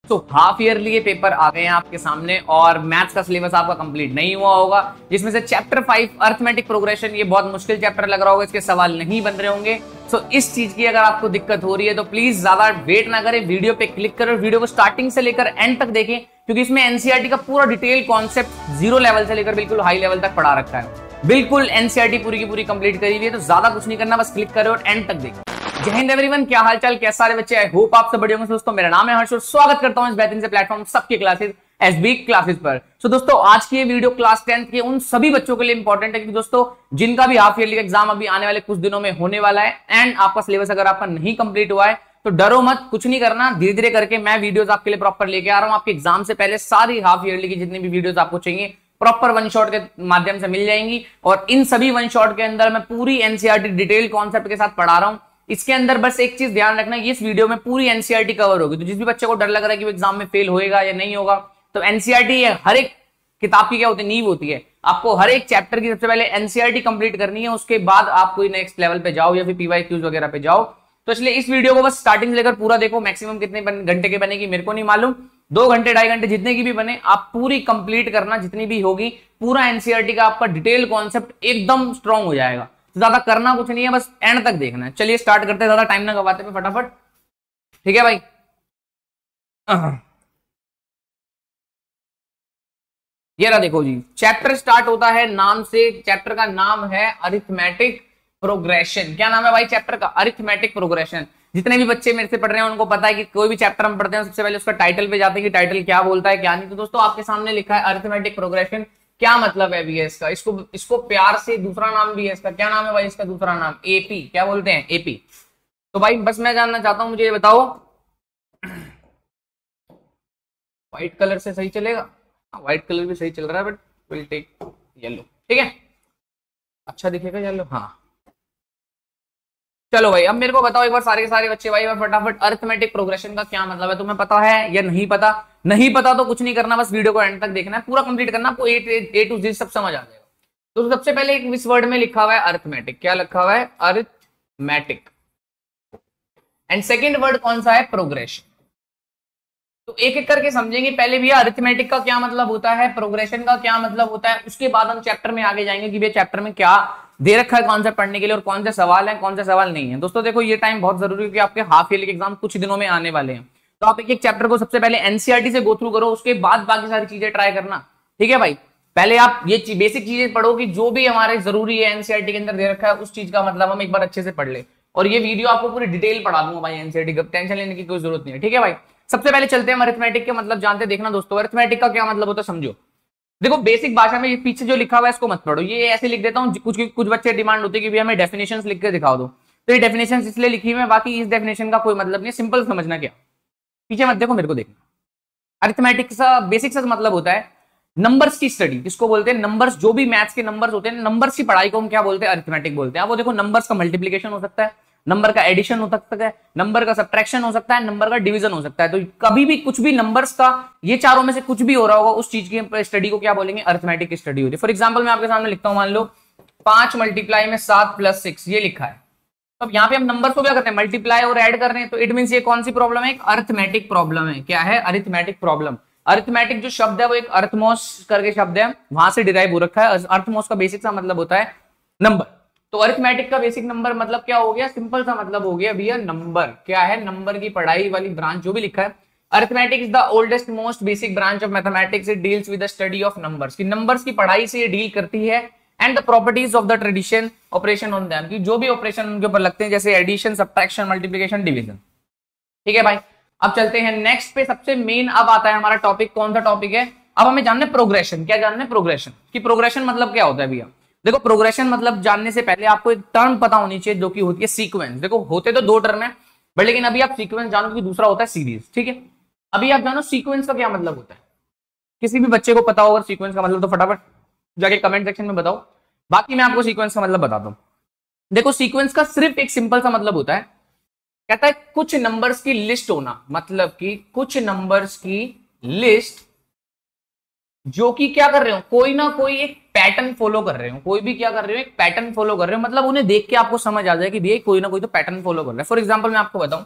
तो half yearly ये paper आ गए हैं आपके सामने और मैथ्स का सिलेबस आपका कंप्लीट नहीं हुआ होगा, जिसमें से चैप्टर 5 अरिथमेटिक प्रोग्रेशन ये बहुत मुश्किल चैप्टर लग रहा होगा, इसके सवाल नहीं बन रहे होंगे। सो इस चीज की अगर आपको दिक्कत हो रही है तो प्लीज ज्यादा वेट ना करें, वीडियो पे क्लिक करें, वीडियो को स्टार्टिंग से लेकर एंड तक देखें, क्योंकि इसमें एनसीईआरटी का पूरा डिटेल कॉन्सेप्ट 0 लेवल से लेकर बिल्कुल हाई लेवल तक पढ़ा रखा है। बिल्कुल एनसीईआरटी पूरी की पूरी कंप्लीट करी हुई है, तो ज्यादा कुछ नहीं करना, बस क्लिक करें और एंड तक देखें। जय हिंद एवरीवन, क्या हालचाल, कैसे सारे बच्चे, आई होप आप सब बढ़िया होंगे। दोस्तों मेरा नाम है हर्ष और स्वागत करता हूं इस बेहतरीन से प्लेटफॉर्म सबके क्लासेस एसबी क्लासेस पर। सो दोस्तों आज की ये वीडियो क्लास 10th के उन सभी बच्चों के लिए इंपॉर्टेंट है कि दोस्तों जिनका भी हाफ ईयरली एग्जाम अभी आने वाले कुछ दिनों में होने वाला है एंड आपका सिलेबस अगर आपका नहीं कंप्लीट हुआ है तो डरो मत, कुछ नहीं करना, धीरे धीरे करके मैं वीडियोस आपके लिए प्रॉपर लेके आ रहा हूं। आपके एग्जाम से पहले सारी हाफ ईयरली की जितनी भी वीडियोस आपको चाहिए प्रॉपर वन शॉट के माध्यम से मिल जाएंगी, और इन सभी वन शॉट के अंदर मैं पूरी एनसीईआरटी डिटेल कॉन्सेप्ट के साथ पढ़ा रहा हूं। इसके अंदर बस एक चीज ध्यान रखना, इस वीडियो में पूरी एनसीईआरटी कवर होगी, तो जिस भी बच्चे को डर लग रहा है कि वो एग्जाम में फेल होएगा या नहीं होगा, तो एनसीईआरटी हर एक किताब की क्या होती है, नींव होती है। आपको हर एक चैप्टर की सबसे पहले एनसीईआरटी कंप्लीट करनी है, उसके बाद आप कोई नेक्स्ट लेवल पे जाओ या फिर पीवाईक्यूज वगैरह पे जाओ। तो इसलिए इस वीडियो को बस स्टार्टिंग से लेकर पूरा देखो। मैक्सिमम कितने घंटे के बनेगी मेरे को नहीं मालूम, 2 घंटे 2.5 घंटे जितने की भी बने आप पूरी कंप्लीट करना, जितनी भी होगी पूरा एनसीईआरटी का आपका डिटेल कॉन्सेप्ट एकदम स्ट्रॉन्ग हो जाएगा। तो ज्यादा करना कुछ नहीं है, बस एंड तक देखना है। चलिए स्टार्ट करते हैं, ज्यादा टाइम ना गवाते हैं, फटाफट, ठीक है भाई। ये रहा देखो जी, चैप्टर स्टार्ट होता है नाम से, चैप्टर का नाम है अरिथमेटिक प्रोग्रेशन। क्या नाम है भाई चैप्टर का? Arithmetic progression. जितने भी बच्चे मेरे से पढ़ रहे हैं उनको पता है कि कोई भी चैप्टर हम पढ़ते हैं सबसे पहले उसका टाइटल पे जाते हैं कि टाइटल क्या बोलता है क्या नहीं। तो दोस्तों आपके सामने लिखा है अरिथमेटिक प्रोग्रेशन। क्या मतलब है भी है इसका? इसको प्यार से दूसरा नाम भी है इसका। क्या नाम है भाई इसका दूसरा नाम? एपी। क्या बोलते हैं? एपी। तो भाई बस मैं जानना चाहता हूं, मुझे ये बताओ, व्हाइट कलर से सही चलेगा? व्हाइट कलर भी सही चल रहा है, बट विल टेक येलो, ठीक है, अच्छा दिखेगा येलो। हाँ चलो भाई, अब मेरे को बताओ एक बार सारे के सारे बच्चे भाई फटाफट, अरिथमेटिक प्रोग्रेशन का क्या मतलब है? तुम्हें पता है या नहीं पता? नहीं पता तो कुछ नहीं करना, बस वीडियो को एंड तक देखना है, पूरा कंप्लीट करना, आपको ए टू जेड सब समझ आ जाएगा। तो सबसे पहले एक इस वर्ड में लिखा हुआ है अरिथमेटिक। क्या लिखा हुआ है? अरिथमेटिक। एंड सेकेंड वर्ड कौन सा है? प्रोग्रेशन। तो एक एक करके समझेंगे। पहले भैया अरिथमेटिक का क्या मतलब होता है, प्रोग्रेशन का क्या मतलब होता है, उसके बाद हम चैप्टर में आगे जाएंगे कि भैया चैप्टर में क्या दे रखा है कौन सा पढ़ने के लिए और कौन से सवाल है कौन से सवाल नहीं है। दोस्तों देखो ये टाइम बहुत जरूरी है कि आपके हाफ ईयरली एग्जाम कुछ दिनों में आने वाले हैं, तो आप एक एक चैप्टर को सबसे पहले एनसीईआरटी से गो थ्रू करो, उसके बाद बाकी सारी चीजें ट्राई करना, ठीक है भाई। पहले आप ये बेसिक चीजें पढ़ो कि जो भी हमारे जरूरी है एनसीईआरटी के अंदर दे रखा है उस चीज का मतलब हम एक बार अच्छे से पढ़ ले। और ये वीडियो आपको पूरी डिटेल पढ़ा दूंगा भाई एनसीईआरटी का, टेंशन लेने की कोई जरूरत नहीं है, ठीक है भाई। सबसे पहले चलते हैं अरिथमेटिक के मतलब जानते। देखना दोस्तों अरिथमेटिक का क्या मतलब होता है समझो। देखो बेसिक भाषा में ये पीछे जो लिखा हुआ है इसको मत पढ़ो, ये ऐसे लिख देता हूँ। कुछ बच्चे डिमांड होती है कि भैया हमें डेफिनेशंस लिख के दिखा दो, तो ये डेफिनेशंस इसलिए लिखी हुई है, बाकी इस डेफिनेशन का कोई मतलब नहीं, सिंपल समझना क्या, पीछे मत देखो, मेरे को देखना। अरिथमेटिक का बेसिक सा मतलब होता है नंबर्स की स्टडी। किसको बोलते हैं? नंबर्स। जो भी मैथ्स के नंबर्स होते हैं, नंबर्स की पढ़ाई को हम क्या बोलते हैं? अरिथमेटिक बोलते हैं। वो देखो नंबर्स का मल्टीप्लीकेशन हो सकता है, नंबर का एडिशन हो सकता है, नंबर का सब्ट्रैक्शन हो सकता है, नंबर का डिवीजन हो सकता है। तो कभी भी कुछ भी नंबर्स का ये चारों में से कुछ भी हो रहा होगा उस चीज की स्टडी को क्या बोलेंगे? अरिथमेटिक स्टडी होती है। फॉर एग्जांपल मैं आपके सामने लिखता हूं, मान लो 5 मल्टीप्लाई में 7 + 6 ये लिखा है। तो अब यहाँ पे हम नंबर्स को क्या करते हैं? मल्टीप्लाई और ऐड कर रहे हैं, तो इट मींस ये कौन सी प्रॉब्लम है? एक अरिथमेटिक प्रॉब्लम है। क्या है? Arithmetic problem. अरिथमेटिक जो शब्द है वो एक अर्थमोस करके शब्द है, वहां से डिराइव हो रखा है। अर्थमोस का बेसिक सा मतलब होता है नंबर। तो अरिथमेटिक का बेसिक नंबर मतलब क्या हो गया? सिंपल सा मतलब हो गया भैया नंबर। क्या है? नंबर की पढ़ाई वाली ब्रांच जो भी लिखा है। Arithmetic is the oldest most basic branch of mathematics. It deals with the study of numbers. की नंबर्स की पढ़ाई से ये डील करती है and the properties of the tradition operation on them, की जो भी ऑपरेशन उनके ऊपर लगते हैं जैसे एडिशन, सब्ट्रैक्शन, मल्टीप्लिकेशन, डिवीजन, ठीक है भाई। अब चलते हैं नेक्स्ट पे। सबसे मेन अब आता है हमारा टॉपिक। कौन सा टॉपिक है? अब हमें जानना है प्रोग्रेशन। क्या जानना है? प्रोग्रेशन। की प्रोग्रेशन मतलब क्या होता है भैया? देखो प्रोग्रेशन मतलब जानने से पहले आपको एक टर्म पता होनी चाहिए जो कि होती है सीक्वेंस। देखो होते तो 2 टर्म है, बट लेकिन अभी आप सीक्वेंस जानो कि दूसरा होता है सीरीज, ठीक है। अभी आप जानो सीक्वेंस का क्या मतलब होता है। किसी भी बच्चे को पता होगा सीक्वेंस का मतलब तो फटाफट जाके कमेंट सेक्शन में बताओ, बाकी मैं आपको सीक्वेंस का मतलब बताता हूं। देखो सीक्वेंस का सिर्फ एक सिंपल सा मतलब होता है, कहता है कुछ नंबर्स की लिस्ट होना, मतलब कि कुछ नंबर्स की लिस्ट जो कि क्या कर रहे हो, कोई ना कोई एक पैटर्न फॉलो कर रहे हो। कोई भी क्या कर रहे हो? एक पैटर्न फॉलो कर रहे हो, मतलब उन्हें देख के आपको समझ आ जाए कि भैया कोई ना कोई तो पैटर्न फॉलो कर रहा है। फॉर एग्जांपल मैं आपको बताऊं,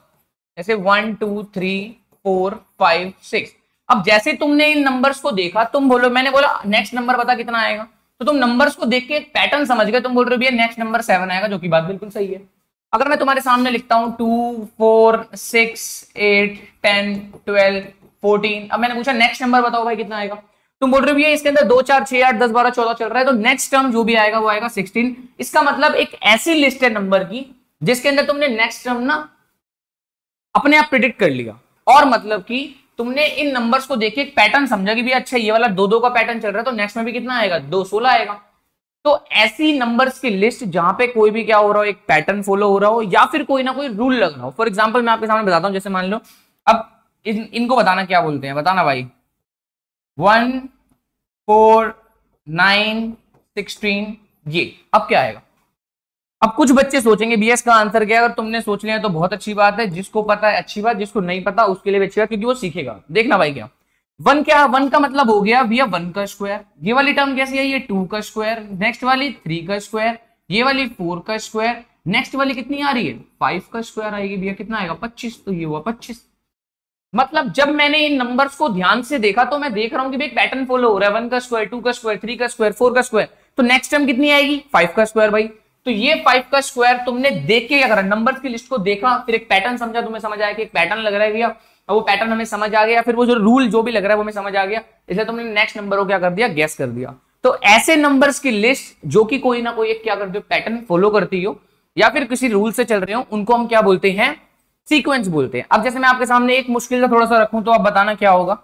जैसे 1 2 3 4 5 6। अब जैसे तुमने इन नंबर्स को देखा, तुम बोलो, मैंने बोला नेक्स्ट नंबर बता कितना आएगा, तो तुम नंबर्स को देख के एक पैटर्न समझ गए, तुम बोल रहे हो भैया नेक्स्ट नंबर 7 आएगा, जो कि बात बिल्कुल सही है। अगर मैं तुम्हारे सामने लिखता हूं 2 4 6 8 10 12 14, अब मैंने पूछा नेक्स्ट नंबर बताओ भाई कितना आएगा, तुम बोल रहे हो भैया इसके अंदर 2 4 6 8 10 12 14 चल रहा है, तो नेक्स्ट टर्म जो भी आएगा वो आएगा 16। इसका मतलब एक ऐसी लिस्ट है नंबर की जिसके अंदर तुमने नेक्स्ट टर्म ना अपने आप प्रिडिक्ट कर लिया, और मतलब कि तुमने इन नंबर्स को देख के एक पैटर्न समझा कि भी अच्छा ये वाला 2 2 का पैटर्न चल रहा है, तो नेक्स्ट में भी कितना आएगा 2 16 आएगा। तो ऐसी नंबर्स की लिस्ट जहां पे कोई भी क्या हो रहा हो, एक पैटर्न फॉलो हो रहा हो या फिर कोई ना कोई रूल लग रहा हो। फॉर एग्जांपल मैं आपके सामने बताता हूं, जैसे मान लो अब इनको बताना क्या बोलते हैं, बताना भाई 1 4 9 16, ये अब क्या आएगा। अब कुछ बच्चे सोचेंगे बीएस का आंसर क्या है, अगर तुमने सोच लिया तो बहुत अच्छी बात है, जिसको पता है अच्छी बात, जिसको नहीं पता उसके लिए भी अच्छी बात, क्योंकि वो सीखेगा। देखना भाई क्या 1 क्या, 1 का मतलब हो गया भैया 1 का स्क्वायर, ये वाली टर्म कैसी है, ये 2 का स्क्वायर, नेक्स्ट वाली 3 का स्क्वायर, ये वाली 4 का स्क्वायर, नेक्स्ट वाली कितनी आ रही है 5 का स्क्वायर आएगी भैया, कितना आएगा 25, तो ये हुआ 25। मतलब जब मैंने इन नंबर्स को ध्यान से देखा तो मैं देख रहा हूं कि एक पैटर्न फॉलो हो रहा है, 1 का स्क्वायर 2 का स्क्वायर 3 का स्क्वायर 4 का स्क्वायर, तो नेक्स्ट टर्म कितनी आएगी 5 का स्क्वायर भाई। तो ये 5 का स्क्वायर तुमने देख के क्या करा, नंबर्स की लिस्ट को देखा, फिर एक पैटर्न समझा, तुम्हें समझ आया कि एक पैटर्न लग रहा है भैया, और वो पैटर्न हमें समझ आ गया, फिर वो जो रूल जो भी लग रहा है वो हमें समझ आ गया, इसलिए तुमने नेक्स्ट नंबर को क्या कर दिया, गेस कर दिया। तो ऐसे नंबर्स की लिस्ट जो कि कोई ना कोई एक क्या करते हो, पैटर्न फॉलो करती हो या फिर किसी रूल से चल रहे हो, उनको हम क्या बोलते हैं, सीक्वेंस बोलते हैं। अब जैसे मैं आपके सामने एक मुश्किल सा थोड़ा सा रखूं तो आप बताना क्या होगा।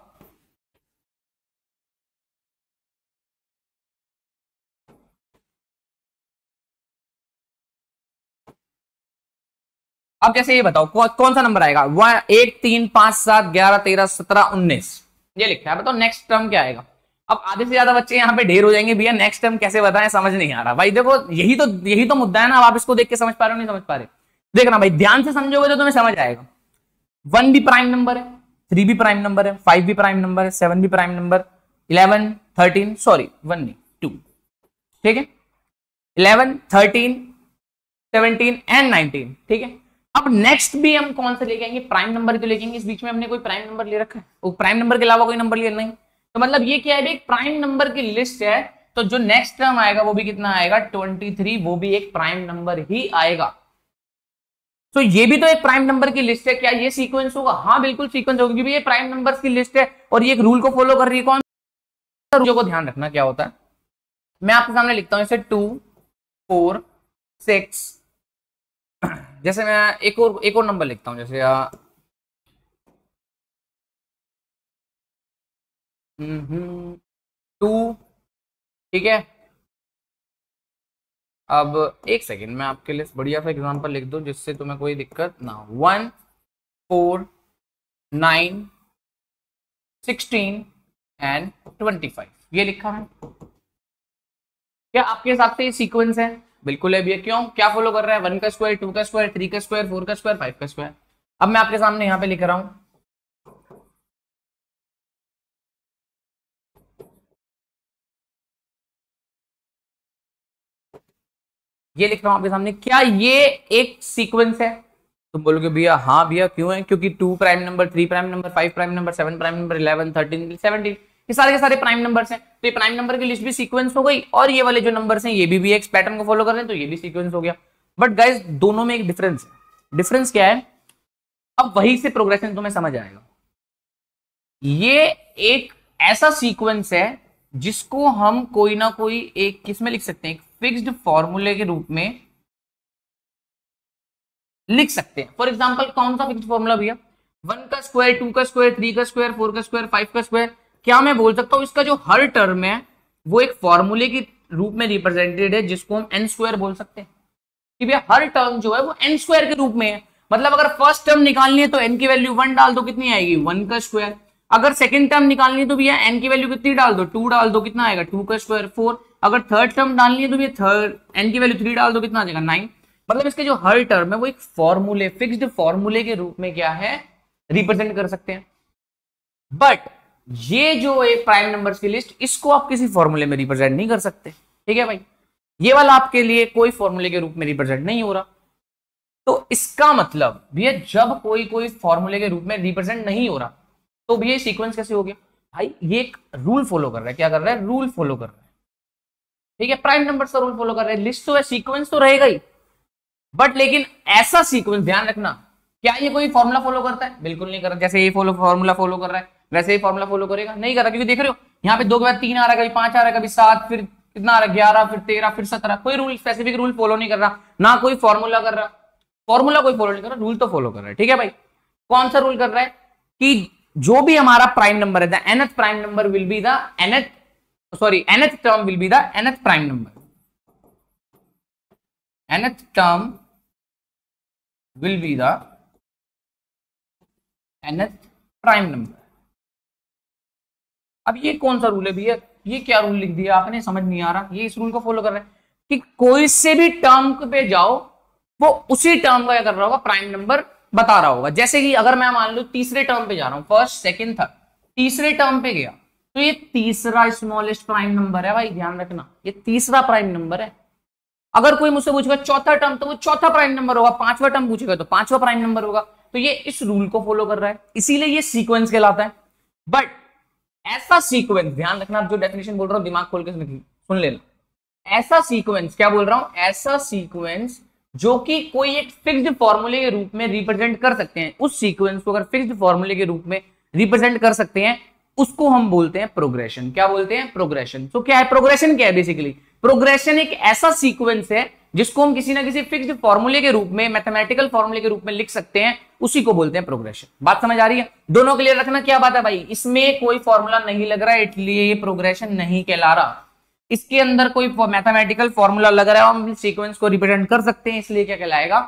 अब जैसे ये बताओ कौन सा नंबर आएगा, 1 3 5 7 11 13 17 19, ये लिखा है, बताओ नेक्स्ट टर्म क्या आएगा। अब आधे से ज्यादा बच्चे यहाँ पे ढेर हो जाएंगे, भैया नेक्स्ट टर्म कैसे बताएं, समझ नहीं आ रहा। भाई देखो यही तो मुद्दा है ना, आप इसको देख के समझ पा रहे हो नहीं समझ पा रहे, देखना भाई ध्यान से समझोगे तो तुम्हें समझ आएगा। 1 भी प्राइम नंबर है, 3 भी प्राइम नंबर है, 5 भी प्राइम नंबर है, 7 भी प्राइम नंबर, 11 13 सॉरी 1 नहीं 2, ठीक है, 11 13 17 एंड 19, ठीक है। अब नेक्स्ट भी हम कौन से लेके आएंगे, प्राइम नंबर तो लेके आएंगे, इस बीच में हमने कोई प्राइम नंबर ले रखा है, वो प्राइम नंबर के अलावा कोई नंबर लिया नहीं, तो मतलब ये क्या है, एक प्राइम नंबर की लिस्ट है, तो जो नेक्स्ट टर्म आएगा वो भी कितना आएगा 23, वो भी एक प्राइम नंबर ही आएगा। तो ये भी तो एक प्राइम नंबर की लिस्ट है, क्या ये सीक्वेंस होगा, हाँ बिल्कुल सीक्वेंस होगा, क्योंकि ये प्राइम नंबर्स की लिस्ट है और ये एक रूल को फॉलो कर रही है, कौन रूल को ध्यान रखना क्या होता है। मैं आपके सामने लिखता हूं इसे 2 4 6, जैसे मैं एक और नंबर लिखता हूं, जैसे 2, ठीक है। अब एक सेकेंड मैं आपके लिए बढ़िया सा एग्जांपल लिख दूं जिससे तुम्हें कोई दिक्कत ना हो। 1 4 9 16 एंड 25, ये लिखा है, क्या आपके हिसाब से ये सीक्वेंस है, बिल्कुल है भैया, क्यों क्या फॉलो कर रहा है, 1 का स्क्वायर 2 का स्क्वायर 3 का स्क्वायर 4 का स्क्वायर 5 का स्क्वायर। अब मैं आपके सामने यहां पे लिख रहा हूं, ये लिख रहा हूं आपके सामने, क्या ये एक सीक्वेंस है, तुम बोलोगे भैया हाँ भैया क्यों है, क्योंकि 2 prime number 3 prime number 5 prime number 7 prime number 11 13 17 ये सारे के सारे प्राइम नंबर्स हैं, तो ये प्राइम नंबर की लिस्ट भी सीक्वेंस हो गई, और ये वाले जो नंबर्स हैं ये भी एक पैटर्न को फॉलो कर रहे हैं, तो ये भी सीक्वेंस हो गया। बट गाइस दोनों में एक डिफरेंस है, डिफरेंस क्या है, अब वही से प्रोग्रेशन तुम्हें समझ आएगा। ये एक ऐसा सीक्वेंस है जिसको हम कोई ना कोई एक किसमें लिख सकते हैं, एक फिक्स्ड फॉर्मूले के रूप में लिख सकते हैं। फॉर एग्जांपल कौन सा फिक्स्ड फॉर्मूला भैया, 1 का स्क्वायर 2 का स्क्वायर 3 का स्क्वायर 4 का स्क्वायर 5 का स्क्वायर, क्या मैं बोल सकता हूं इसका जो हर टर्म है वो एक फॉर्मूले के रूप में रिप्रेजेंटेड है, जिसको हम एन स्क्वायर बोल सकते हैं, कि भैया हर टर्म जो है वो एन स्क्वायर के रूप में है। मतलब अगर फर्स्ट टर्म निकालनी है तो एन की वैल्यू 1 डाल दो, कितनी आएगी 1 का स्क्वायर। अगर सेकंड टर्म निकालनी है तो भैया एन की वैल्यू कितनी डाल दो 2 डाल दो, कितना आएगा 2 का स्क्वायर 4। अगर थर्ड टर्म डालनी है तो भैया थर्ड एन की वैल्यू 3 डाल दो, कितना आ जाएगा 9। मतलब इसके जो हर टर्म है वो एक फॉर्मूले फिक्स्ड फॉर्मूले के रूप में क्या है रिप्रेजेंट कर सकते हैं। बट ये जो एक प्राइम नंबर्स की लिस्ट, इसको आप किसी फॉर्मूले में रिप्रेजेंट नहीं कर सकते, ठीक है भाई, ये वाला आपके लिए कोई फॉर्मूले के रूप में रिप्रेजेंट नहीं हो रहा। तो इसका मतलब भैया जब कोई फॉर्मूले के रूप में रिप्रेजेंट नहीं हो रहा तो भैया सीक्वेंस कैसे हो गया? भाई ये एक रूल फॉलो कर रहा है। क्या कर रहा है? रूल फॉलो कर रहा है। ठीक है, प्राइम नंबर का रूल फॉलो कर रहा है। लिस्ट तो है, सीक्वेंस तो रहेगा ही, बट लेकिन ऐसा सीक्वेंस, ध्यान रखना, क्या ये कोई फॉर्मूला फॉलो करता है? बिल्कुल नहीं कर रहा। जैसे ये फॉर्मूला फॉलो कर रहा है वैसे ही फॉर्मूला फॉलो करेगा? नहीं कर रहा, क्योंकि देख रहे हो यहाँ पे 2 के बाद 3 आ रहा है, कभी 5 आ रहा है, कभी 7, फिर कितना आ रहा है 11, फिर 13, फिर 17। कोई रूल, स्पेसिफिक रूल फॉलो नहीं कर रहा, ना कोई फॉर्मूला कर रहा। फॉर्मूला कोई फॉलो नहीं कर रहा, रूल तो फॉलो कर रहा है। ठीक है भाई, कौन सा रूल कर रहा है? कि जो भी हमारा प्राइम नंबर है, the nth prime number will be the nth term will be the nth prime number. nth term will be the nth prime number. अब ये कौन सा रूल है भैया? ये क्या रूल लिख दिया आपने, समझ नहीं आ रहा। ये इस रूल को फॉलो कर रहा है कि कोई से भी टर्म पे जाओ वो उसी टर्म का क्या कर रहा होगा? प्राइम नंबर बता रहा होगा। जैसे कि अगर मैं मान लो तीसरे टर्म पे जा रहा हूं, फर्स्ट सेकंड थर्ड, तीसरे टर्म पे गया तो ये तीसरा स्मॉलेस्ट प्राइम नंबर है। भाई ध्यान रखना, ये तीसरा प्राइम नंबर है। अगर कोई मुझसे पूछेगा चौथा टर्म, तो वो चौथा प्राइम नंबर होगा। पांचवा टर्म पूछेगा तो पांचवा प्राइम नंबर होगा। तो ये इस रूल को फॉलो कर रहा है, इसीलिए ये सीक्वेंस कहलाता है। बट ऐसा सीक्वेंस, ध्यान रखना, जो डेफिनेशन बोल रहा हूं दिमाग खोल के सुन लेना। ऐसा सीक्वेंस, क्या बोल रहा हूं? ऐसा सीक्वेंस जो कि कोई एक फिक्स्ड फॉर्मूले के रूप में रिप्रेजेंट कर सकते हैं, उस सीक्वेंस को अगर फिक्स्ड फॉर्मूले के रूप में रिप्रेजेंट कर सकते हैं, उसको हम बोलते हैं प्रोग्रेशन। क्या बोलते हैं? प्रोग्रेशन। तो क्या है प्रोग्रेशन? क्या है बेसिकली? प्रोग्रेशन एक ऐसा सीक्वेंस है जिसको हम किसी ना किसी फिक्स्ड फॉर्मूले के रूप में, मैथमेटिकल फॉर्मूले के रूप में लिख सकते हैं, उसी को बोलते हैं प्रोग्रेशन। बात समझ आ रही है? दोनों क्लियर रखना। क्या बात है भाई? इसमें कोई फॉर्मूला नहीं लग रहा है, इसलिए ये प्रोग्रेशन नहीं कहला रहा। इसके अंदर कोई मैथमेटिकल फॉर्मूला लग रहा है, हम सीक्वेंस को रिप्रेजेंट कर सकते हैं, इसलिए क्या कहलाएगा?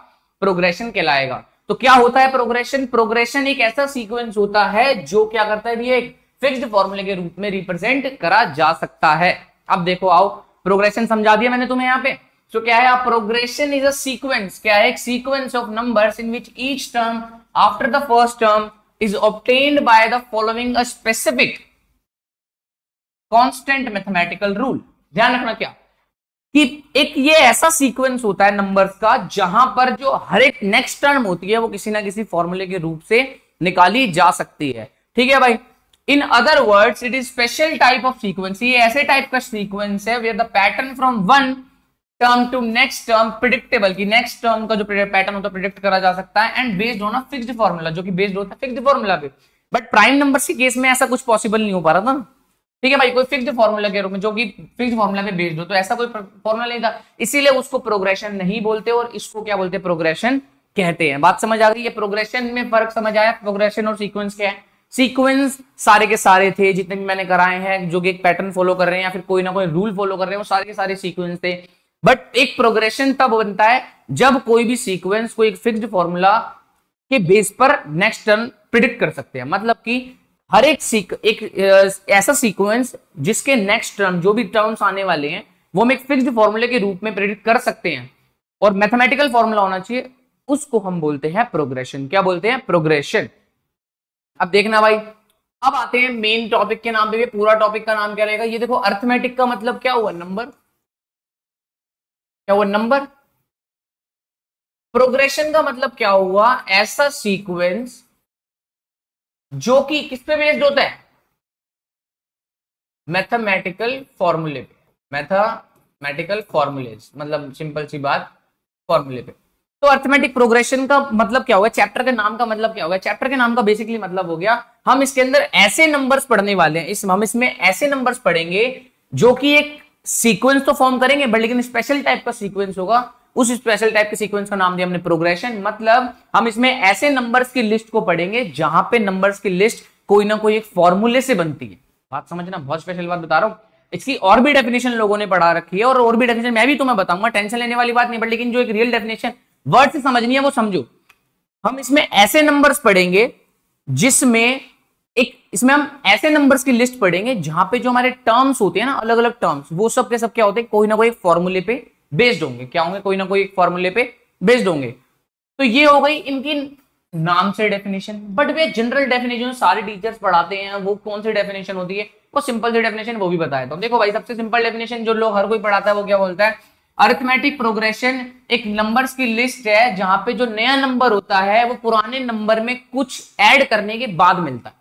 प्रोग्रेशन कहलाएगा। तो क्या होता है प्रोग्रेशन? प्रोग्रेशन एक ऐसा सीक्वेंस होता है जो क्या करता है? ये एक फिक्स्ड फॉर्मूले के रूप में रिप्रेजेंट करा जा सकता है। अब देखो, आओ, प्रोग्रेशन समझा दिया मैंने तुम्हें यहाँ पे। तो क्या है? Progression is a sequence. क्या है? एक sequence of numbers in which each term after the first term is obtained by the following a specific constant mathematical rule. ध्यान रखना क्या, कि एक ये ऐसा सीक्वेंस होता है नंबर्स का जहां पर जो हर एक नेक्स्ट टर्म होती है वो किसी ना किसी फॉर्मूले के रूप से निकाली जा सकती है। ठीक है भाई? In other words it is special type of sequence. ये ऐसे टाइप का सीक्वेंस है where the pattern from one term to next term predictable, की नेक्स्ट टर्म का जो पैटर्न होता है प्रिडिक्ट करा जा सकता है, and based on a fixed formula, जो कि बेस्ड होता है फिक्स्ड फॉर्मूला पे। बट प्राइम नंबर्स के केस में ऐसा कुछ पॉसिबल नहीं हो पा रहा था। ठीक है भाई? कोई फिक्स्ड फॉर्मूला के रूप में, जो कि फिक्स्ड फॉर्मूला पे बेस्ड हो, तो ऐसा कोई फॉर्मूला नहीं था, इसीलिए उसको प्रोग्रेशन नहीं बोलते और इसको क्या बोलते हैं? प्रोग्रेशन कहते हैं। बात समझ आ गई? ये प्रोग्रेशन में फर्क समझ आया? प्रोग्रेशन और सीक्वेंस क्या है? सीक्वेंस सारे के सारे थे जितने भी मैंने कराए हैं, जो कि एक पैटर्न फॉलो कर रहे हैं या फिर कोई ना कोई रूल फॉलो कर रहे हैं, वो सारे के सारे सीक्वेंस थे। बट एक प्रोग्रेशन तब बनता है जब कोई भी सीक्वेंस को एक फिक्स्ड फॉर्मूला के बेस पर नेक्स्ट टर्म प्रिडिक्ट कर सकते हैं। मतलब कि हर एक ऐसा सीक्वेंस जिसके नेक्स्ट टर्म, जो भी टर्म्स आने वाले हैं, वो हम एक फिक्स्ड फॉर्मूले के रूप में प्रिडिक्ट कर सकते हैं और मैथमेटिकल फॉर्मूला होना चाहिए, उसको हम बोलते हैं प्रोग्रेशन। क्या बोलते हैं? प्रोग्रेशन। अब देखना भाई, अब आते हैं मेन टॉपिक के नाम पे। पूरा टॉपिक का नाम क्या रहेगा? ये देखो, अर्थमेटिक का मतलब क्या हुआ? नंबर। क्या हुआ? नंबर। प्रोग्रेशन का मतलब क्या हुआ? ऐसा सीक्वेंस जो कि किस पे बेस्ड होता है? मैथमेटिकल फॉर्मूले पे। मैथमेटिकल फॉर्मूलेज, मतलब सिंपल सी बात, फॉर्मूले पे। तो अर्थमेटिक प्रोग्रेशन का मतलब क्या होगा? चैप्टर के नाम का मतलब क्या होगा? चैप्टर के नाम का बेसिकली मतलब हो गया, हम इसके अंदर ऐसे नंबर्स पढ़ने वाले हैं, हम इसमें ऐसे नंबर्स पढ़ेंगे जो कि एक सीक्वेंस तो फॉर्म करेंगे, बट लेकिन स्पेशल टाइप का सीक्वेंस होगा। उस स्पेशल टाइप के सीक्वेंस का नाम दिया हमने प्रोग्रेशन। मतलब हम इसमें ऐसे नंबर्स की लिस्ट को पढ़ेंगे जहां पे नंबर्स की लिस्ट कोई ना कोई एक फॉर्मूले से बनती है। बात समझना, बहुत स्पेशल बात बता रहा हूं। इसकी और भी डेफिनेशन लोगों ने पढ़ा रखी है और भी डेफिनेशन मैं भी तुम्हें बताऊंगा, टेंशन लेने वाली बात नहीं। बट लेकिन जो एक रियल डेफिनेशन वर्ड से समझनी है वो समझो। हम इसमें ऐसे नंबर्स पढ़ेंगे जिसमें इसमें हम ऐसे नंबर्स की लिस्ट पढ़ेंगे जहां पे जो हमारे टर्म्स होते हैं ना, अलग अलग टर्म्स, वो सब के सब क्या होते हैं? कोई ना कोई फॉर्मूले पे बेस्ड होंगे। क्या होंगे? कोई ना कोई फॉर्मूले पे बेस्ड होंगे। तो ये हो गई इनकी नाम से definition. But way general definition सारे टीचर्स पढ़ाते हैं, वो कौन सी डेफिनेशन होती है? वो सिंपल सी डेफिनेशन, वो भी बताया। तो देखो भाई, सबसे सिंपल डेफिनेशन जो लोग हर कोई पढ़ाता है वो क्या बोलता है? अरिथमेटिक प्रोग्रेशन एक नंबर्स की लिस्ट है जहां पे जो नया नंबर होता है वो पुराने नंबर में कुछ ऐड करने के बाद मिलता है।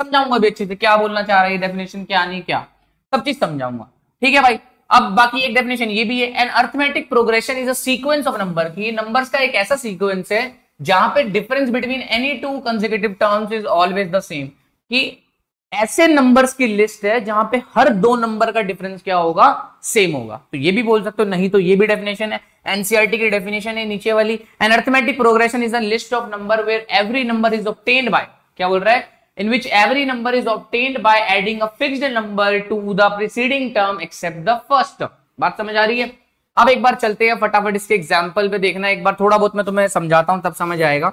समझाऊंगा भी अच्छे से क्या बोलना चाह रहा है, डेफिनेशन क्या नहीं क्या, सब चीज समझाऊंगा। ठीक है भाई। अब बाकी एक डेफिनेशन ये भी है, an arithmetic progression is a sequence of number, की नंबर्स का एक ऐसा सीक्वेंस है जहां पे difference between any two consecutive terms is always the same, कि ऐसे नंबर्स की लिस्ट है जहां पे हर दो नंबर का डिफरेंस क्या होगा, सेम होगा। तो ये भी बोल सकते हो, नहीं तो ये भी डेफिनेशन है, एनसीईआरटी की डेफिनेशन है नीचे वाली। An arithmetic progression is a list of number where every number is obtained by, क्या बोल रहा है, in which every number is obtained by adding a fixed number to the preceding term except the first term. बात समझ आ रही है। अब एक बार चलते हैं फटाफट इसके एग्जाम्पल पे, देखना एक बार, थोड़ा बहुत मैं तुम्हें समझाता हूं तब समझ आएगा।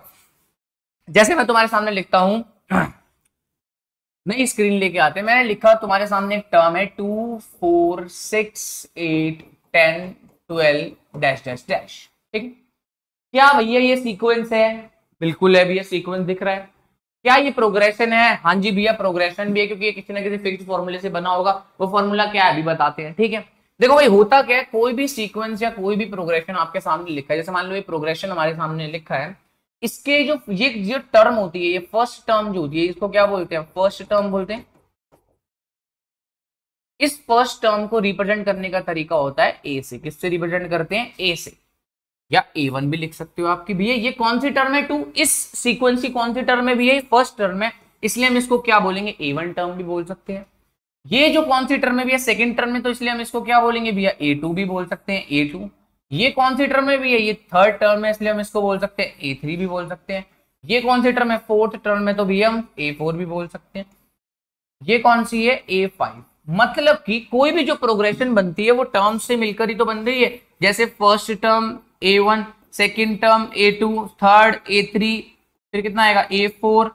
जैसे मैं तुम्हारे सामने लिखता हूं, नई स्क्रीन लेके आते हैं, मैंने लिखा तुम्हारे सामने एक टर्म है 2 4 6 8 10 12 डैश डैश डैश। ठीक, क्या भैया ये सीक्वेंस है? बिल्कुल है भैया, सीक्वेंस दिख रहा है। क्या ये प्रोग्रेशन है? हाँ जी भैया प्रोग्रेशन भी है, क्योंकि ये किसी ना किसी फिक्स्ड फॉर्मूले से बना होगा। वो फॉर्मूला क्या है अभी बताते हैं। ठीक है, देखो भाई होता क्या है, कोई भी सीक्वेंस या कोई भी प्रोग्रेशन आपके सामने लिखा है, जैसे मान लो ये प्रोग्रेशन हमारे सामने लिखा है, इसके जो ये जो टर्म होती है, ये फर्स्ट टर्म जो होती है, इसको क्या बोलते हैं, फर्स्ट टर्म बोलते हैं। इस फर्स्ट टर्म को रिप्रेजेंट करने का तरीका होता है ए से। किससे रिप्रेजेंट करते हैं? ए से, या A1 भी लिख सकते हो आपकी भैया। ये कौन सी टर्म है? 2। इस सीक्वेंस की कौन सी टर्म है भैया? ये फर्स्ट टर्म है, इसलिए हम इसको क्या बोलेंगे, A1 टर्म भी बोल सकते हैं। ये जो कौन सी टर्म है भैया? सेकंड टर्म है, तो इसलिए हम इसको क्या बोलेंगे भैया, A2 भी बोल सकते हैं, A2। ये कौन सी टर्म है भैया? ये थर्ड टर्म है, इसलिए हम इसको बोल सकते हैं A3 भी बोल सकते हैं। ये कौन सी टर्म है? फोर्थ टर्म है, तो भैया हम A4 भी बोल सकते हैं। ये कौन सी है? A5। मतलब कि कोई भी जो प्रोग्रेशन बनती है वो टर्म से मिलकर ही तो बन रही है। जैसे first term A1, second term A2, third A3, फिर कितना आएगा A4,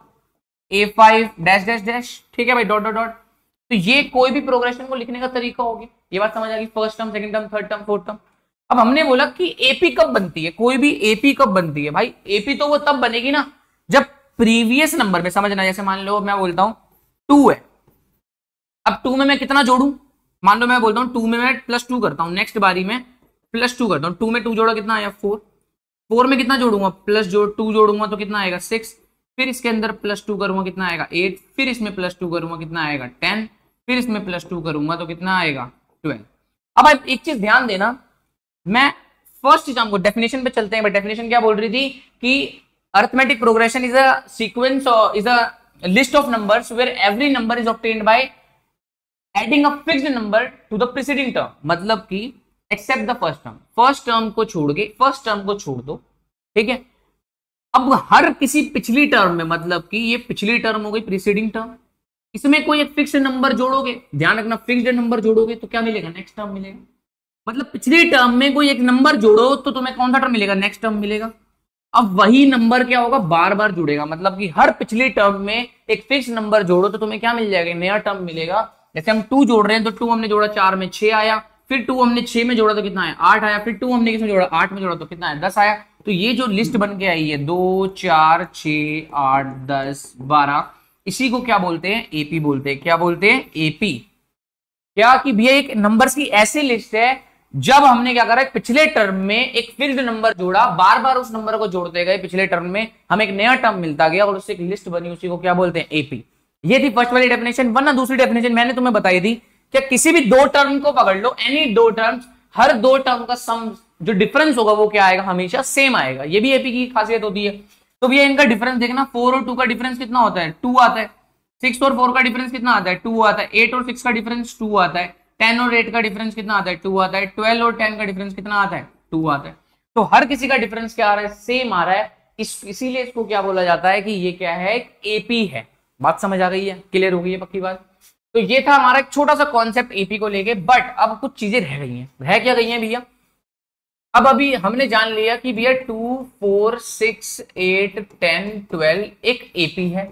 A5 dash dash dash. ठीक है भाई, डॉट डॉट डॉट। तो ये कोई भी प्रोग्रेशन को लिखने का तरीका होगी। ये बात समझ आ गई, first term, second term, third term, fourth term. अब हमने बोला कि एपी कब बनती है, कोई भी एपी कब बनती है भाई? एपी तो वो तब बनेगी ना जब प्रीवियस नंबर में, समझना, जैसे मान लो मैं बोलता हूं 2 है, अब 2 में मैं कितना जोड़ू, मान लो मैं बोलता हूं 2 में मैं +2 करता हूं, नेक्स्ट बारी में +2 करता हूं, 2 में 2 जोड़ा कितना आया 4, 4 में कितना जोड़ूंगा, +2 जोड़ूंगा तो कितना आएगा 6, फिर इसके अंदर +2 करूंगा कितना आएगा 8, फिर इसमें +2 करूंगा कितना आएगा 10, फिर इसमें +2 करूंगा तो कितना आएगा 12। अब आप एक चीज ध्यान देना, मैं फर्स्ट एग्जाम को डेफिनेशन पे चलते हैं। डेफिनेशन क्या बोल रही थी कि arithmetic progression is a sequence और is a list of numbers where every number is obtained by adding a fixed number to the preceding term. मतलब कि except the first term, first term को छोड़ के फर्स्ट टर्म को छोड़ दो। ठीक है, अब हर किसी पिछली टर्म में, मतलब कि ये पिछली टर्म हो गई प्रीसीडिंग टर्म, इसमें कोई एक फिक्स्ड नंबर जोड़ोगे, ध्यान रखना फिक्स्ड नंबर जोड़ोगे तो क्या मिलेगा, नेक्स्ट टर्म मिलेगा। मतलब पिछली टर्म में कोई एक नंबर जोड़ो तो तुम्हें कौन सा टर्म मिलेगा, नेक्स्ट टर्म मिलेगा। अब वही नंबर क्या होगा, बार बार जुड़ेगा, मतलब कि हर पिछली टर्म में एक फिक्स नंबर जोड़ो तो तुम्हें क्या मिल जाएगा, नया टर्म मिलेगा। जैसे हम 2 जोड़ रहे हैं तो 2 हमने जोड़ा 4 में 6 आया, फिर 2 हमने 6 में जोड़ा तो कितना आया 8 आया, फिर 2 हमने किसमें जोड़ा 8 में जोड़ा तो कितना आया 10 आया। तो ये जो लिस्ट बन के आई है 2 4 6 8 10 12, इसी को क्या बोलते हैं, एपी बोलते हैं। क्या बोलते हैं, एपी। क्या कि भैया एक नंबर्स की ऐसी लिस्ट है जब हमने क्या करा, पिछले टर्म में एक फिक्स्ड नंबर जोड़ा, बार बार उस नंबर को जोड़ते गए, पिछले टर्म में हमें एक नया टर्म मिलता गया और उससे एक लिस्ट बनी, उसी को क्या बोलते हैं, एपी। ये थी फर्स्ट वाली डेफिनेशन। वरना दूसरी डेफिनेशन मैंने तुम्हें बताई थी कि किसी भी दो टर्म को पकड़ लो, एनी दो टर्म्स, हर दो टर्म का सम जो डिफरेंस होगा वो क्या आएगा, हमेशा सेम आएगा। ये भी एपी की खासियत होती है। तो भैया इनका डिफरेंस देखना, 4 और 2 का डिफरेंस कितना होता है, 2 आता है। 6 और 4 का डिफरेंस कितना आता है, 2 आता है। 8 और 6 का डिफरेंस 2 आता है। 10 और 8 का डिफरेंस कितना आता है, 2 आता है। 12 और 10 का डिफरेंस कितना आता है, 2 आता है। तो हर किसी का डिफरेंस क्या आ रहा है, सेम आ रहा है। इसीलिए इसको क्या बोला जाता है कि ये क्या है, एपी है। बात समझ आ गई है, क्लियर हो गई है पक्की बात। तो ये था हमारा एक छोटा सा कॉन्सेप्ट एपी को लेके। बट अब कुछ चीजें रह गई हैं। रह क्या गई हैं भैया, अब अभी हमने जान लिया कि भैया 2 4 6 8 10 12 एक एपी है।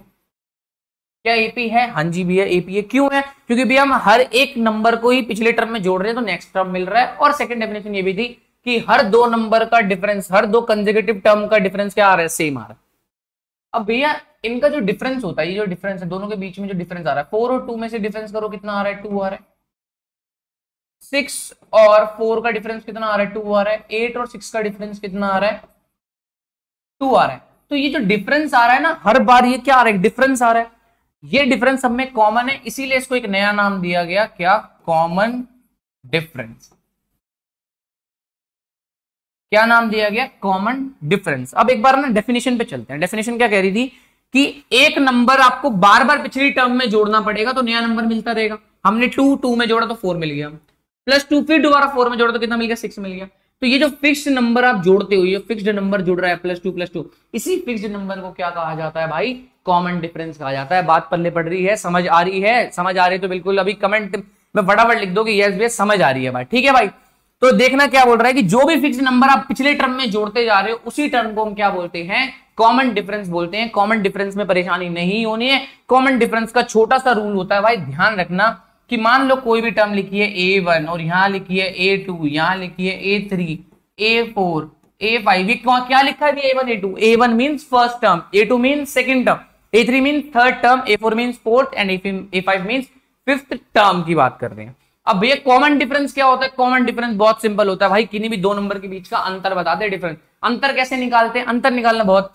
क्या एपी है, हाँ जी भैया एपी है। क्यों है, क्योंकि भैया हम हर एक नंबर को ही पिछले टर्म में जोड़ रहे हैं तो नेक्स्ट टर्म मिल रहा है। और सेकंड डेफिनेशन ये भी थी कि हर दो नंबर का डिफरेंस, हर दो कंसेक्यूटिव टर्म का डिफरेंस क्या आ रहा है, सेम आ रहा है। अब भैया इनका जो डिफरेंस होता है, ये जो डिफरेंस है दोनों के बीच में जो डिफरेंस आ रहा है, 4 और 2 में से डिफरेंस करो कितना आ रहा है, 2 आ रहा है। 6 और 4 का डिफरेंस कितना आ रहा है? 2 आ रहा है। 8 और 6 का डिफरेंस कितना आ रहा है? 2 आ रहा है। तो ये जो डिफरेंस आ रहा है ना, हर बार ये क्या आ रहा है? डिफरेंस आ रहा है। ये डिफरेंस सब में कॉमन है, इसीलिए इसको एक नया नाम दिया गया, क्या? Common difference. क्या नाम दिया गया? Common difference. अब एक बार ना डेफिनेशन पे चलते हैं। डेफिनेशन क्या कह रही थी कि एक नंबर आपको बार बार पिछली टर्म में जोड़ना पड़ेगा तो नया नंबर मिलता रहेगा। हमने 2 में जोड़ा तो 4 मिल गया, +2 फिर दोबारा 4 में जोड़ा तो कितना मिल गया? 6 मिल गया। तो ये जो फिक्स्ड नंबर आप जोड़ते हो, ये फिक्स्ड नंबर जुड़ रहा है +2 इसी फिक्स्ड नंबर को क्या कहा जाता है भाई? कॉमन डिफरेंस कहा जाता है। बात पल्ले पड़ रही है? समझ आ रही है? समझ आ रही है तो बिल्कुल अभी कमेंट में फटाफट लिख दो कि यस भैया समझ आ रही है भाई। ठीक है भाई, तो देखना क्या बोल रहा है कि जो भी फिक्स्ड नंबर आप पिछले टर्म में जोड़ते जा रहे हो उसी टर्म को हम क्या बोलते हैं? कॉमन डिफरेंस बोलते हैं। कॉमन डिफरेंस में परेशानी नहीं होनी है। कॉमन डिफरेंस का छोटा सा रूल होता है भाई, ध्यान रखना कि मान लो कोई भी टर्म लिखी है A1 और यहां लिखी है A2, यहां लिखी है A3, A4, A5, ये क्या लिखा है? A1 A2। A1 means first term, A2 means second term, A3 means third term, A4 means fourth and A5 means fifth term की बात कर रहे हैं। अब भैया कॉमन डिफरेंस क्या होता है? कॉमन डिफरेंस बहुत सिंपल होता है भाई, किन्हीं भी दो नंबर के बीच का अंतर बताते हैं डिफरेंस। अंतर कैसे निकालते हैं? अंतर निकालना बहुत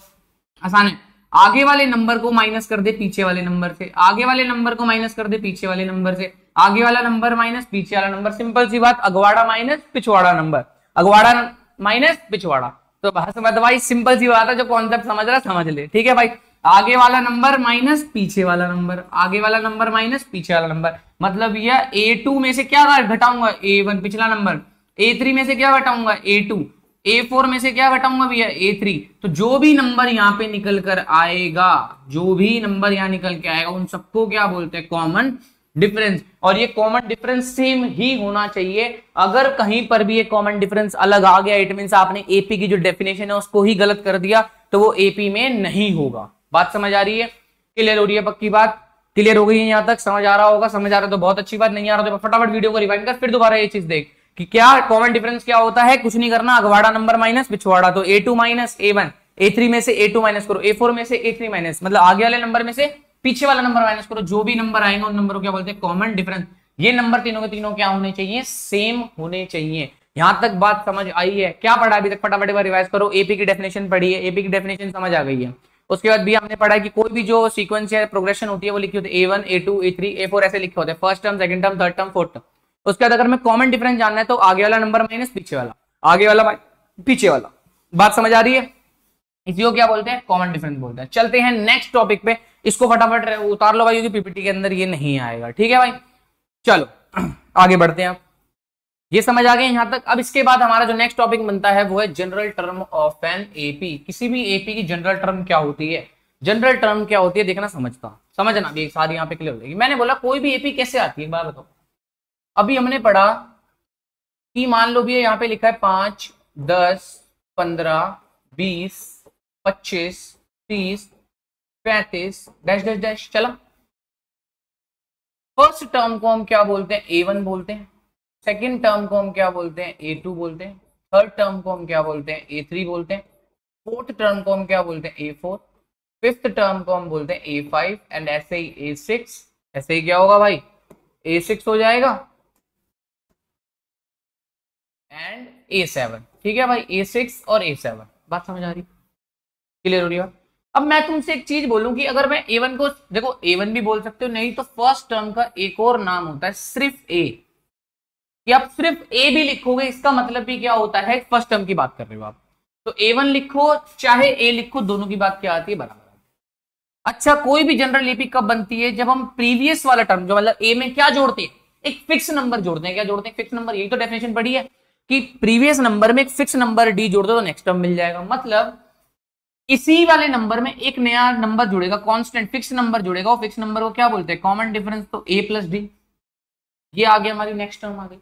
आसान है। आगे वाले नंबर को माइनस कर दे पीछे वाले नंबर से, आगे वाले नंबर को माइनस कर दे पीछे वाले नंबर से, आगे वाला नंबर माइनस पीछे वाला नंबर। सिंपल सी बात, अगवाड़ा माइनस पिछवाड़ा नंबर, अगवाड़ा माइनस पिछवाड़ा। तो भाई सिंपल सी बात है, जो कॉन्सेप्ट समझ रहा समझ ले। ठीक है भाई, आगे वाला नंबर माइनस पीछे वाला नंबर, आगे वाला नंबर माइनस पीछे वाला नंबर। मतलब यह A2 में से क्या घटाऊंगा? A1 पिछला नंबर। A3 में से क्या घटाऊंगा? A2। A4 में से क्या घटाऊंगा भैया? A3। तो जो भी नंबर यहाँ पे निकल कर आएगा, जो भी नंबर यहाँ निकल के आएगा, उन सबको क्या बोलते हैं? Common difference. और ये कॉमन डिफरेंस सेम ही होना चाहिए। अगर कहीं पर भी ये कॉमन डिफरेंस अलग आ गया, इट मींस आपने एपी की जो डेफिनेशन है उसको ही गलत कर दिया, तो वो एपी में नहीं होगा। बात समझ आ रही है? क्लियर हो रही है? पक्की बात क्लियर हो गई है? यहां तक समझ आ रहा होगा। समझ आ रहा है तो बहुत अच्छी बात, नहीं आ रहा तो फटाफट वीडियो को रिवाइंड कर फिर दोबारा ये चीज देख कि क्या कॉमन डिफरेंस क्या होता है। कुछ नहीं करना, अगवाड़ा नंबर माइनस पिछवाड़ा, तो A2 माइनस A1, A3 में से A2 माइनस करो, A4 में से A3 माइनस, मतलब आगे वाले नंबर में से पीछे वाला नंबर माइनस करो। जो भी नंबर आएंगे उन नंबर को क्या बोलते हैं? Common difference. ये नंबर तीनों के तीनों क्या होने चाहिए? सेम होने चाहिए। यहां तक बात समझ आई है? क्या पढ़ा अभी तक? फटाफट एक बार रिवाइज करो। एपी की डेफिनेशन पढ़ी है, एपी की डेफिनेशन समझ आ गई है। उसके बाद भी हमने पढ़ा है कि कोई भी जो सीक्वेंस या प्रोग्रेशन होती है वो लिखी होती है A1 A2 A3 A4 ऐसे लिखे होते हैं, first term, second term, third term, fourth term. उसके बाद अगर मैं कॉमन डिफरेंस जानना है तो आगे वाला नंबर माइनस पीछे वाला, आगे वाला पीछे वाला। बात समझ आ रही है? इसी को क्या बोलते हैं? कॉमन डिफरेंस बोलते हैं। चलते हैं नेक्स्ट टॉपिक पे, इसको फटाफट उतार लो भाई क्योंकि पीपीटी के अंदर ये नहीं आएगा। ठीक है भाई, चलो आगे बढ़ते हैं। ये समझ आ गए यहां तक? अब इसके बाद हमारा जो नेक्स्ट टॉपिक बनता है वो है general term of an AP. किसी भी एपी की जनरल टर्म क्या होती है? जनरल टर्म क्या होती है देखना, समझना भी एक साथ यहाँ पे क्लियर हो जाएगी। मैंने बोला कोई भी एपी कैसे आती है एक बार बताओ। अभी हमने पढ़ा कि मान लो भी यहाँ पे लिखा है 5, 10, 15, 20, 25, 30, 35 डैश डैश डैश। चला, फर्स्ट टर्म को हम क्या बोलते हैं? A1 बोलते हैं। सेकंड टर्म को हम क्या बोलते हैं? A2 बोलते हैं। थर्ड टर्म को हम क्या बोलते हैं? A3 बोलते हैं। फोर्थ टर्म को हम क्या बोलते हैं? A4। फिफ्थ टर्म को हम बोलते हैं A5 एंड ऐसे ही A6। ऐसे ही क्या होगा भाई? A6 हो जाएगा एंड A7। ठीक है भाई, A6 और A7। बात समझ आ रही? क्लियर हो रही है? अब मैं तुमसे एक चीज बोलूं कि अगर मैं A1 को, देखो A1 भी बोल सकते हो, नहीं तो फर्स्ट टर्म का एक और नाम होता है सिर्फ A। कि आप सिर्फ A भी लिखोगे इसका मतलब भी क्या होता है? फर्स्ट टर्म की बात कर रहे हो आप, तो A1 लिखो चाहे A लिखो, दोनों की बात क्या आती है? बराबर। अच्छा, कोई भी जनरल एपी कब बनती है? जब हम प्रीवियस वाला टर्म, जो मतलब A में क्या जोड़ते हैं? एक फिक्स नंबर जोड़ते हैं। क्या जोड़ते हैं? Fix number. यही तो डेफिनेशन पढ़ी है कि प्रीवियस नंबर में एक फिक्स नंबर D जोड़ दो तो नेक्स्ट टर्म मिल जाएगा। मतलब इसी वाले नंबर में एक नया नंबर जुड़ेगा, कांस्टेंट फिक्स नंबर जुड़ेगा, वो फिक्स नंबर को क्या बोलते हैं? Common difference. तो A प्लस D, ये आ गया, हमारी नेक्स्ट टर्म आ गई।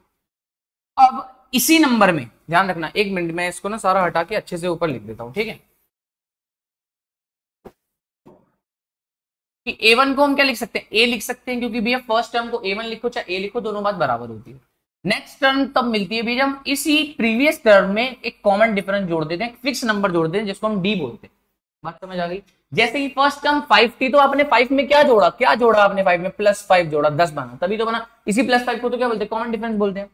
अब इसी नंबर में ध्यान रखना, एक मिनट में इसको ना सारा हटा के अच्छे से ऊपर लिख देता हूं, ठीक है? कि A1 को हम क्या लिख सकते हैं? A लिख सकते हैं, क्योंकि भैया फर्स्ट टर्म को A1 लिखो चाहे A लिखो, दोनों बात बराबर होती है। नेक्स्ट टर्म तब मिलती है भी जब हम इसी प्रीवियस टर्म में एक कॉमन डिफरेंस जोड़ देते हैं, फिक्स नंबर जोड़ देते हैं, जिसको हम D बोलते हैं। बात समझ आ गई? जैसे कि फर्स्ट टर्म 5 थी तो आपने 5 में क्या जोड़ा आपने? 5 में +5 जोड़ा, 10 बना, तभी तो बना। इसी +5 को तो क्या बोलते हैं? कॉमन डिफरेंस बोलते हैं।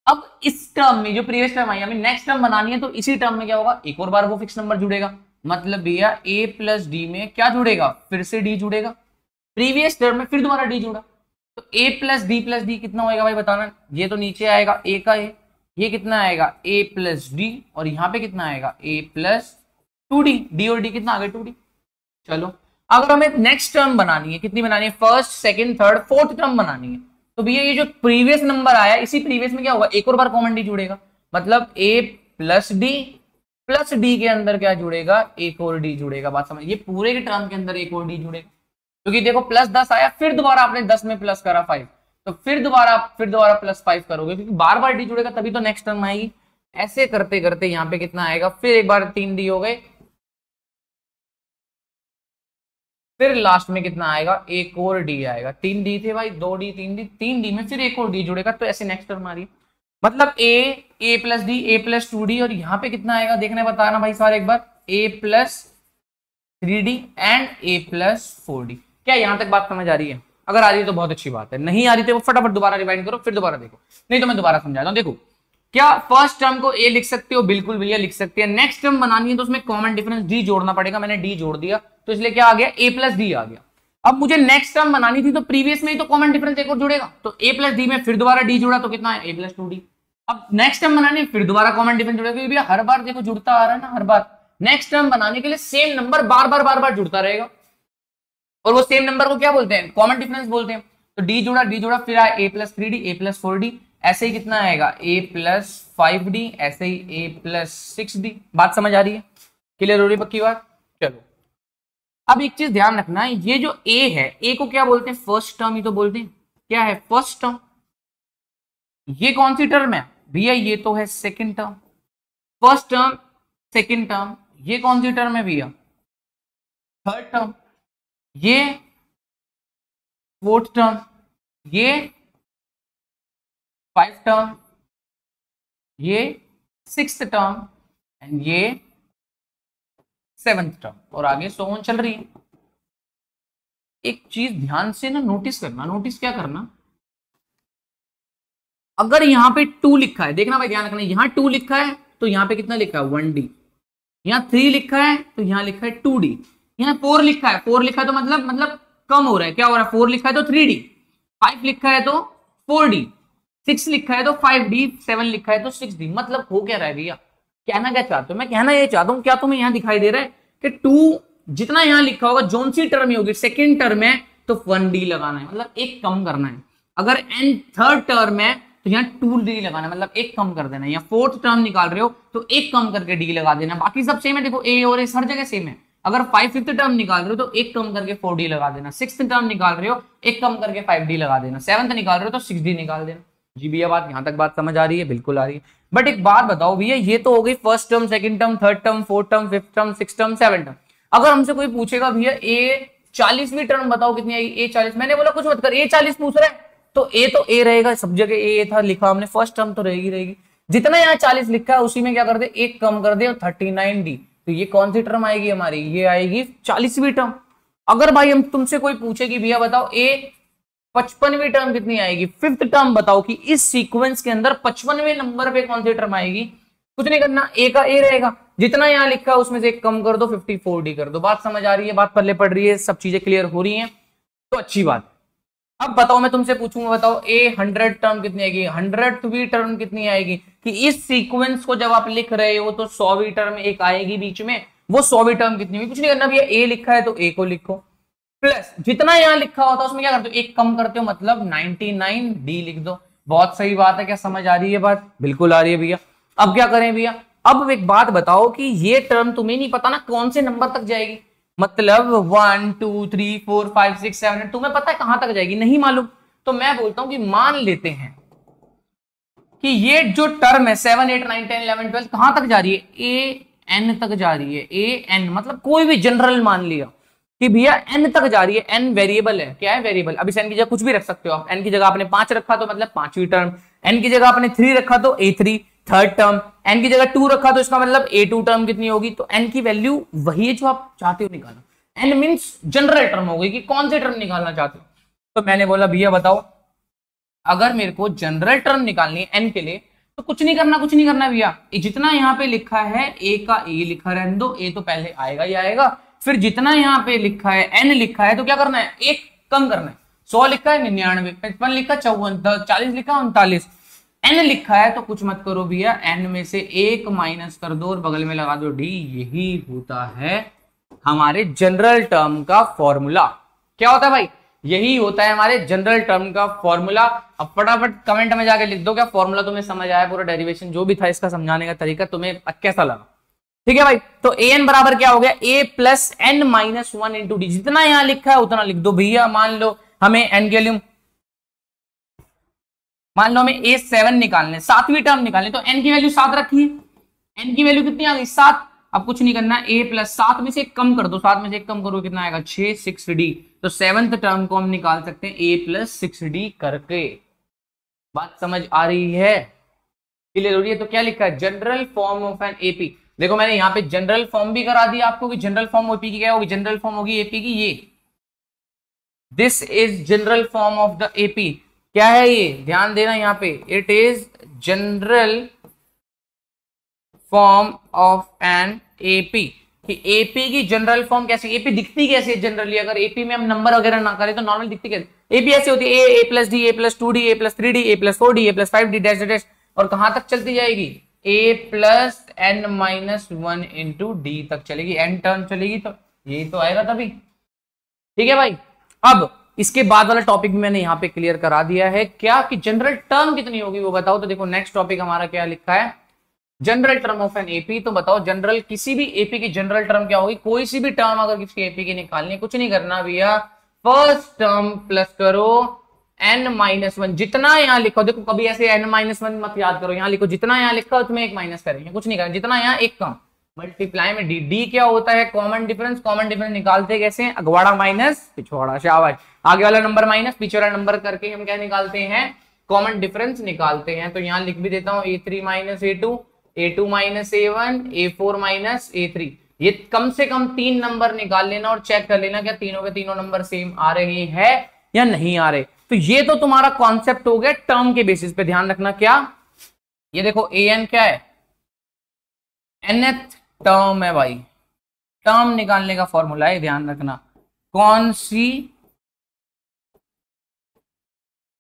अब इस टर्म में जो प्रीवियस टर्म आई हमें नेक्स्ट टर्म बनानी है, तो इसी टर्म में क्या होगा, एक और बार वो फिक्स नंबर जुड़ेगा। मतलब भैया a प्लस डी में क्या जुड़ेगा, फिर से d जुड़ेगा। प्रीवियस टर्म में फिर दोबारा d जुड़ा, तो a प्लस डी कितना होएगा भाई बताना। ये तो नीचे आएगा a का a, ये कितना आएगा a प्लस डी, और यहाँ पे कितना आएगा a प्लस 2d, d और d कितना आ गया 2d। चलो अगर हमें नेक्स्ट टर्म बनानी है, कितनी बनानी है, first second third fourth term बनानी है, तो भैया ये जो प्रीवियस नंबर आया इसी प्रीवियस में क्या होगा, एक और बार कॉमन डी जुड़ेगा। मतलब a प्लस डी के अंदर क्या जुड़ेगा, एक और डी जुड़ेगा। बात समझ, ये पूरे के टर्म के अंदर एक और डी जुड़ेगा, क्योंकि देखो प्लस 10 आया, फिर दोबारा आपने 10 में प्लस करा 5, तो फिर दोबारा प्लस 5 करोगे, क्योंकि बार बार डी जुड़ेगा तभी तो नेक्स्ट टर्म आएगी। ऐसे करते करते यहाँ पे कितना आएगा, फिर एक बार 3 डी हो गए, फिर लास्ट में कितना आएगा, एक और डी आएगा। 3 डी थे भाई, 2 डी 3 डी, 3 डी में फिर एक और डी जुड़ेगा, तो ऐसे नेक्स्ट टर्म आ रही है। मतलब a plus D, a plus 2d, और यहाँ पे कितना आएगा देखना बताना भाई सारे एक बार, a plus 3d and a plus 4d। क्या यहाँ तक बात समझ आ रही है? अगर आ रही है तो बहुत अच्छी बात है, नहीं आ रही तो फटाफट दोबारा रिवाइंड करो, फिर दोबारा देखो, नहीं तो मैं दोबारा समझाता हूँ। देखो क्या फर्स्ट टर्म को a लिख सकते हो, बिल्कुल भैया लिख सकते हैं। नेक्स्ट टर्म बनानी है तो उसमें कॉमन डिफरेंस d जोड़ना पड़ेगा, मैंने d जोड़ दिया, तो इसलिए क्या आ गया, a प्लस डी आ गया। अब मुझे नेक्स्ट टर्म बनानी थी तो प्रीवियस में ही तो कॉमन डिफरेंस एक और जुड़ेगा, तो a प्लस डी में फिर दोबारा d जुड़ा, तो कितना है a प्लस 2d। अब नेक्स्ट टर्म बनाने फिर दोबारा कॉमन डिफरेंस जुड़ेगा, क्योंकि भैया हर बार देखो जुड़ता आ रहा है ना, हर बार नेक्स्ट टर्म बनाने के लिए सेम नंबर बार बार जुड़ता रहेगा, और वो सेम नंबर को क्या बोलते हैं, कॉमन डिफरेंस बोलते हैं। तो d जुड़ा फिर आया a plus 3d, a plus 4d, ऐसे ही कितना आएगा a प्लस 5d, ऐसे ही a प्लस 6d। बात समझ आ रही है, क्लियर हो रही है पक्की बात। चलो अब एक चीज ध्यान रखना, ये जो a है, a को क्या बोलते हैं, फर्स्ट टर्म ही तो बोलते हैं। क्या है, फर्स्ट टर्म। ये कौन सी टर्म है भैया, ये तो है second term. First term second term, ये कौन सी टर्म है भैया, थर्ड टर्म। ये फोर्थ टर्म, ये 5th टर्म, ये 6th टर्म, एंड ये 7th टर्म, और आगे सो ऑन चल रही है। एक चीज ध्यान से ना नोटिस करना, नोटिस क्या करना, अगर यहाँ पे 2 लिखा है, देखना भाई ध्यान रखना, यहाँ 2 लिखा है तो यहाँ पे कितना लिखा है 1d, यहाँ 3 लिखा है तो यहाँ लिखा है 2d, यहाँ 4 लिखा है, 4 लिखा है तो मतलब कम हो रहा है, क्या हो रहा है, 4 लिखा है तो 3d, 5 लिखा है तो 4d, 6 लिखा है तो 5d, 7 लिखा है तो 6d। मतलब हो क्या रहा है भैया, कहना क्या चाहते हो, मैं कहना ये चाहता हूँ, क्या तुम्हें यहाँ दिखाई दे रहा है कि 2 जितना यहाँ लिखा होगा, जोन सी टर्म ही होगी, सेकेंड टर्म है तो 1d लगाना है, मतलब एक कम करना है। अगर n थर्ड टर्म है तो यहाँ 2d लगाना, मतलब एक कम कर देना है। या फोर्थ टर्म निकाल रहे हो तो एक कम करके d लगा देना, बाकी सब सेम है। देखो a और a हर जगह सेम है। अगर 5th टर्म निकाल रहे हो तो एक कम करके 4d लगा देना, 6th टर्म निकाल रहे हो एक कम करके 5d लगा देना, 7th निकाल रहे हो तो 6d निकाल देना। जी भैया बात यहाँ तक बात समझ आ रही है, बिल्कुल आ रही है। बट एक बात बताओ भैया, ये तो हो गई first term, second term, third term, fourth term, fifth term, six term, seven term. अगर हमसे कोई पूछेगा भैया a 40वीं टर्म बताओ कितनी आएगी, a 40, मैंने बोला कुछ मत कर, a 40 पूछ रहा है तो a रहेगा, सब जगह a था लिखा हमने, फर्स्ट टर्म तो रहेगी। जितना यहाँ 40 लिखा है उसी में क्या कर दे, एक कम कर दे, 39d। तो ये कौन सी टर्म आएगी हमारी, ये आएगी 40वीं टर्म। अगर भाई हम तुमसे कोई पूछे कि भैया बताओ a 55वीं टर्म कितनी आएगी, फिफ्थ टर्म बताओ कि इस सीक्वेंस के अंदर 55वें नंबर पे कौन सी टर्म आएगी, कुछ नहीं करना, a का a रहेगा, जितना यहाँ लिखा है उसमें से एक कम कर दो, 54d कर दो। बात समझ आ रही है, बात पल्ले पड़ रही है, सब चीजें क्लियर हो रही हैं, तो अच्छी बात। अब बताओ, मैं तुमसे पूछूंगा, बताओ a 100 टर्म कितनी आएगी, 100वीं टर्म कितनी आएगी, कि इस सीक्वेंस को जब आप लिख रहे हो तो 100वीं टर्म एक आएगी बीच में, वो 100वीं टर्म कितनी हुई, कुछ नहीं करना भैया, a लिखा है तो a को लिखो, प्लस जितना यहाँ लिखा होता है उसमें क्या करते हो, एक कम करते हो, मतलब 99d लिख दो। बहुत सही बात है, क्या समझ आ रही है बात, बिल्कुल आ रही है भैया। अब क्या करें भैया, अब एक बात बताओ कि ये टर्म तुम्हें नहीं पता ना कौन से नंबर तक जाएगी, मतलब 1 2 3 4 5 6 7 8, तुम्हें पता है कहां तक जाएगी, नहीं मालूम। तो मैं बोलता हूं कि मान लेते हैं कि ये जो टर्म है 7 8 9 10 11 12 कहां तक जा रही है, an तक जा रही है, an मतलब कोई भी जनरल मान लिया कि भैया n तक जा रही है, n वेरिएबल है, क्या है वेरिएबल। अब इस n की जगह कुछ भी रख सकते हो आप, n की जगह आपने 5 रखा तो मतलब 5वीं टर्म, n की जगह आपने 3 रखा तो a3 थर्ड टर्म, n की जगह 2 रखा तो इसका मतलब a2 टर्म कितनी होगी। तो n की वैल्यू वही है जो आप चाहते हो निकालना, n मींस जनरल टर्म होगी कि कौन से टर्म निकालना चाहते हो। तो मैंने बोला भैया बताओ, अगर मेरे को जनरल टर्म निकालनी है n के लिए तो कुछ नहीं करना भैया, जितना यहाँ पे लिखा है ए का ए लिखा रहने दो, ए तो पहले आएगा ही आएगा, फिर जितना यहाँ पे लिखा है एन लिखा है तो क्या करना है, एक कम करना है। 100 लिखा है 99, 55 लिखा 54, 40 लिखा 39, एन लिखा है तो कुछ मत करो भैया, एन में से एक माइनस कर दो और बगल में लगा दो डी। यही होता है हमारे जनरल टर्म का फॉर्मूला। क्या होता है भाई, यही होता है हमारे जनरल टर्म का फॉर्मूला। अब फटाफट कमेंट में जाके लिख दो क्या फॉर्मूला तुम्हें समझ आया, पूरा डेरिवेशन जो भी था इसका समझाने का तरीका तुम्हें कैसा लगा। ठीक है भाई, तो ए एन बराबर क्या हो गया, A plus N minus 1 into D. जितना यहां लिखा है उतना लिख दो भैया। मान लो हमें एन के वैल्यू, मान लो हमें ए 7 निकालने, 7वीं टर्म निकालने, तो एन की वैल्यू 7 रखी है, एन की वैल्यू कितनी आ गई 7। अब कुछ नहीं करना, ए प्लस 7 में से एक कम कर दो, 7 में से एक कम करो कितना आएगा 6, 6d। तो 7th टर्म को हम निकाल सकते हैं ए प्लस 6d करके। बात समझ आ रही है, क्लियर हो रही है। तो क्या लिखा है, general form of an AP. देखो मैंने यहाँ पे जनरल फॉर्म भी करा दिया आपको कि जनरल फॉर्म एपी की क्या होगी, जनरल फॉर्म होगी एपी की ये, this is general form of the AP. क्या है ये, ध्यान देना यहाँ पे, it is general form of an AP. कि एपी की जनरल फॉर्म कैसी, एपी दिखती कैसी है जनरली, अगर एपी में हम नंबर वगैरह ना करें तो नॉर्मल दिखती कैसे, एपी ऐसी होती है ए plus D, A plus 2d, A plus 3d, A plus 4d, A plus 5d dash dash, और कहां तक चलती जाएगी, A plus N minus 1 into D तक चलेगी, एन टर्म चलेगी, तो ये तो आएगा तभी। ठीक है भाई, अब इसके बाद वाला टॉपिक भी मैंने यहाँ पे क्लियर करा दिया है, क्या कि जनरल टर्म कितनी होगी वो बताओ। तो देखो नेक्स्ट टॉपिक हमारा क्या लिखा है, general term of an AP. तो बताओ जनरल, किसी भी एपी की जनरल टर्म क्या होगी, कोई सी भी टर्म अगर किसी एपी की निकालनी है, कुछ नहीं करना भैया, फर्स्ट टर्म प्लस करो n माइनस 1, जितना यहाँ लिखो, देखो कभी ऐसे n माइनस 1 मत याद करो, यहाँ लिखो जितना यहाँ लिखा हो तुम्हें एक माइनस करेंगे, कुछ नहीं करना, जितना यहाँ एक कम, मल्टीप्लाई में डी। डी क्या होता है, कॉमन डिफरेंस। कॉमन डिफरेंस निकालते कैसे, अगवाड़ा माइनस पिछवाड़ा, शाबाश, आगे वाला नंबर माइनस पीछे वाला नंबर करके हम क्या निकालते हैं, कॉमन डिफरेंस निकालते हैं। तो यहाँ लिख भी देता हूँ a3 minus a2, a2 minus a1, a4 minus a3। ये कम से कम 3 नंबर निकाल लेना और चेक कर लेना क्या तीनों के तीनों नंबर सेम आ रहे हैं या नहीं आ रहे। तो ये तो तुम्हारा कॉन्सेप्ट हो गया टर्म के बेसिस पे। ध्यान रखना क्या, ये देखो an क्या है, nth टर्म है भाई, टर्म निकालने का फॉर्मूला है, ध्यान रखना। कौन सी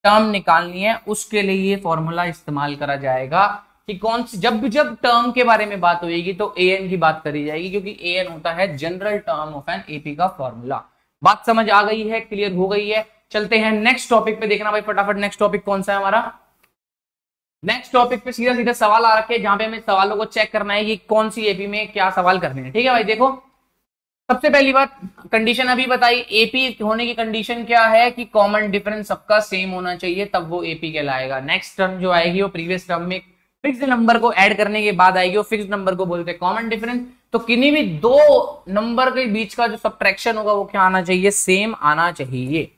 टर्म निकालनी है उसके लिए ये फॉर्मूला इस्तेमाल करा जाएगा, कि कौन सी, जब टर्म के बारे में बात होगी तो an की बात करी जाएगी, क्योंकि an होता है general term of an AP का फॉर्मूला। बात समझ आ गई है, क्लियर हो गई है। चलते हैं नेक्स्ट टॉपिक पे, देखना भाई फटाफट नेक्स्ट टॉपिक कौन सा है हमारा। नेक्स्ट टॉपिक पे सीधा सीधा सवाल आ रखे हैं, जहां पे हमें सवालों को चेक करना है कि कौन सी एपी में क्या सवाल करने हैं। ठीक है भाई, देखो सबसे पहली बात, कंडीशन अभी बताई, एपी होने की कंडीशन क्या है कि कॉमन डिफरेंस सबका सेम होना चाहिए, तब वो एपी कहलाएगा। नेक्स्ट टर्म जो आएगी वो प्रीवियस टर्म में फिक्स्ड नंबर को ऐड करने के बाद आएगी, वो फिक्स्ड नंबर को बोलते हैं कॉमन डिफरेंस। तो किन्हीं भी दो नंबर के बीच का जो सब्ट्रैक्शन होगा वो क्या आना चाहिए, सेम आना चाहिए।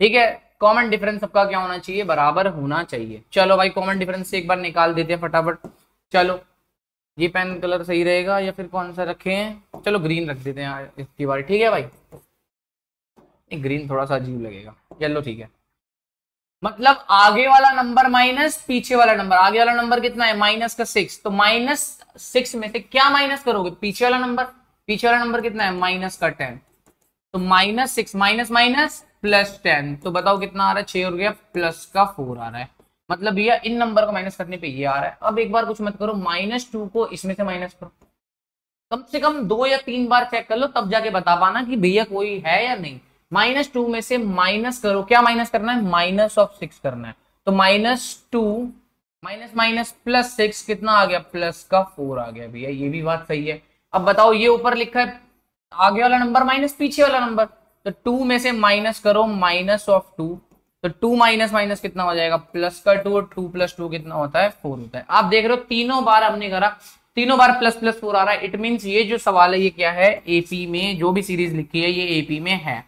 ठीक है, कॉमन डिफरेंस सबका क्या होना चाहिए, बराबर होना चाहिए। चलो भाई कॉमन डिफरेंस से एक बार निकाल देते हैं फटाफट। चलो ये पेन कलर सही रहेगा या फिर कौन सा रखें, चलो ग्रीन रख देते हैं इसकी बार। ठीक है भाई, ग्रीन थोड़ा सा अजीब लगेगा, येलो ठीक है। मतलब आगे वाला नंबर माइनस पीछे वाला नंबर, आगे वाला नंबर कितना है माइनस का 6, तो -6 में से क्या माइनस करोगे, पीछे वाला नंबर। पीछे वाला नंबर कितना है माइनस का 10, तो -6 माइनस माइनस प्लस 10, तो बताओ कितना आ रहा है, 6 हो गया, प्लस का 4 आ रहा है। मतलब भैया इन नंबर को माइनस करने पे ये आ रहा है। अब एक बार कुछ मत करो, -2 को इसमें से माइनस करो, कम से कम 2 या 3 बार चेक कर लो, तब जाके बता पाना कि भैया कोई है या नहीं। -2 में से माइनस करो, क्या माइनस करना है, -6 करना है। तो -2 माइनस प्लस 6 कितना आ गया, प्लस का 4 आ गया। भैया ये भी बात सही है। अब बताओ ये ऊपर लिखा है आगे वाला नंबर माइनस पीछे वाला नंबर, तो 2 में से माइनस करो -2, तो 2 माइनस कितना हो जाएगा, प्लस का 2, और 2 + 2 कितना होता है, 4 होता है। आप देख रहे हो तीनों बार हमने करा, तीनों बार प्लस 4 आ रहा है। इट मींस ये जो सवाल है ये क्या है, एपी में जो भी सीरीज लिखी है ये एपी में है।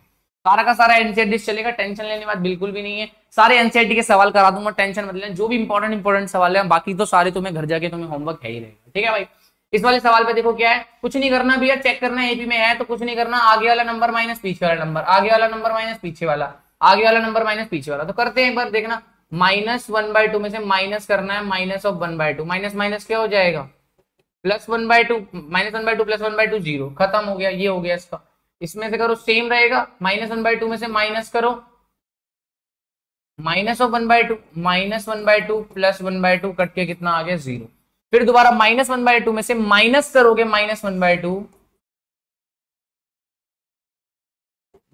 सारा का सारा एनसीईआरटी चलेगा, टेंशन लेने की बात बिल्कुल भी नहीं है। सारे एनसीईआरटी के सवाल करा दूंगा, टेंशन मत लेना। जो भी इंपॉर्टेंट सवाल है, बाकी तो सारे तुम्हें घर जाके तुम्हें होमवर्क है ही रहेगा। ठीक है भाई, इस वाले सवाल पे देखो क्या है, कुछ नहीं करना भैया, चेक करना है एपी में है तो कुछ नहीं करना, आगे वाला नंबर माइनस पीछे वाला नंबर, आगे वाला नंबर माइनस पीछे वाला, आगे वाला नंबर माइनस पीछे वाला। तो करते हैं एक बार, देखना -1/2 में से माइनस करना है -1/2, माइनस माइनस क्या हो जाएगा, +1/2, -1/2 +1/2 0, खत्म हो गया, ये हो गया इसका। इसमें से करो सेम रहेगा, -1/2 में से माइनस करो -1/2, -1/2 +1/2 कट के कितना आ गया 0। फिर दोबारा -1/2 में से माइनस करोगे -1/2,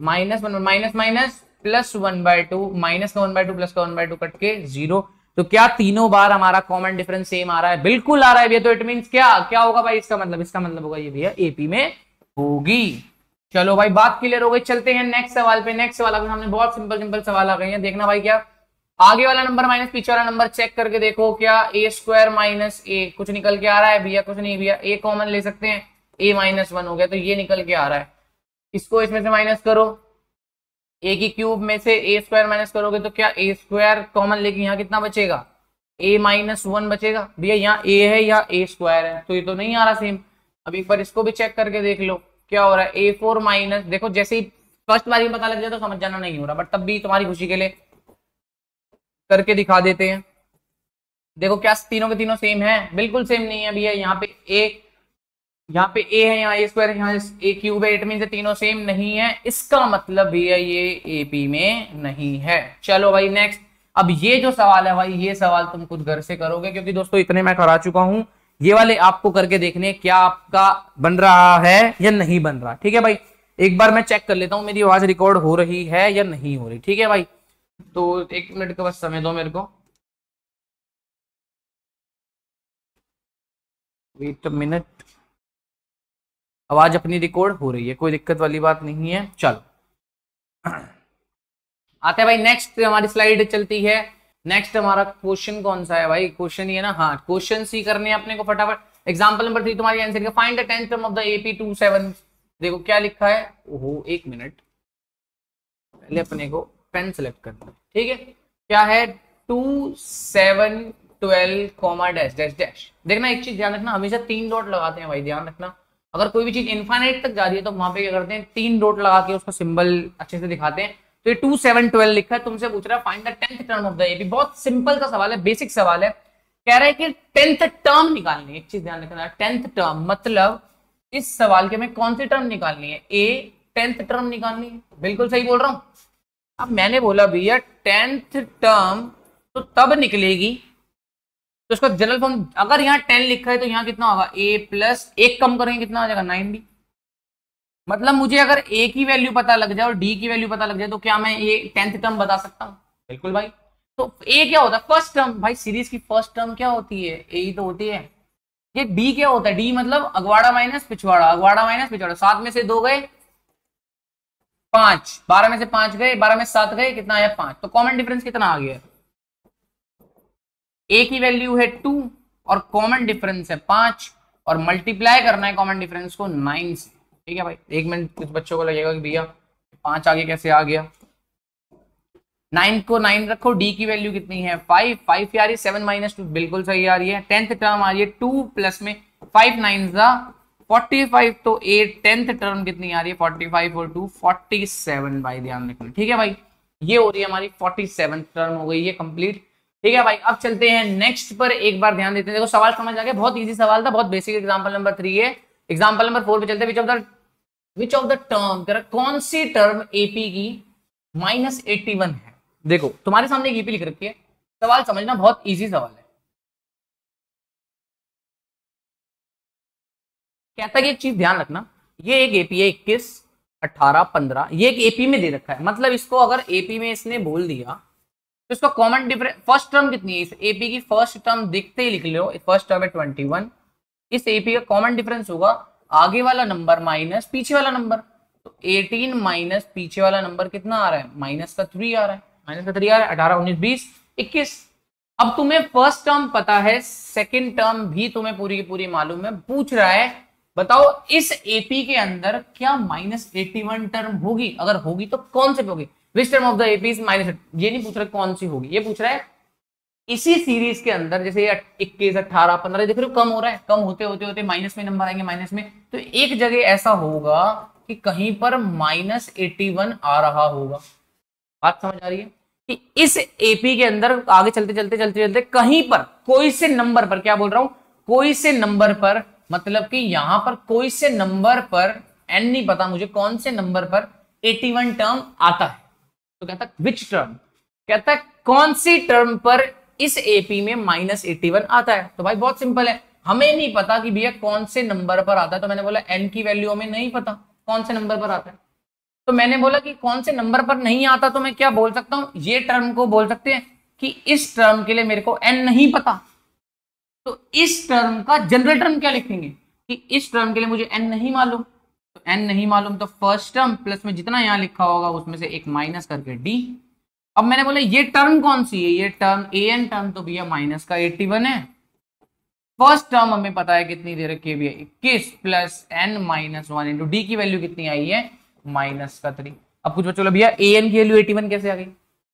-1 माइनस माइनस +1/2, माइनस का 1/2 प्लस का 1/2 कट के 0। तो क्या तीनों बार हमारा कॉमन डिफरेंस सेम आ रहा है, बिल्कुल आ रहा है भैया। तो इट मींस क्या क्या होगा भाई, इसका मतलब होगा ये भैया एपी में होगी। चलो भाई बात क्लियर हो गई, चलते हैं नेक्स्ट सवाल पे। नेक्स्ट सवाल आपके सामने बहुत सिंपल सिंपल सवाल आ गए हैं, देखना भाई। क्या आगे वाला नंबर माइनस पीछे वाला नंबर चेक करके देखो, क्या a² माइनस ए कुछ निकल के आ रहा है भैया, कुछ नहीं भैया, a कॉमन ले सकते हैं, a-1 हो गया, तो ये निकल के आ रहा है। इसको इसमें से माइनस करो, a की क्यूब में से a² माइनस करोगे तो क्या a² कॉमन लेके यहाँ कितना बचेगा, a-1 बचेगा भैया। यहाँ a है या a² है, तो ये तो नहीं आ रहा सेम। अब एक बार इसको भी चेक करके देख लो क्या हो रहा है, a4 माइनस, देखो जैसे ही फर्स्ट बार ही पता लग जाए तो समझ जाना नहीं हो रहा, बट तब भी तुम्हारी खुशी के लिए करके दिखा देते हैं। देखो क्या तीनों के तीनों सेम है, बिल्कुल सेम नहीं है भैया। यहाँ पे a है, यहाँ a² है, यहाँ a³ है, इट मीन तीनों सेम नहीं है, इसका मतलब भैया ये एपी में नहीं है। चलो भाई नेक्स्ट। अब ये जो सवाल है भाई, ये सवाल तुम खुद घर से करोगे, क्योंकि दोस्तों इतने मैं करा चुका हूं, ये वाले आपको करके देखने क्या आपका बन रहा है या नहीं बन रहा। ठीक है भाई, एक बार मैं चेक कर लेता हूं मेरी आवाज रिकॉर्ड हो रही है या नहीं हो रही। ठीक है भाई, तो 1 मिनट का बस समय दो मेरे को, वेट अ मिनट। आवाज अपनी रिकॉर्ड हो रही है, कोई दिक्कत वाली बात नहीं है। चलो आते हैं भाई नेक्स्ट, हमारी स्लाइड चलती है। नेक्स्ट हमारा क्वेश्चन कौन सा है भाई, क्वेश्चन ये ना, हाँ क्वेश्चन सी करने हैं अपने को फटाफट। एग्जांपल नंबर 3 तुम्हारी आंसर का, find the 10th term of the AP 27। देखो क्या लिखा है, ओहो 1 मिनट, पहले अपने को पेन सेलेक्ट करना है। ठीक है, क्या है 2 7 12 डैश डैश डैश। देखना एक चीज ध्यान रखना, हमेशा 3 डॉट लगाते हैं भाई, ध्यान रखना। अगर कोई भी चीज इनफाइनाइट तक जा रही है तो वहां पे क्या करते हैं, 3 डॉट लगा के उसका सिंबल अच्छे से दिखाते हैं। तो ये 2 7 12 लिखा है, तुमसे पूछ रहा है find the 10th term of the AP. बहुत सिंपल सा सवाल है, बेसिक सवाल है। कह रहा है कि 10th टर्म निकालनी है। एक चीज ध्यान रखना, 10th टर्म मतलब इस सवाल के में कौन सी टर्म निकालनी है, 10th टर्म निकालनी है। बिल्कुल सही बोल रहा हूं। अब मैंने बोला भैया 10th टर्म तो तब निकलेगी, तो इसका जनरल फॉर्म, अगर यहाँ 10 लिखा है तो यहाँ कितना होगा, a प्लस 1 कम करेंगे कितना आ जाएगा 9b। मतलब मुझे अगर a की वैल्यू पता लग जाए और d की वैल्यू पता लग जाए तो क्या मैं ये 10th टर्म बता सकता हूँ, बिल्कुल भाई। तो a क्या होता है, फर्स्ट टर्म भाई, सीरीज की फर्स्ट टर्म क्या होती है, a ही तो होती है। ये d क्या होता है, d मतलब अगवाड़ा माइनस पिछवाड़ा, अगवाड़ा माइनस पिछवाड़ा। 7 में से 2 गए 5, 12 में से 5 गए, 12 में 7 गए, कितना आया 5। तो कॉमन डिफरेंस कितना आ गया, a की वैल्यू है 2 और कॉमन डिफरेंस है 5, और मल्टीप्लाई करना है कॉमन डिफरेंस को 9 से। ठीक है भाई, 1 मिनट कुछ बच्चों को लगेगा कि भैया 5 आगे कैसे आ गया। 9 को 9 रखो, d की वैल्यू कितनी है 5, 5 आ रही है, 7 माइनस 2 बिल्कुल सही आ रही है। 10th टर्म आ रही है 2 प्लस में 5 9 45, तो 10th टर्म कितनी आ रही है 45 और 2 47 भाई, ध्यान रखना। ठीक है भाई, ये हो रही है हमारी 47 टर्म हो गई है कंप्लीट। ठीक है भाई, अब चलते हैं नेक्स्ट पर, एक बार ध्यान देते हैं। देखो सवाल समझ आ गया, बहुत इजी सवाल था, बहुत बेसिक। एग्जांपल नंबर 3 है। एग्जांपल नंबर 4 पे चलते हैं। विच ऑफ द टर्म, कौन सी टर्म एपी की -81 है। देखो तुम्हारे सामने एक एपी लिख रखी है, सवाल समझना बहुत इजी सवाल है। कहता है कि एक चीज ध्यान रखना, ये एक एपी है 21 18 15, ये एक एपी में दे रखा है। मतलब इसको अगर एपी में इसने बोल दिया तो इसका कॉमन डिफरेंस, फर्स्ट टर्म कितनी है इस एपी की, फर्स्ट टर्म दिखते ही लिख लो, फर्स्ट टर्म है 21। इस एपी का कॉमन डिफरेंस होगा आगे वाला नंबर माइनस पीछे वाला नंबर। तो 18 माइनस पीछे वाला नंबर कितना आ रहा है, -3 आ रहा है, -3 आ रहा है। 18 19 20 21। अब तुम्हें फर्स्ट टर्म पता है, सेकंड टर्म भी तुम्हें पूरी की पूरी मालूम है। पूछ रहा है बताओ इस एपी के अंदर क्या -81 टर्म होगी, अगर होगी तो कौन से होगी। Which term of the AP is minus, ये नहीं पूछ रहा कौन सी होगी, ये पूछ रहा है इसी सीरीज के अंदर, जैसे ये 21 18 15 देख रहे हो कम हो रहा है, कम होते होते होते माइनस में नंबर आएंगे, माइनस में। तो एक जगह ऐसा होगा कि कहीं पर -81 आ रहा होगा। बात समझ आ रही है कि इस एपी के अंदर आगे चलते चलते चलते चलते कहीं पर कोई से नंबर पर, क्या बोल रहा हूं, कोई से नंबर पर, मतलब कि यहां पर कोई से नंबर पर, एन नहीं पता मुझे, कौन से नंबर पर 81 टर्म आता है। तो कहता विच टर्म, कहता है कौन सी टर्म पर इस एपी में -81 आता है। तो भाई बहुत सिंपल है, हमें नहीं पता कि भैया कौन से नंबर पर आता है, तो मैंने बोला एन की वैल्यू हमें नहीं पता कौन से नंबर पर आता है। तो मैंने बोला कि कौन से नंबर पर नहीं आता, तो मैं क्या बोल सकता हूं, ये टर्म को बोल सकते हैं कि इस टर्म के लिए मेरे को एन नहीं पता, तो इस टर्म का जनरल टर्म क्या लिखेंगे कि इस टर्म के लिए मुझे एन नहीं मालूम, तो एन नहीं मालूम तो फर्स्ट टर्म प्लस में जितना यहां लिखा होगा उसमें से एक माइनस करके डी। अब मैंने बोला ये टर्म कौन सी है, ये टर्म ए एन टर्म, तो भैया माइनस का 81 है। फर्स्ट टर्म हमें पता है कितनी दे रखी है भैया 21 plus N minus 1 into d की वैल्यू कितनी आई है माइनस का 3। अब कुछ बच्चों भैया ए एन की वैल्यू 81 कैसे आ गई,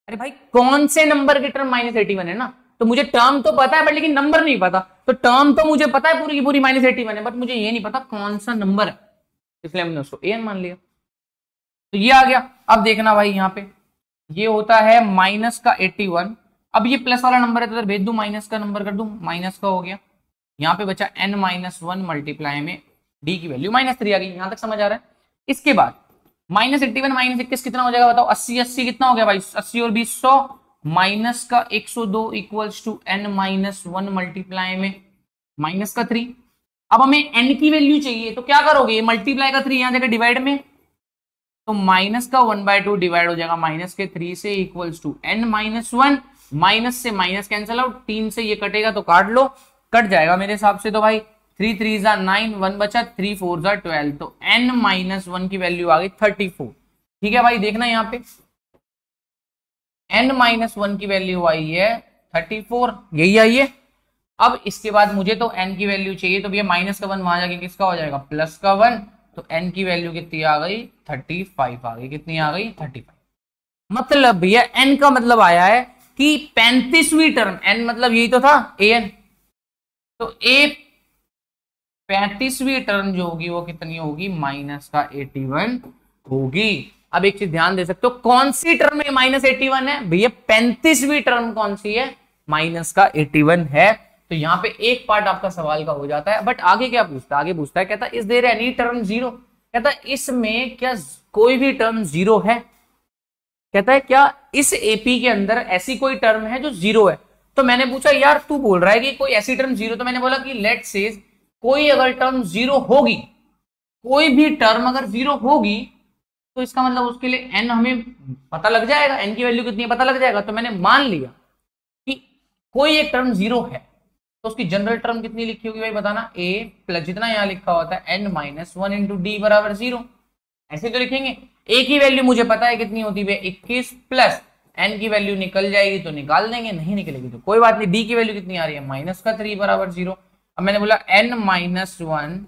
अरे भाई कौन से नंबर की टर्म -81 है ना, तो मुझे टर्म तो पता है बट लेकिन नंबर नहीं पता, तो टर्म तो मुझे पता है पूरी की पूरी -81 है, बट मुझे ये नहीं पता कौन सा नंबर है, इसलिए हमने उसको ए एन मान लिया। तो ये आ गया। अब देखना भाई यहाँ पे ये होता है माइनस का 81, अब ये प्लस वाला नंबर है तो भेज दूं, माइनस का नंबर कर दूं, माइनस का हो गया, यहाँ पे बचा n-1 मल्टीप्लाई में d की वैल्यू -3 आ गई। यहां तक समझ आ रहा है। इसके बाद -81 -21 कितना हो जाएगा बताओ, 80 80 कितना हो गया भाई, 80 और 20 100, माइनस का 102 इक्वल्स टू n-1 मल्टीप्लाई में माइनस का 3। अब हमें n की वैल्यू चाहिए तो क्या करोगे, मल्टीप्लाई का 3 यहां जाकर डिवाइड में, तो माइनस का 1/2 डिवाइड हो जाएगा माइनस के 3 से इक्वल्स टू n-1, माइनस से माइनस कैंसिल आउट, 3 से ये कटेगा तो काट लो, कट जाएगा मेरे हिसाब से। तो भाई 3 3 9, 1 बचा, 3 4 12, तो n-1 की वैल्यू आ गई 34। ठीक है भाई, देखना यहाँ पे n-1 की वैल्यू आई है 34, यही आई है। अब इसके बाद मुझे तो n की वैल्यू चाहिए, तो भैया माइनस का 1 वहां जाके किसका हो जाएगा, प्लस का 1, तो n की वैल्यू कितनी आ गई 35 आ गई, कितनी आ गई 35। मतलब भैया n का मतलब आया है कि 35वीं टर्म, n मतलब यही तो था an, तो a 35वीं टर्म जो होगी वो कितनी होगी, माइनस का 81 होगी। अब एक चीज ध्यान दे सकते हो, कौन सी टर्म में -81 है भैया, 35वीं टर्म कौन सी है, माइनस का 81 है। तो यहाँ पे एक पार्ट आपका सवाल का हो जाता है। बट आगे क्या पूछता है, आगे पूछता है कहता is there any term zero, कहता है इसमें क्या कोई भी टर्म जीरो है, कहता है क्या इस एपी के अंदर ऐसी कोई टर्म है जो जीरो है। तो मैंने पूछा यार तू बोल रहा है कि कोई ऐसी टर्म जीरो, तो मैंने बोला कि लेट से कोई अगर टर्म जीरो होगी, कोई भी टर्म अगर जीरो होगी तो इसका मतलब उसके लिए n हमें पता लग जाएगा, n की वैल्यू कितनी है पता लग जाएगा। तो मैंने मान लिया कि कोई एक टर्म जीरो है, तो उसकी जनरल टर्म कितनी लिखी होगी भाई बताना, a प्लस जितना यहां लिखा होता है n-1 इंटू डी बराबर 0, ऐसे तो लिखेंगे। a की वैल्यू मुझे पता है कितनी होती है 21, प्लस n की वैल्यू निकल जाएगी तो निकाल देंगे, नहीं निकलेगी तो कोई बात नहीं। d की वैल्यू कितनी आ रही है माइनस का 3 बराबर 0। अब मैंने बोला n-1,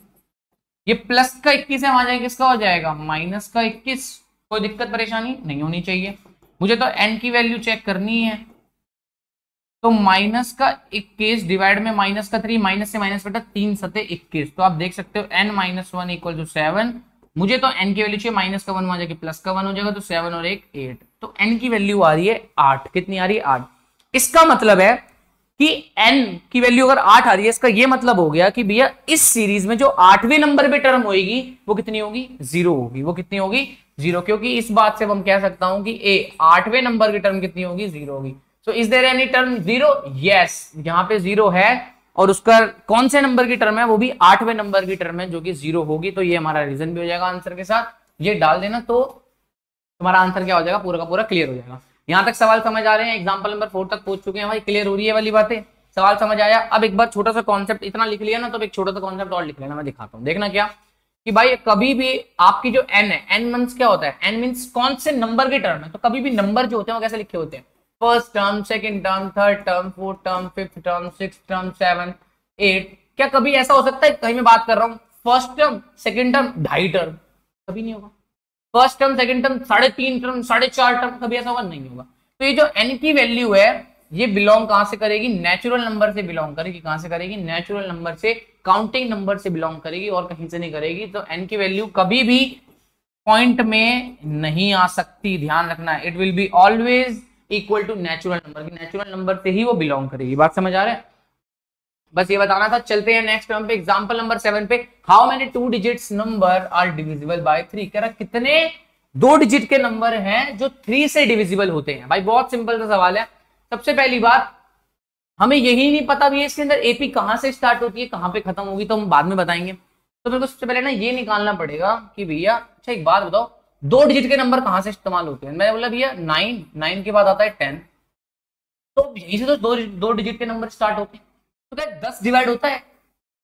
ये प्लस का 21 है, वहां जाएगा किसका हो जाएगा माइनस का 21, कोई दिक्कत परेशानी नहीं होनी चाहिए। मुझे तो n की वैल्यू चेक करनी है, तो माइनस का 21 डिवाइड में माइनस का 3, माइनस से माइनस बेटा 3 सते 21, तो आप देख सकते हो n-1 इक्वल टू 7। मुझे तो n की वैल्यू चाहिए माइनस का 1 वहां जाके प्लस का 1 हो जाएगा, तो 7 और 1 8, तो n की वैल्यू आ रही है 8। कितनी आ रही है 8। इसका मतलब है कि n की वैल्यू अगर 8 आ रही है, इसका ये मतलब हो गया कि भैया इस सीरीज में जो 8वें नंबर पे टर्म होगी वो कितनी होगी, 0 होगी। वो कितनी होगी 0, क्योंकि इस बात से हम कह सकता हूं कि 8वें नंबर की टर्म कितनी होगी 0 होगी। So is there any term 0, yes, यहाँ पे 0 है और उसका कौन से नंबर की टर्म है, वो भी 8वें नंबर की टर्म है जो कि 0 होगी। तो ये हमारा रीजन भी हो जाएगा आंसर के साथ, ये डाल देना तो तुम्हारा आंसर क्या हो जाएगा, पूरा का पूरा क्लियर हो जाएगा। यहां तक सवाल समझ आ रहे हैं, एग्जांपल नंबर 4 तक पहुंच चुके हैं भाई, क्लियर हो रही है वाली बातें, सवाल समझ आया। अब एक बार छोटा सा कॉन्सेप्ट इतना लिख लिया ना, तो एक छोटा सा कॉन्सेप्ट और लिख लेना, मैं दिखाता हूं। देखना क्या कि भाई कभी भी आपकी जो n है, n मींस क्या होता है, n मींस कौन से नंबर की टर्म है, तो कभी भी नंबर जो होते हैं वो कैसे लिखे होते हैं, first term, second term, third term, fourth term, fifth term, sixth term, 7 8। क्या कभी ऐसा हो सकता है, कहीं मैं बात कर रहा हूं first term second term 2.5 term, कभी नहीं होगा। First term second term 3.5 term 4.5 term, कभी ऐसा होगा नहीं होगा। तो ये जो n की वैल्यू है ये बिलोंग कहां से करेगी, नेचुरल नंबर से बिलोंग करेगी। कहां से करेगी, नेचुरल नंबर से, काउंटिंग नंबर से बिलोंग करेगी और कहीं से नहीं करेगी। तो n की वैल्यू कभी भी पॉइंट में नहीं आ सकती, ध्यान रखना। It will be always equal to natural number की, नेचुरल नंबर से ही वो बिलोंग करेगी। बात समझ आ रहा है? बस ये बताना था। चलते हैं नेक्स्ट टर्म पे, एग्जांपल नंबर 7 पे। How many 2 digits number are divisible by 3? कह रहा कितने 2 डिजिट के नंबर हैं जो 3 से डिविजिबल होते हैं। भाई बहुत सिंपल सा सवाल है। सबसे पहली बात, हमें यही नहीं पता भी इसके अंदर एपी कहां से स्टार्ट होती है कहां पे खत्म होगी, तो हम बाद में बताएंगे। तो मेरे को सबसे पहले ना ये निकालना पड़ेगा कि भैया अच्छा एक बात बताओ, 2 डिजिट के नंबर कहां से इस्तेमाल होते हैं। मैंने बोला भैया 9 के बाद आता है 10, तो यहीं से तो दो डिजिट के नंबर स्टार्ट होते हैं। तो क्या 10 डिवाइड होता है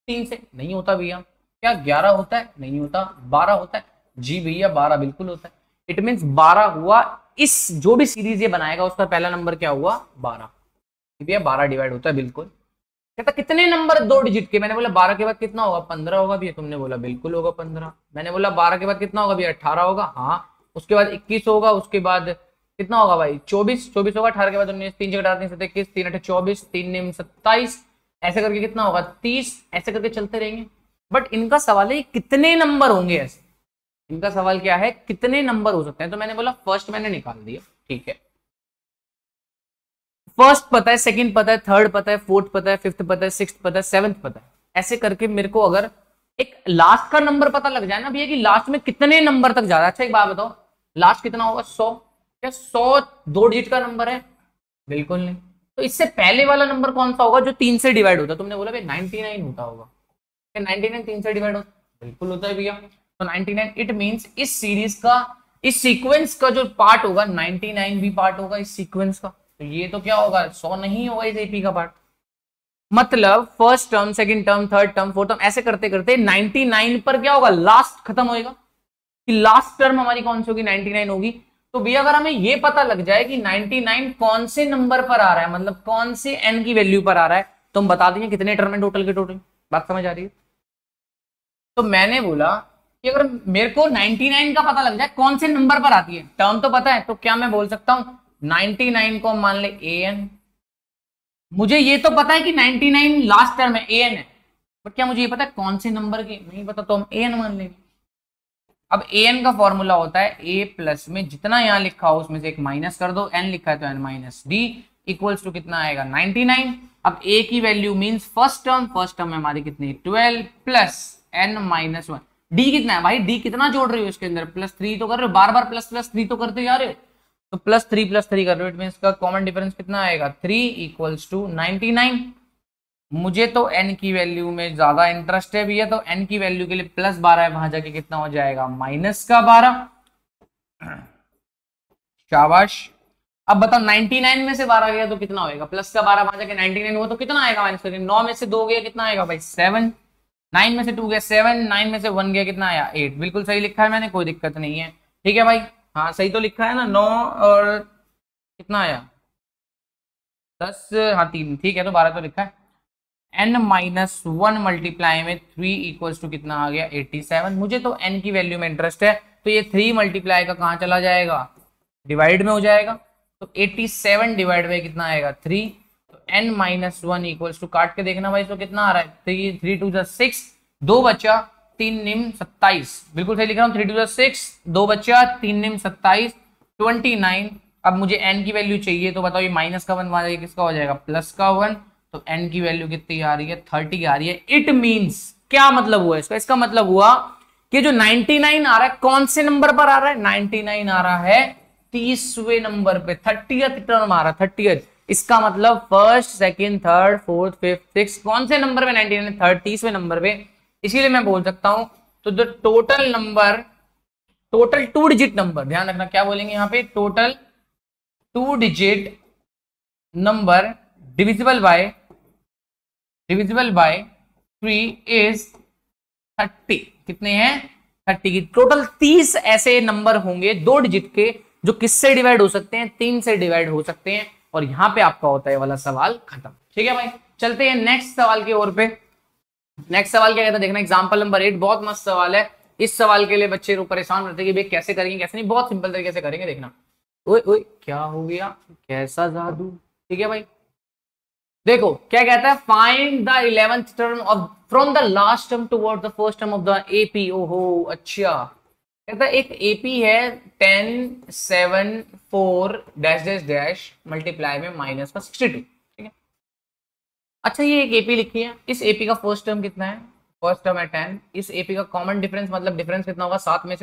3 से? नहीं होता भैया। क्या 11 होता है? नहीं होता। 12 होता है? जी भैया 12 बिल्कुल होता है। इट मीन्स 12 हुआ। इस जो भी सीरीज ये बनाएगा उसका पहला नंबर क्या हुआ? 12। भैया 12 डिवाइड होता है बिल्कुल। कहता कितने नंबर 2 डिजिट के? मैंने बोला 12 के बाद कितना होगा? 15 होगा भैया। तुमने बोला बिल्कुल होगा 15। मैंने बोला 12 के बाद कितना होगा भैया? 18 होगा। हाँ। उसके बाद 21 होगा। उसके बाद कितना होगा भाई? 24 होगा। 18 के बाद 19, 3 4 3 7 21, 3 8 24, 3 9 27, ऐसे करके कितना होगा? 30। ऐसे करके चलते रहेंगे। बट इनका सवाल है कितने नंबर होंगे ऐसे। इनका सवाल क्या है? कितने नंबर हो सकते हैं। तो मैंने बोला फर्स्ट मैंने निकाल दिया, ठीक है। फर्स्ट पता है, सेकंड पता है, थर्ड पता है, फोर्थ पता है, फिफ्थ पता है, सिक्स्थ पता है, सेवंथ पता है। ऐसे करके मेरे को अगर एक लास्ट का नंबर पता लग जाए ना भैया कि लास्ट में कितने नंबर तक जा रहा है। अच्छा एक बात बताओ, लास्ट कितना होगा? 100। क्या 100 2 डिजिट का नंबर है? बिल्कुल नहीं। तो इससे पहले वाला नंबर कौन सा होगा जो 3 से डिवाइड होता है? तुमने बोला भाई 99 होता होगा। क्या 99 3 से डिवाइड होता? बिल्कुल होता है भैया। तो 99, इट मींस इस सीरीज का, इस सीक्वेंस का जो पार्ट होगा 99 भी पार्ट होगा इस सीक्वेंस का। तो ये तो क्या होगा? 100 नहीं होगा इस एपी का पार्ट। मतलब first term, second term, third term, fourth term, ऐसे करते करते 99 पर क्या होगा? लास्ट खत्म होएगा। कि लास्ट टर्म हमारी कौन सी होगी? 99 होगी। तो भैया अगर हमें ये पता लग जाए कि 99 कौन से नंबर पर आ रहा है, मतलब कौन से एन की वैल्यू पर आ रहा है, तो हम बता देंगे कितने टर्म है टोटल के टोटल। बात समझ आ रही है? तो मैंने बोला कि अगर मेरे को 99 का पता लग जाए कौन से नंबर पर आती है, टर्म तो पता है, तो क्या मैं बोल सकता हूं 99 को मान ले an। मुझे ये तो पता है कि 99 लास्ट टर्म है, an है, बट क्या मुझे ये पता है कौन से नंबर की? नहीं पता, तो हम an मान लेंगे। अब an का फॉर्मूला होता है a प्लस में जितना यहां लिखा हो उसमें से एक माइनस कर दो, n लिखा है तो n minus d equals to कितना आएगा? 99। अब a की वैल्यू मींस फर्स्ट टर्म है हमारी कितनी? 12 प्लस n माइनस 1। डी कितना है भाई? डी कितना जोड़ रही हो इसके अंदर? +3 तो कर रहे हो, बार बार प्लस प्लस 3 तो करते जा रहे हो। तो +3 कर रहे हो, इट मींस का कॉमन डिफरेंस कितना आएगा? 3 इक्वल्स टू 99। मुझे तो n की वैल्यू में ज्यादा इंटरेस्ट है भैया, तो n की वैल्यू के लिए +12 है, वहां जाके कितना हो जाएगा? -12। शाबाश। अब बताओ 99 में से 12 गया तो कितना होएगा? +12 वहां जाके 99 हुआ तो कितना आएगा? माइनस करके 9 में से 2 गया कितना आएगा भाई? 7। 9 में से 2 गया 7, 9 में से 1 गया कितना आया? 8। बिल्कुल सही लिखा है मैंने, कोई दिक्कत नहीं है। ठीक है भाई, हाँ सही तो लिखा है ना। 9 और कितना आया? 10, हाँ 3, ठीक है। तो 12 तो लिखा है। n माइनस 1 मल्टीप्लाई में 3 इक्वल्स टू कितना आ गया? 87। मुझे तो n की वैल्यू में इंटरेस्ट है, तो ये 3 मल्टीप्लाई का कहाँ चला जाएगा? डिवाइड में हो जाएगा। तो 87 डिवाइड बाई कितना आएगा? 3। तो n माइनस 1 इक्वल्स टू, काट के देखना भाई, तो कितना आ रहा है? 3 3 2 6, 2 बचा, 3 निम 27। बिल्कुल सही लिख रहा हूँ। 3 2 6, 2 बचा, 3 निम 27, 29। अब मुझे n की वैल्यू चाहिए, तो बताओ ये माइनस का 1 वहां किसका हो जाएगा? प्लस का 1। तो n की वैल्यू कितनी आ रही है? 30 आ रही है। इट मींस क्या मतलब हुआ इसका? इसका मतलब हुआ कि जो 99 आ रहा है कौन से नंबर पर आ रहा है? 99 आ रहा है 30वें नंबर पे, 30th टर्म आ रहा है, 30th। इसका मतलब first, second, third, fourth, fifth, six, कौन से नंबर पे? 99 30वें नंबर पे। इसीलिए मैं बोल सकता हूं तो जो total number, total 2 digit number, ध्यान रखना क्या बोलेंगे यहाँ पे? Total 2 digit number divisible by 3 is 30। कितने हैं? 30 की टोटल 30 ऐसे नंबर होंगे 2 डिजिट के जो किससे डिवाइड हो सकते हैं? 3 से डिवाइड हो सकते हैं। और यहां पे आपका होता है वाला सवाल खत्म। ठीक है भाई, चलते हैं नेक्स्ट सवाल की ओर पे। नेक्स्ट सवाल क्या कहता है देखना, एग्जांपल नंबर 8। बहुत मस्त सवाल है। इस सवाल के लिए बच्चे परेशान रहते हैं कि भाई कैसे करेंगे कैसे नहीं, बहुत सिंपल तरीके से करेंगे। देखना, ओए ओए क्या हो गया, कैसा जादू। ठीक है भाई, देखो क्या कहता है, find the 11th term of from the last term toward the first term of the AP. ओहो अच्छा, कहता है एक एपी है 10 7 4 डैश डैश डैश मल्टीप्लाई में माइनस का 62, ठीक है। अच्छा ये एक एपी लिखी है, इस एपी का फर्स्ट टर्म कितना है, फर्स्ट टर्म है 10, इस एपी का कॉमन डिफरेंस मतलब डिफरेंस कितना होगा 7 में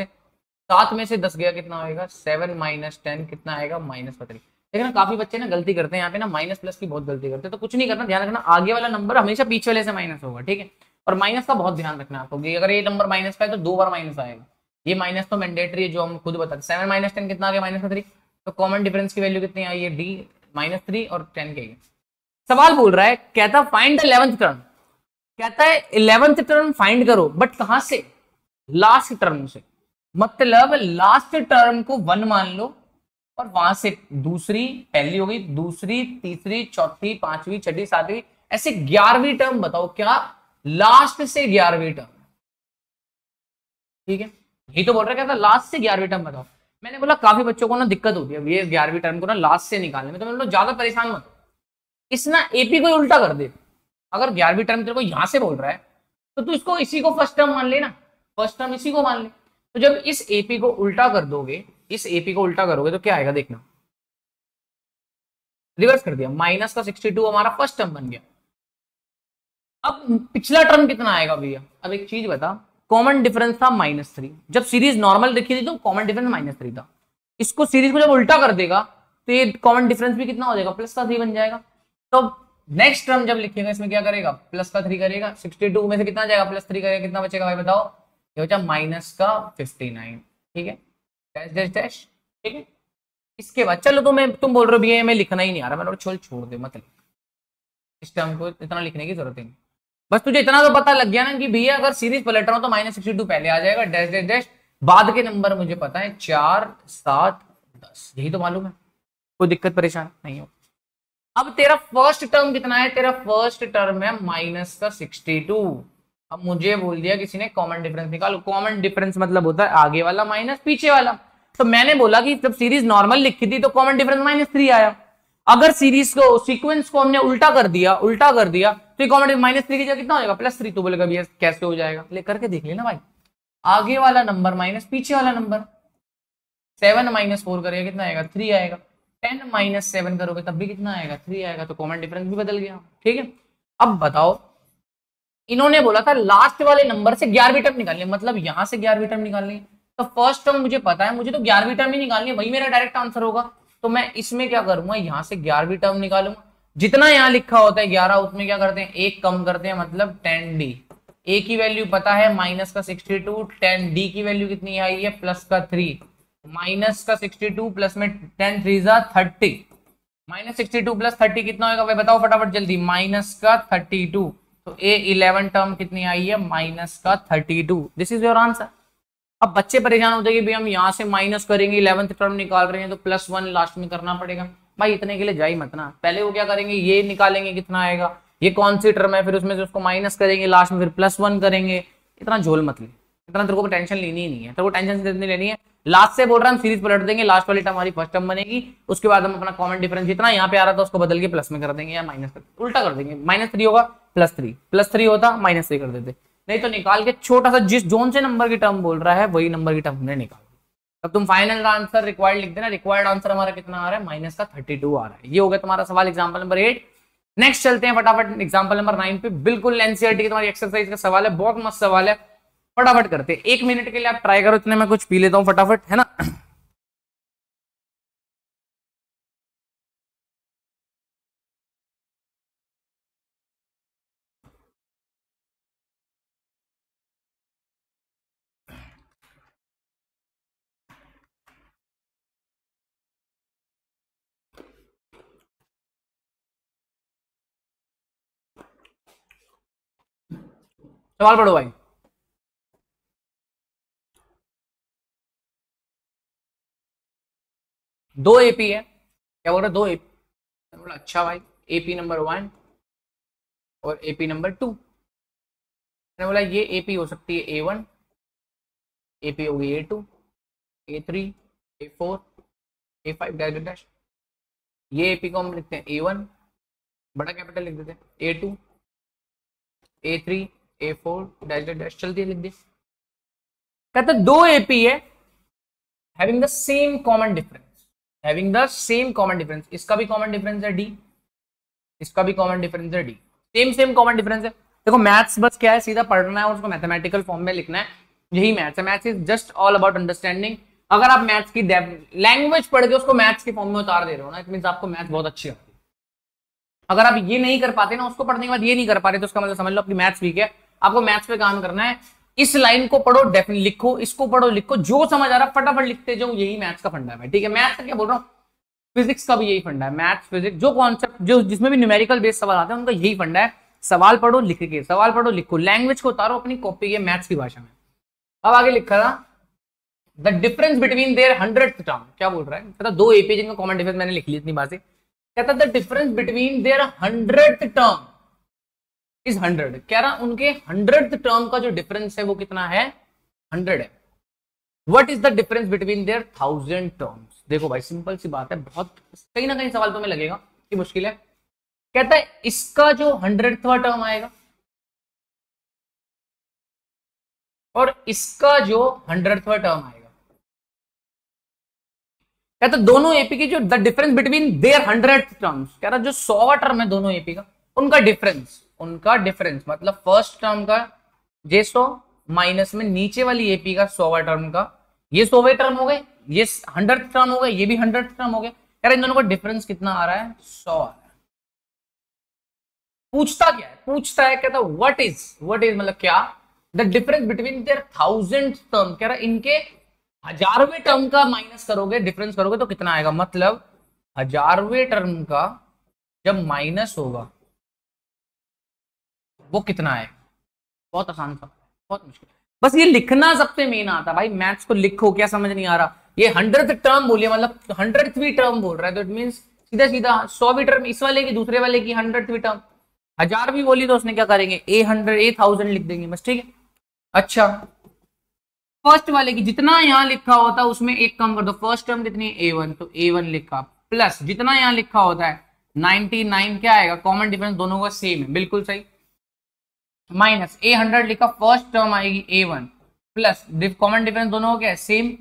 से 10 गया कितना होगा 7 माइनस 10 कितना आएगा -3। लेकिन काफी बच्चे ना गलती करते हैं यहाँ पे ना, माइनस प्लस की बहुत गलती करते हैं। तो कुछ नहीं करना, ध्यान रखना आगे वाला नंबर हमेशा पीछे वाले से माइनस होगा, ठीक है। और माइनस का बहुत ध्यान रखना आपको, अगर ये नंबर माइनस का है तो 2 बार माइनस आएगा, ये माइनस तो मैंडेटरी है जो हम खुद बताते। 7 माइनस 10 कितना आ गया -3, तो कॉमन डिफरेंस की वैल्यू कितनी आई है डी -3 और 10 के। सवाल बोल रहा है, कहता फाइंड द 11th टर्म, कहता है 11th टर्म फाइंड करो, बट कहां से, लास्ट टर्म से। मतलब लास्ट टर्म को 1 मान लो और वहां से दूसरी, पहली हो गई, दूसरी, तीसरी, चौथी, पांचवी, छठी, सातवीं, ऐसे 11वीं टर्म बताओ, क्या लास्ट से 11वीं टर्म, ठीक है। यही तो बोल रहा है, कहता लास्ट से 11वीं टर्म बताओ। मैंने बोला काफी बच्चों को ना दिक्कत होती है ये 11वीं टर्म को ना लास्ट से निकालने में, तो मैंने बोला ज्यादा परेशान मत, इस ना एपी को उल्टा कर दे। अगर 11वीं टर्म तेरे को यहां से बोल रहा है तो तू इसको इसी को फर्स्ट टर्म मान लेना, फर्स्ट टर्म इसी को मान ले। तो जब इस एपी को उल्टा कर दोगे, इस एपी को उल्टा करोगे तो क्या आएगा देखना, रिवर्स कर दिया, माइनस का 62 हमारा फर्स्ट टर्म बन गया। अब पिछला टर्म कितना आएगा भैया, अब एक चीज बता, कॉमन डिफरेंस था -3, जब सीरीज नॉर्मल लिखी थी तो कॉमन डिफरेंस -3 था, इसको सीरीज को जब उल्टा कर देगा तो ये कॉमन डिफरेंस भी कितना हो जाएगा, +3 बन जाएगा। तो नेक्स्ट टर्म जब लिखेगा इसमें क्या करेगा, +3 करेगा, 62 में से कितना जाएगा +3 करेगा, कितना बचेगा भाई बताओ, ये बचा -59, ठीक है, डैश डैश डैश, ठीक है। इसके बाद चलो तुम बोल रहे हो भैया मैं लिखना ही नहीं आ रहा, मैंने छोड़ दे, मतलब इस टर्म को इतना लिखने की जरूरत नहीं, बस तुझे इतना तो पता लग गया ना कि भैया अगर सीरीज पलट रहा हूं तो -62 पहले आ जाएगा, डैश डैश डैश, बाद के नंबर मुझे पता है 4 7 10, यही तो मालूम है, कोई दिक्कत परेशान नहीं हो। अब तेरा फर्स्ट टर्म कितना है, तेरा फर्स्ट टर्म है -62। अब मुझे बोल दिया किसी ने कॉमन डिफरेंस निकालो, कॉमन डिफरेंस मतलब होता है आगे वाला माइनस पीछे वाला। तो मैंने बोला कि जब सीरीज नॉर्मल लिखी थी तो कॉमन डिफरेंस -3 आया, अगर सीरीज को सीक्वेंस को हमने उल्टा कर दिया तो कॉमन डिफरेंस -3 की जगह कितना हो जाएगा +3। तो बोलेगा भैया कैसे हो जाएगा, ले करके देख लेना भाई, आगे वाला नंबर माइनस पीछे वाला नंबर, 7 - 4 करेगा कितना आएगा 3 आएगा, 10 - 7 करोगे तब भी कितना आएगा 3 आएगा, तो कॉमन डिफरेंस भी बदल गया, ठीक है। अब बताओ, इन्होंने बोला था लास्ट वाले नंबर से 11वीं टर्म निकालनी, मतलब यहां से 11वीं टर्म निकालनी, तो फर्स्ट टर्म मुझे पता है, मुझे तो 11वीं टर्म ही निकालनी है, वही मेरा डायरेक्ट आंसर होगा। तो मैं इसमें क्या करूंगा, यहां से 11वीं टर्म निकालूंगा, जितना यहाँ लिखा होता है 11 उसमें क्या करते हैं एक कम करते हैं, मतलब 10d, ए की वैल्यू पता है -62, 10d की वैल्यू कितनी आई है +3, -62 प्लस में 10 3 30, -62 + 30 कितना होगा भाई बताओ फटाफट जल्दी, -32। तो A11 टर्म कितनी आई है -32, दिस इज योर आंसर। अब बच्चे परेशान होते हैं कि भाई हम यहाँ से माइनस करेंगे, 11th टर्म निकाल रहे हैं तो +1 लास्ट में करना पड़ेगा। भाई इतने के लिए जा ही मत ना, पहले वो क्या करेंगे, ये निकालेंगे कितना आएगा, ये कौन सी टर्म है, फिर उसमें से उसको माइनस करेंगे, लास्ट में फिर +1 करेंगे। इतना झोल मत ले, इतना तेरे को टेंशन लेनी ही नहीं है, तेरे को टेंशन इतनी लेनी है, लास्ट से बोल रहा हम सीरीज पलट देंगे, लास्ट वाली टर्म हमारी फर्स्ट टर्म बनेगी, उसके बाद हम अपना कॉमन डिफरेंस जितना यहाँ पे आ रहा था उसको बदल के प्लस में कर देंगे या माइनस कर, उल्टा कर देंगे, -3 होगा +3 होता -3 कर देते, नहीं तो निकाल के छोटा सा जिस जोन से नंबर की टर्म बोल रहा है वही नंबर की टर्म हमने निकाल। अब तुम फाइनल आंसर रिक्वायर्ड लिख देना, रिक्वायर्ड आंसर हमारा कितना आ रहा है -32 आ रहा है। ये हो गया तुम्हारा सवाल एग्जांपल नंबर 8। नेक्स्ट चलते हैं फटाफट एग्जांपल नंबर 9 पे, बिल्कुल एनसीईआरटी की तुम्हारी एक्सरसाइज का सवाल है, बहुत मस्त सवाल है, फटाफट करते हैं, 1 मिनट के लिए आप ट्राई करो, इतने मैं कुछ पी लेता हूँ फटाफट, है ना। सवाल पढ़ो भाई। दो एपी है, क्या बोल रहे, 2 एपी, बोला अच्छा भाई, एपी नंबर 1 और एपी नंबर 2, मैंने बोला ये एपी हो सकती है A1, एपी होगी A2, A3, A4, A5 dash dash, ये एपी को हम लिखते हैं A1, बड़ा कैपिटल लिख देते हैं, A2, A3, A4 dash dash, चलती है लिख दी। कहते 2 एपी है having the same common difference, having the same common difference, इसका भी कॉमन डिफरेंस है डी, इसका भी कॉमन डिफरेंस है D, same same common difference है। देखो मैथ्स बस क्या है, सीधा पढ़ना है और उसको मैथमेटिकल फॉर्म में लिखना है, यही मैथ्स है। Maths is just all about understanding. अगर आप मैथ्स की लैंग्वेज पढ़ के उसको मैथ्स के फॉर्म में उतार दे रहे हो ना, इट मींस आपको मैथ्स बहुत अच्छी आती है। अगर आप ये नहीं कर पाते ना, उसको पढ़ने के बाद ये नहीं कर पा रहे, तो उसका मतलब समझ लो आपकी मैथ्स वीक है। आपको मैथ्स पे काम करना है, इस लाइन को पढ़ो, डेफिनेटली लिखो, इसको पढ़ो लिखो, जो समझ आ रहा फटाफट लिखते जाओ, यही मैथ्स का फंडा है। ठीक है, मैथ्स का क्या बोल रहा हूँ, फिजिक्स का भी यही फंडा है। मैथ्स फिजिक्स जो कॉन्सेप्ट जो जिसमें भी न्यूमेरिकल बेस्ड सवाल आते हैं उनका यही फंडा है। सवाल पढ़ो लिख के, सवाल पढ़ो लिखो, लैंग्वेज को उतारो अपनी कॉपी के मैथ्स की भाषा में। अब आगे लिखा था the difference between their 100th term, क्या बोल रहा है, कहता दो एपी जिनका कॉमन डिफरेंस, मैंने लिख ली इतनी बात से, कहता the difference between their 100th term is 100, कह रहा उनके 100th टर्म का जो डिफरेंस है वो कितना है, 100 है। What is the difference between their 1000 terms. देखो भाई सिंपल सी बात है, बहुत कहीं ना कहीं सवाल तो में लगेगा कि मुश्किल है। कहता है इसका जो 100वां टर्म आएगा और इसका जो 100वां टर्म आएगा, कहता दोनों एपी की जो the difference between their 100th terms, कह रहा जो 100वां टर्म है दोनों एपी का, उनका डिफरेंस मतलब फर्स्ट टर्म का J100 माइनस में नीचे वाली एपी का 100वां टर्म का, ये 100वें टर्म हो गए, ये 100th टर्म हो गए, ये भी 100th टर्म हो गए। कह रहा इन दोनों का डिफरेंस कितना आ रहा है, 100 आ रहा है। पूछता क्या है, पूछता है कहता व्हाट इज मतलब क्या, the difference between their 1000th term, कह रहा इनके 1000वें टर्म का माइनस करोगे, डिफरेंस करोगे तो कितना आएगा, मतलब 1000वें टर्म का जब माइनस होगा वो कितना है। बहुत आसान सा, बहुत मुश्किल, बस ये लिखना सबसे मेन आता भाई। मैथ्स को लिखो, क्या समझ नहीं आ रहा, ये 100th टर्म बोलिए मतलब 100वीं टर्म बोल रहा है, तो इट मींस सीधा सीधा 100वीं टर्म इस वाले की, दूसरे वाले की 100वीं टर्म, 1000 बोली तो उसने क्या करेंगे, A1000 लिख देंगे बस। ठीक है, अच्छा फर्स्ट वाले की जितना यहां लिखा होता है उसमें एक कम कर दो, फर्स्ट टर्म कितनी है A1, तो A1 लिखा, प्लस जितना यहां लिखा होता है 99, क्या आएगा, कॉमन डिफरेंस दोनों का सेम है, बिल्कुल सही, माइनस A100 लिखा, फर्स्ट टर्म आएगी A1 प्लस कॉमन डिफरेंस दोनों को क्या है, सेम,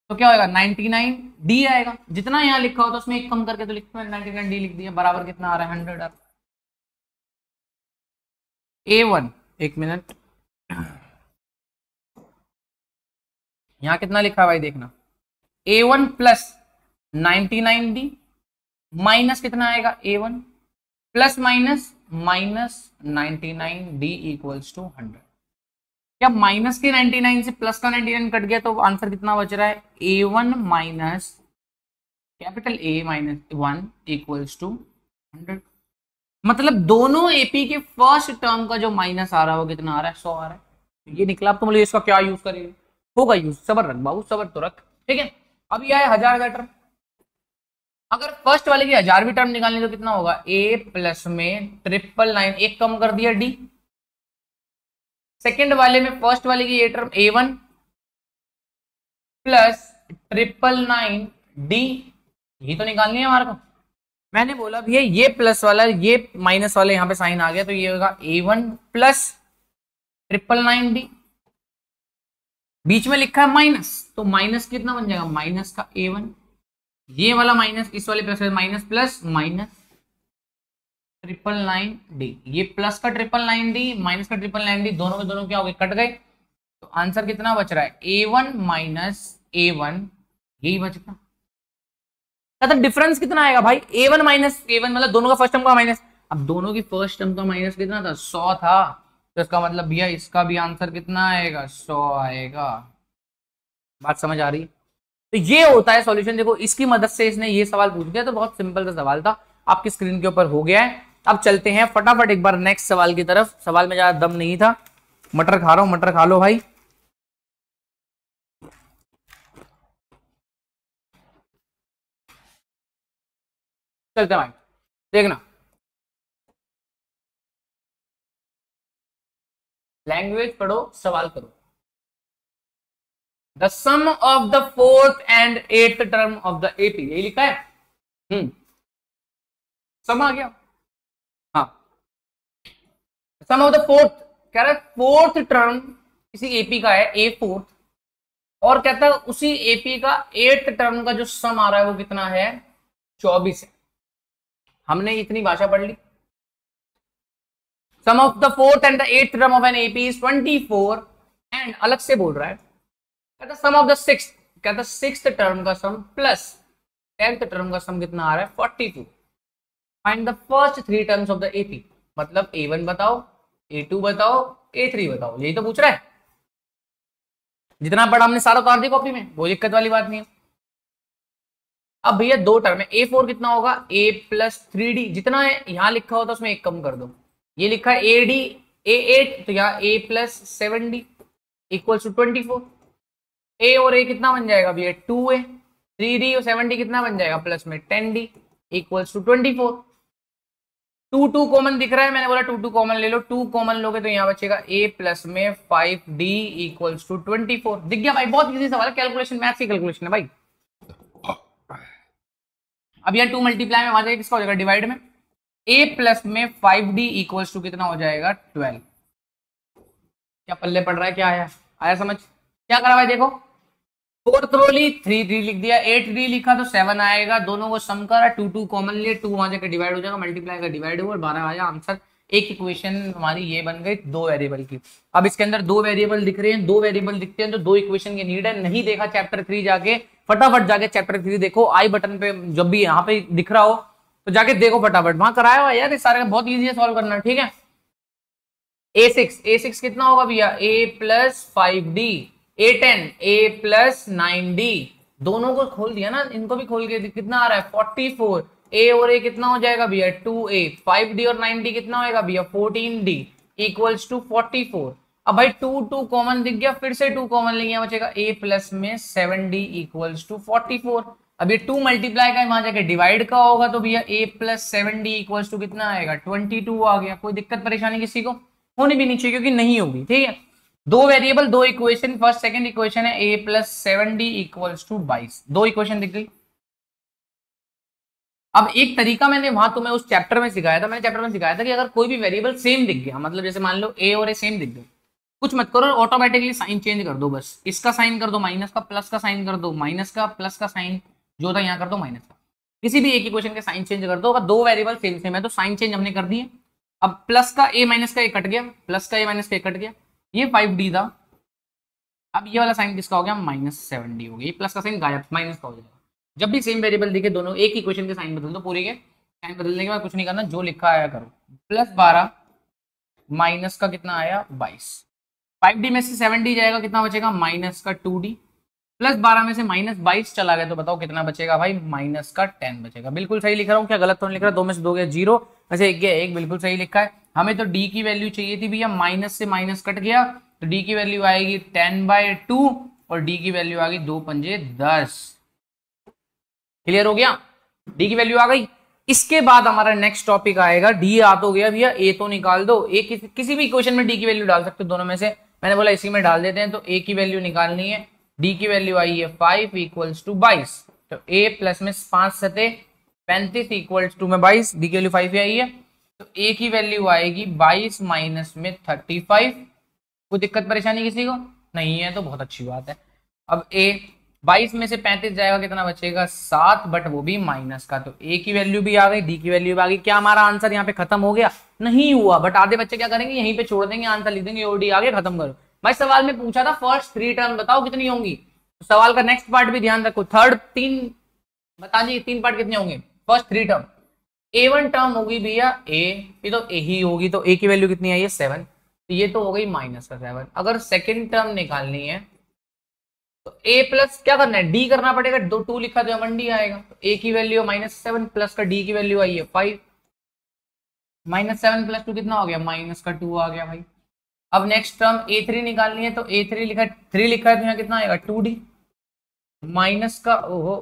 तो क्या होगा 99 D आएगा, जितना यहां लिखा होता है उसमें एक कम करके तो लिखते हैं 99 D लिख दिया, बराबर कितना आ रहा है 100 A1। एक मिनट, यहां कितना लिखा है भाई देखना, A1 प्लस 99D माइनस कितना आएगा A1 plus minus 99D equals to 100। क्या माइनस के 99 से प्लस का 99 कट गया तो आंसर कितना बच रहा है, A1 minus capital A minus 1 equals to 100। मतलब दोनों एपी के फर्स्ट टर्म का जो माइनस आ रहा है वो कितना आ रहा है, 100 आ रहा है। ये निकला, अब तुम लोग इसका क्या यूज करेंगे, होगा यूज, सबर रख बाबू, सबर तो रख। ठीक है, अब ये है 1000 का टर्म, अगर फर्स्ट वाले की 1000वीं टर्म निकालनी तो कितना होगा, A प्लस में 999, एक कम कर दिया D, सेकेंड वाले में फर्स्ट वाले की ये टर्म A1 प्लस 999D, यही तो निकालनी है हमारे को। मैंने बोला भैया ये प्लस वाला, ये माइनस वाला यहाँ पे साइन आ गया, तो ये होगा A1 प्लस 999D, बीच में लिखा है माइनस, तो माइनस कितना बन जाएगा, माइनस का A1, ये वाला माइनस इस वाले plus minus plus minus 999D, ये प्लस का 999D माइनस का 999D, दोनों के दोनों क्या हो गए, कट गए, तो आंसर कितना बच रहा है, A1 माइनस A1, यही बच गया। तो डिफरेंस कितना आएगा भाई, A1 माइनस A1 मतलब दोनों का फर्स्ट टर्म का माइनस, अब दोनों की फर्स्ट टर्म का माइनस कितना था, 100 था, तो इसका मतलब भैया इसका भी आंसर कितना आएगा, 100 आएगा। बात समझ आ रही है, तो ये होता है सॉल्यूशन। देखो इसकी मदद से इसने ये सवाल पूछ दिया, तो बहुत सिंपल सा सवाल था, आपकी स्क्रीन के ऊपर हो गया है। अब चलते हैं फटाफट एक बार नेक्स्ट सवाल की तरफ, सवाल में ज्यादा दम नहीं था, मटर खा रहा हूं, मटर खा लो भाई। चलते भाई, देखना लैंग्वेज पढ़ो, सवाल करो। The sum of the 4th and 8th term of the AP, यही लिखा है, सम आ गया, हाँ सम ऑफ द 4th, कह रहा है 4th टर्म किसी एपी का है, A4 और कहता है उसी एपी का 8th टर्म का जो सम आ रहा है वो कितना है, 24 है। हमने इतनी भाषा पढ़ ली। Sum of the 4th and the 8th term of an AP is 24 and अलग से बोल रहा है, कहता सम ऑफ द 6th, कहता 6th टर्म का सम प्लस 10th टर्म का सम कितना आ रहा है 42। Find the first 3 terms of the AP, मतलब A1 बताओ, A2 बताओ, A3 बताओ, यही तो पूछ रहा है। जितना पढ़ा हमने सारा उतार दिया कॉपी में, कोई दिक्कत वाली बात नहीं है। अब भैया 2 टर्म है, A4 कितना होगा, A प्लस 3D, जितना है यहां लिखा होता उसमें एक कम कर दो। ये लिखा है AD A8, तो यहाँ A plus 7D equals to 24। A और A कितना बन जाएगा भैया 2A, 3D और 7D कितना बन जाएगा प्लस में 10D इक्वल्स टू 24। 2 कॉमन दिख रहा है, मैंने बोला 2 कॉमन ले लो, 2 कॉमन लोगे तो यहाँ बचेगा A प्लस में 5D इक्वल्स टू 24। दिख गया भाई, बहुत इजी सवाल है, कैलकुलेशन मैथ्स की कैलकुलेशन है भाई। अब यार 2 मल्टीप्लाई में आ जाएगा, किसका हो जाएगा डिवाइड में, A प्लस में 5D इक्वल्स टू कितना हो जाएगा 12। क्या पल्ले पड़ रहा है, क्या आया समझ, क्या करा भाई देखो, 4th रो ली 3 लिख दिया, 8D लिखा तो 7 आएगा, दोनों को सम करा, 2 कॉमन लिए, 2 वहां जाकर डिवाइड हो जाएगा, मल्टीप्लाई का डिवाइड हुआ और 12 आया आंसर। एक इक्वेशन हमारी ये बन गई 2 वेरिएबल की। अब इसके अंदर 2 वेरिएबल दिख रहे हैं, 2 वेरिएबल दिखते हैं तो 2 इक्वेशन की नीड है। नहीं देखा चैप्टर 3 जाके फटाफट जाके चैप्टर 3 देखो, आई बटन पे जब भी यहाँ पे दिख रहा हो तो जाके देखो फटाफट, वहां कराया हुआ यार, सारे बहुत ईजी है सॉल्व करना, ठीक है। A6 कितना होगा भैया, A plus 5D, A10 A plus 9D, दोनों को खोल दिया ना, इनको भी खोल के कितना आ रहा है 44। A और A कितना हो जाएगा भैया 2A, 5D और 9D कितना होगा भैया 14D इक्वल्स टू 44। अब भाई 2 कॉमन दिख गया, फिर से 2 कॉमन लेंगे, बचेगा A प्लस में 7D इक्वल्स टू 44। अब ये 2 मल्टीप्लाई का वहां जाके डिवाइड का होगा तो भैया A plus 7D equals to कितना आएगा 22 आ गया। कोई दिक्कत परेशानी किसी को होनी भी नहीं चाहिए क्योंकि नहीं होगी, ठीक है। 2 variable 2 equation, first second equation है A plus 7D equals to 22, 2 equation दिख गई। अब एक तरीका मैंने वहां तुम्हें उस चैप्टर में सिखाया था, मैंने चैप्टर में सिखाया था कि अगर कोई भी वेरिएबल सेम दिख गया, मतलब जैसे मान लो A और A सेम दिख गए, कुछ मत करो, ऑटोमेटिकली साइन चेंज कर दो, बस इसका साइन कर दो माइनस का, प्लस का साइन कर दो माइनस का, प्लस का साइन जो था यहाँ कर दो माइनस का, किसी भी एक इक्वेशन के साइन चेंज कर दो। अगर 2 वेरिएबल सेम सेम है तो साइन चेंज हमने कर दिए। अब प्लस का A माइनस का A कट गया, प्लस का A माइनस का A कट गया, ये 5D था। अब ये वाला साइन किसका हो गया माइनस 7D हो गया, ये प्लस का साइन गायब, माइनस का हो जाएगा। जब भी सेम वेरिएबल दिखे दोनों एक इक्वेशन के साइन बदल दो, पूरी के साइन बदलने के बाद कुछ नहीं करना, जो लिखा आया करो। प्लस 12 माइनस का कितना आया 22, 5D में से 7D जाएगा, कितना बचेगा माइनस का 2D, प्लस 12 में से माइनस 22 चला गया तो बताओ कितना बचेगा भाई माइनस का 10 बचेगा। बिल्कुल सही लिख रहा हूँ, क्या गलत तो नहीं लिख रहा, 2 में से 2 गया 0, वैसे 1 गया 1, बिल्कुल सही लिखा है। हमें तो D की वैल्यू चाहिए थी भैया, माइनस से माइनस कट गया तो D की वैल्यू आएगी 10/2 और D की वैल्यू आ गई 2 पंजे 10। क्लियर हो गया, D की वैल्यू आ गई। इसके बाद हमारा नेक्स्ट टॉपिक आएगा, D आ तो गया भैया, A तो निकाल दो, A किसी भी इक्वेशन में D की वैल्यू डाल सकते हो दोनों में से, मैंने बोला इसी में डाल देते हैं। तो A की वैल्यू निकालनी है, D की वैल्यू आई है 5 इक्वल्स टू 22, तो A प्लस में 5 सते 35 इक्वल्स टू में 22, D की वैल्यू 5 आई है, तो A की वैल्यू आएगी 22 माइनस में 35। कोई दिक्कत परेशानी किसी को नहीं है तो बहुत अच्छी बात है। अब A 22 में से 35 जाएगा, कितना बचेगा 7, बट वो भी माइनस का, तो A की वैल्यू भी आ गई, D की वैल्यू भी आ गई। क्या हमारा आंसर यहाँ पे खत्म हो गया? नहीं हुआ, बट आधे बच्चे क्या करेंगे यहीं पे छोड़ देंगे, आंसर लिख देंगे OD आगे खत्म करो। भाई सवाल में पूछा था फर्स्ट 3 टर्म बताओ कितनी होंगी, तो सवाल का नेक्स्ट पार्ट भी ध्यान रखो, थर्ड 3 बता दीजिए 3 पार्ट कितने होंगे। फर्स्ट 3 टर्म, A1 टर्म होगी भैया A, ये तो A ही होगी, तो A की वैल्यू कितनी आई है 7, तो ये तो हो गई माइनस का 7। अगर सेकेंड टर्म निकालनी है तो A प्लस क्या करना है D करना पड़ेगा, 2 लिखा तो 1D आएगा, तो A की वैल्यू -7 प्लस का D की वैल्यू आई है 5, -7 प्लस 2 कितना हो गया -2 आ गया भाई। अब नेक्स्ट टर्म A3 निकालनी है, तो A3 लिखा 3 लिखा है तो यहाँ कितना आएगा 2D, माइनस का ओहो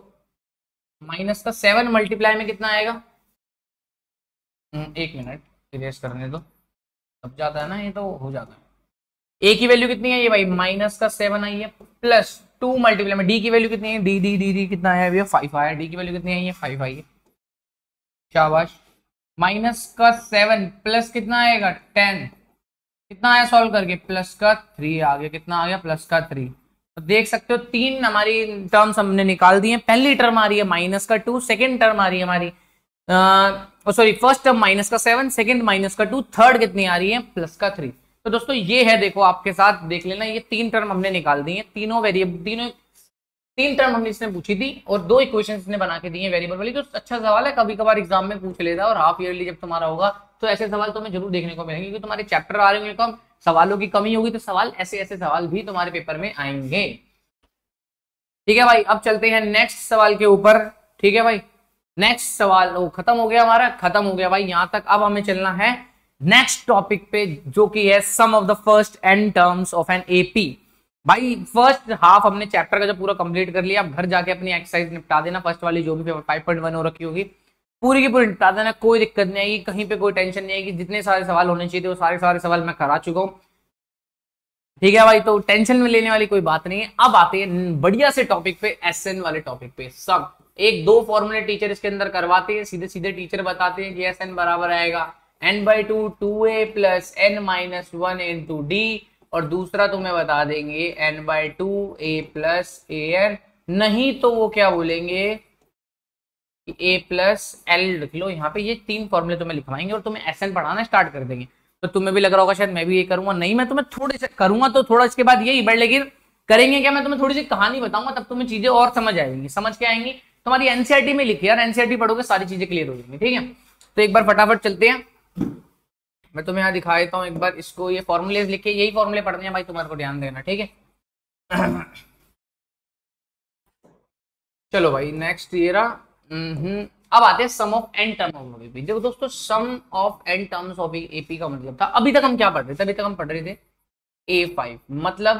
माइनस का 7 मल्टीप्लाई में कितना आएगा, 1 मिनट इरेज करने दो, अब जाता है ना ये तो हो जाता है। A की वैल्यू कितनी है ये भाई माइनस का 7 आई है, प्लस 2 मल्टीप्लाई में D की वैल्यू कितनी है, डी कितना है भैया 5 आया, D की वैल्यू कितनी आई है 5 आई है, शाबाश। माइनस का 7 प्लस कितना आएगा 10, कितना आया सॉल्व करके प्लस का 3 आ गया, कितना आ गया प्लस का 3, तो देख सकते हो तीन हमारी टर्म्स हमने निकाल दी है। पहली टर्म आ रही है माइनस का 2, सेकेंड टर्म आ रही है हमारी सॉरी फर्स्ट टर्म माइनस का 7, सेकेंड माइनस का 2, थर्ड कितनी आ रही है प्लस का 3। तो दोस्तों ये है, देखो आपके साथ देख लेना, ये तीन टर्म हमने निकाल दी है, तीनों वेरिएबल, तीन टर्म हमने इसने पूछी थी और दो इक्वेशन इसने बना के दी है वेरिएबल वाली। तो अच्छा सवाल है, कभी कभार एग्जाम में पूछ लेता है, और हाफ ईयरली जब तुम्हारा होगा तो ऐसे सवाल तुम्हें जरूर देखने को मिलेंगे, क्योंकि तुम्हारे चैप्टर आ रहे होंगे कम, सवालों की कमी होगी, तो सवाल ऐसे ऐसे सवाल भी तुम्हारे पेपर में आएंगे। ठीक है भाई, अब चलते हैं नेक्स्ट सवाल के ऊपर। ठीक है भाई, नेक्स्ट सवाल खत्म हो गया हमारा, खत्म हो गया भाई यहां तक। अब हमें चलना है नेक्स्ट टॉपिक पे, जो कि है sum of the first n terms of an AP. भाई फर्स्ट हाफ हमने चैप्टर का जो पूरा कंप्लीट कर लिया, अब घर जाके अपनी एक्सरसाइज निपटा देना, फर्स्ट वाली जो भी 5.1 हो रखी होगी पूरी की पूरी निपटा देना, कोई दिक्कत नहीं आएगी, कहीं पे कोई टेंशन नहीं आएगी। जितने सारे सवाल होने चाहिए थे वो सारे सवाल मैं करा चुका हूँ। ठीक है भाई, तो टेंशन में लेने वाली कोई बात नहीं है। अब आते हैं बढ़िया से टॉपिक पे, एसएन वाले टॉपिक पे। सब एक दो फॉर्मूले टीचर इसके अंदर करवाते हैं, सीधे सीधे टीचर बताते हैं कि एसएन बराबर आएगा n/2 2a plus n-1 into D, और दूसरा तुम्हें बता देंगे n/2 a प्लस an, नहीं तो वो क्या बोलेंगे कि a प्लस l लिख लो यहाँ पे। ये तीन फॉर्मूले तुम्हें लिखवाएंगे और तुम्हें एसएन पढ़ाना स्टार्ट कर देंगे। तो तुम्हें भी लग रहा होगा शायद मैं भी ये करूंगा, नहीं मैं तुम्हें थोड़े से करूंगा तो थोड़ा इसके बाद यही बढ़, लेकिन करेंगे क्या, मैं तुम्हें थोड़ी सी कहानी बताऊंगा, तब तुम्हें चीजें और समझ आएंगी। समझ के आएंगी, तुम्हारी एनसीईआरटी में लिखी यार, एनसीईआरटी पढ़ोगे सारी चीजें क्लियर हो जाएंगी। ठीक है, तो एक बार फटाफट चलते हैं, मैं तुम्हें यहाँ दिखा देता हूँ एक बार इसको। ये फॉर्मूले लिखे, यही फॉर्मूले पढ़ने हैं भाई, तुम्हारे को ध्यान देना। ठीक है चलो भाई नेक्स्ट ये रहा। अब आते हैं sum of n term of AP. देखो दोस्तों, sum of n terms of AP का मतलब था, अभी तक हम क्या पढ़ रहे थे, अभी तक हम पढ़ रहे थे A5, मतलब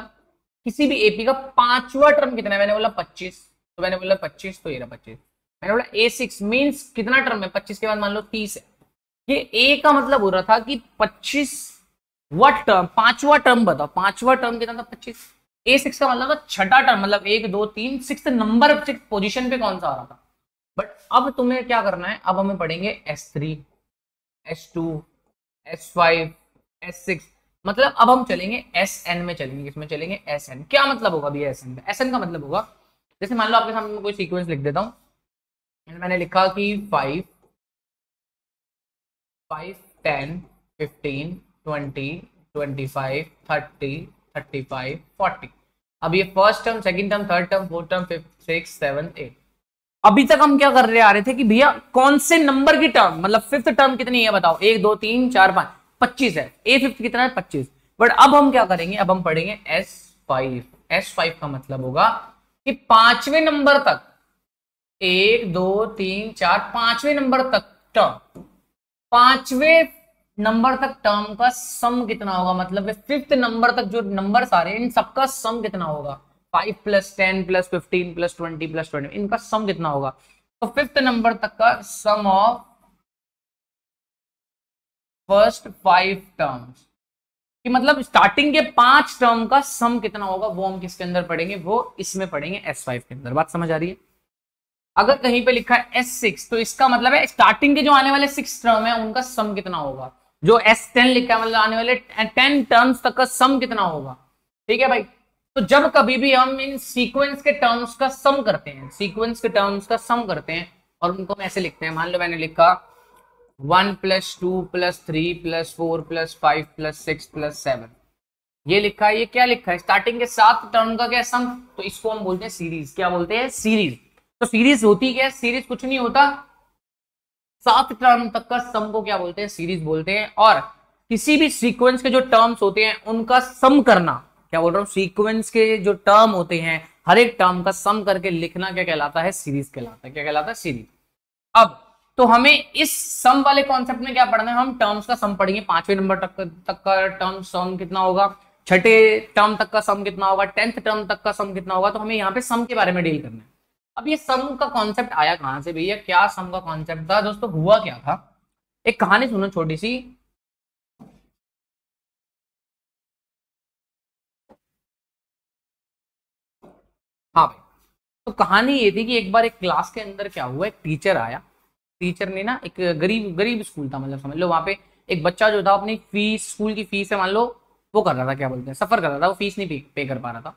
किसी भी एपी का पांचवा टर्म कितना है। मैंने बोला 25, तो मैंने बोला 25, तो ये रहा 25। मैंने बोला A6 मींस कितना टर्म है, 25 के बाद मान लो 30 है। ये A का मतलब हो रहा था कि 25वां टर्म, पांचवा टर्म बताओ, पांचवा टर्म कितना था 25। A6 का मतलब था छठा टर्म, मतलब 1 2 3 6 नंबर, 6 पोजीशन पे कौन सा आ रहा था। बट अब तुम्हें क्या करना है, अब हमें पढ़ेंगे S3 S2 S5 S6, मतलब अब हम चलेंगे SN में, चलेंगे इसमें चलेंगे SN। क्या मतलब होगा भैया SN का? SN का मतलब होगा, जैसे मान लो आपके सामने मैं कोई सीक्वेंस लिख देता हूं, मैंने लिखा कि 5 10 15 20 25 30 35 40। अब ये first term, second term, third term, fourth term, fifth, six, seventh, eight. अभी तक हम क्या कर रहे आ रहे थे कि भैया कौन से नंबर की टर्म, मतलब फिफ्थ टर्म कितनी है बताओ, 1 2 3 4 5, 25 है। ए फिफ्थ कितना है 25। बट अब हम क्या करेंगे, अब हम पढ़ेंगे S5। S5 का मतलब होगा कि पांचवें नंबर तक, 1 2 3 4 पांचवें नंबर तक टर्म, पांचवें नंबर तक टर्म का सम कितना होगा, मतलब फिफ्थ नंबर तक जो नंबर सारे, इन सबका सम कितना होगा। 5 प्लस 10 प्लस 15 प्लस 20 प्लस 20, इनका सम कितना होगा। तो फिफ्थ नंबर तक का सम ऑफ फर्स्ट 5 टर्म्स, कि मतलब स्टार्टिंग के 5 टर्म का सम कितना होगा, वो हम किसके अंदर पढ़ेंगे, वो इसमें पढ़ेंगे S5 के अंदर। बात समझ आ रही है। अगर कहीं पे लिखा है S6, तो इसका मतलब है स्टार्टिंग के जो आने वाले 6 टर्म है उनका सम कितना होगा। जो S10 लिखा है मतलब आने वाले 10 टर्म्स तक का सम कितना होगा। ठीक है भाई, तो जब कभी भी हम इन सीक्वेंस के टर्म्स का सम करते हैं, सीक्वेंस के टर्म्स का सम करते हैं और उनको हम ऐसे लिखते हैं, मान लो मैंने लिखा 1 plus 2 plus 3 plus 4 plus 5 plus 6 plus 7, ये लिखा है। ये क्या लिखा है, स्टार्टिंग के 7 टर्म का क्या सम, तो इसको हम बोलते हैं सीरीज। क्या बोलते हैं, सीरीज। तो सीरीज होती क्या है, सीरीज कुछ नहीं होता, 7 टर्म तक का सम को क्या बोलते हैं, सीरीज बोलते हैं। और किसी भी सीक्वेंस के जो टर्म्स होते हैं उनका सम करना, क्या बोल रहा हूं, सीक्वेंस के जो टर्म होते हैं हर एक टर्म का सम करके लिखना क्या कहलाता है, सीरीज कहलाता है। क्या कहलाता है, सीरीज। अब तो हमें इस सम वाले कॉन्सेप्ट में क्या पढ़ना है, हम टर्म्स का सम पढ़ेंगे। पांचवें नंबर तक का टर्म सम कितना होगा, छठे टर्म तक का सम कितना होगा, 10th टर्म तक का सम कितना होगा। तो हमें यहाँ पे सम के बारे में डील करना है। अब ये सम का कॉन्सेप्ट आया कहां से भैया, क्या सम का कॉन्सेप्ट था दोस्तों, हुआ क्या था। एक कहानी सुनो छोटी सी। हाँ भाई, तो कहानी ये थी कि एक बार एक क्लास के अंदर क्या हुआ, एक टीचर आया। टीचर ने ना, एक गरीब गरीब स्कूल था, मतलब समझ लो वहां पे एक बच्चा जो था अपनी फीस, स्कूल की फीस है मान लो वो कर रहा था, क्या बोलते हैं, सफर कर रहा था, वो फीस नहीं पे कर पा रहा था।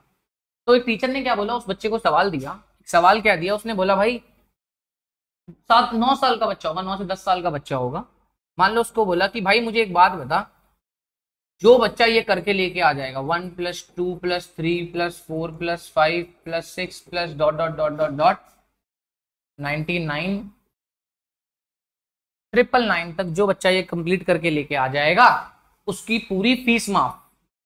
तो एक टीचर ने क्या बोला, उस बच्चे को सवाल दिया। सवाल क्या दिया उसने, बोला भाई 7-9 साल का बच्चा होगा, 9 से 10 साल का बच्चा होगा, मान लो। उसको बोला कि भाई मुझे एक बात बता, जो बच्चा ये करके लेके आ जाएगा 1+2+3+4+5+6+ dot dot dot dot dot 99 999 तक जो बच्चा ये कंप्लीट करके लेके आ जाएगा, उसकी पूरी फीस माफ।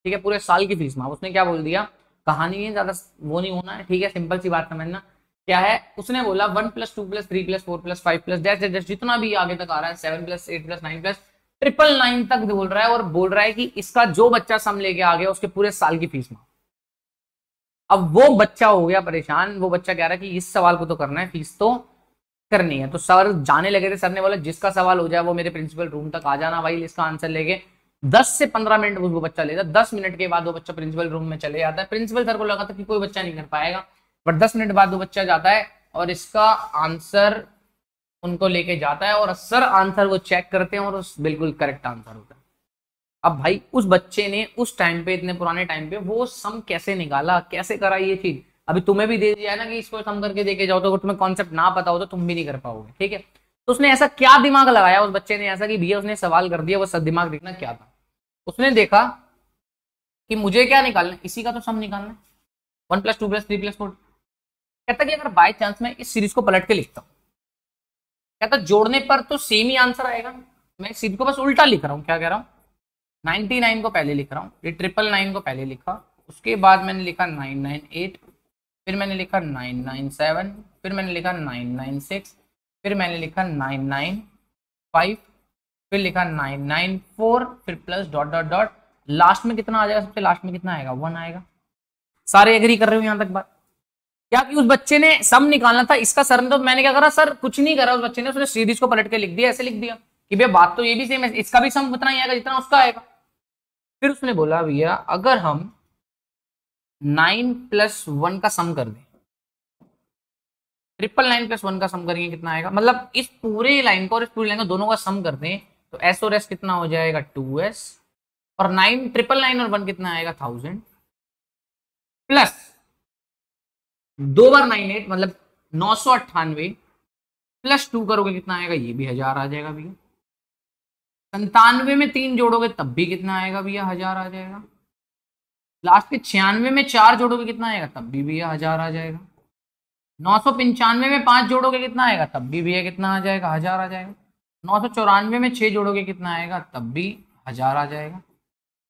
ठीक है, पूरे साल की फीस माफ। उसने क्या बोल दिया, कहानी है, ज्यादा वो नहीं होना है, ठीक है, सिंपल सी बात समझना। क्या है, उसने बोला 1+2+3+4+5+, जितना भी आगे तक आ रहा है, 7+8+9+, 999 तक बोल रहा है, और बोल रहा है कि इसका जो बच्चा सम लेके आ गया उसके पूरे साल की फीस माफ। अब वो बच्चा हो गया परेशान। वो बच्चा कह रहा है कि इस सवाल को तो करना है, फीस तो करनी है। तो सर जाने लगे थे, सर ने बोला जिसका सवाल हो जाए वो मेरे प्रिंसिपल रूम तक आ जाना भाई, इसका आंसर लेके। 10 से 15 मिनट वो बच्चा लेता, 10 मिनट के बाद वो बच्चा प्रिंसिपल रूम में चले जाता है। प्रिंसिपल सर को लगा था कि कोई बच्चा नहीं कर पाएगा, बट 10 मिनट बाद वो बच्चा जाता है और इसका आंसर उनको लेके जाता है, और सर आंसर वो चेक करते हैं और उस बिल्कुल करेक्ट आंसर होता है। अब भाई उस बच्चे ने उस टाइम पे, इतने पुराने टाइम पे, वो सम कैसे निकाला, कैसे करा ये चीज। अभी तुम्हें भी दे दिया है ना कि इसको सम करके देके जाओ, तो अगर तुम्हें कॉन्सेप्ट ना पता हो तो तुम भी नहीं कर पाओगे। ठीक है, तो उसने ऐसा क्या दिमाग लगाया उस बच्चे ने, ऐसा कि भैया उसने सवाल कर दिया, वो सब दिमाग देखना क्या था। उसने देखा कि मुझे क्या निकालना है, इसी का तो सम निकालना है, 1+2+3+4। कहता कि अगर बाय चांस मैं इस सीरीज को पलट के लिखता हूं, कहता जोड़ने पर तो सेम ही आंसर आएगा। मैं सीरीज को बस उल्टा लिख रहा हूं, क्या कह रहा हूं, 99 को पहले लिख रहा हूं, ये 999 को पहले लिखा, उसके बाद मैंने लिखा 998, फिर मैंने लिखा 997, फिर मैंने लिखा 996, फिर मैंने लिखा 995, फिर लिखा 994, फिर plus dot dot dot, last में कितना आ जाएगा, सबसे लास्ट में कितना आएगा, 1 आएगा। सारे एग्री कर रहे हो यहां तक बात? क्या कि उस बच्चे ने सम निकालना था, इसका सर ने, तो मैंने क्या करा, सर कुछ नहीं करा उस बच्चे ने, उसने सीरीज को पलट के लिख दिया, ऐसे लिख दिया कि भैया बात तो ये भी सेम है, इसका भी सम उतना ही आएगा जितना उसका आएगा। फिर उसने बोला भैया अगर हम 9+1 का सम कर दें, 999+1 का सम करेंगे कितना आएगा, मतलब इस पूरे लाइन को और इस पूरी लाइन को दोनों का सम कर दें तो एस और एस कितना हो जाएगा, 2s, और 999 और 1 कितना आएगा, 1000, प्लस 2 बार 98 मतलब 998, प्लस 2 करोगे कितना आएगा, ये भी 1000 आ जाएगा भैया। 97 में 3 जोड़ोगे तब भी कितना आएगा भैया, 1000 आ जाएगा। लास्ट के 96 में 4 जोड़ोगे कितना आएगा, तब भी भैया 1000 आ जाएगा। 995 में 5 जोड़ोगे कितना आएगा, तब भी भैया कितना आ जाएगा, 1000 आ जाएगा। 994 में 6 जोड़ोगे कितना आएगा, तब भी 1000 आ जाएगा,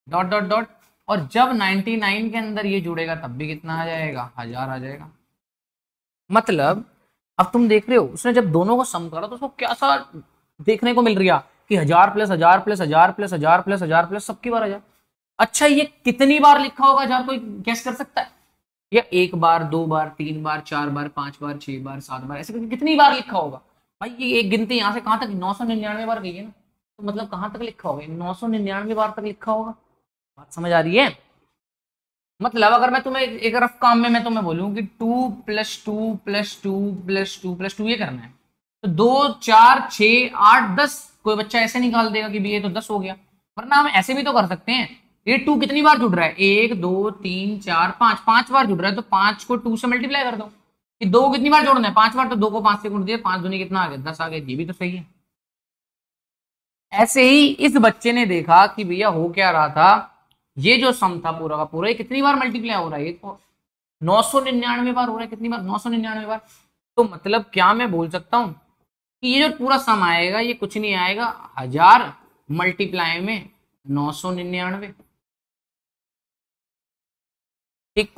डॉट डॉट डॉट। और जब 99 के अंदर ये जुड़ेगा तब भी कितना आ जाएगा, 1000 आ जाएगा। मतलब अब तुम देख रहे हो, उसने जब दोनों को सम करा तो उसको क्या सा देखने को मिल रहा कि 1000 plus 1000 plus 1000 plus 1000 plus 1000 plus सबकी बार 1000। अच्छा ये कितनी बार लिखा होगा 1000, कोई गैस कर सकता है? या 1 बार, 2 बार, 3 बार, 4 बार, 5 बार, 6 बार, 7 बार, ऐसे करके कितनी बार लिखा होगा भाई? ये एक गिनती यहाँ से कहां तक, 999 बार गई है ना, तो मतलब कहां तक लिखा होगा, 999 बार तक लिखा होगा। बात समझ आ रही है? मतलब अगर मैं तुम्हें एक रफ काम में मैं तुम्हें बोलूं कि 2+2+2+2+2 ये करना है, तो 2 4 6 8 10 कोई बच्चा ऐसे निकाल देगा कि ये तो 10 हो गया। वरना हम ऐसे भी तो कर सकते हैं, ये 2 कितनी बार जुड़ रहा है, 1 2 3 4 5, 5 बार जुड़ रहा है, तो 5 को 2 से मल्टीप्लाई कर दो। कि 2 कितनी बार जोड़ना है, 5 बार, तो 2 को 5 से गुण दिया, 5 दूनी कितना आ गया, 10 आ गया, ये भी तो सही है। ऐसे ही इस बच्चे ने देखा कि भैया हो क्या रहा था, ये जो सम था पूरा का पूरा, ये कितनी बार मल्टीप्लाई हो रहा है, ये तो 999 बार हो रहा है। कितनी बार, 999 बार। तो मतलब क्या मैं बोल सकता हूं कि ये जो पूरा सम आएगा ये कुछ नहीं आएगा, 1000 मल्टीप्लाई में 999। ठीक,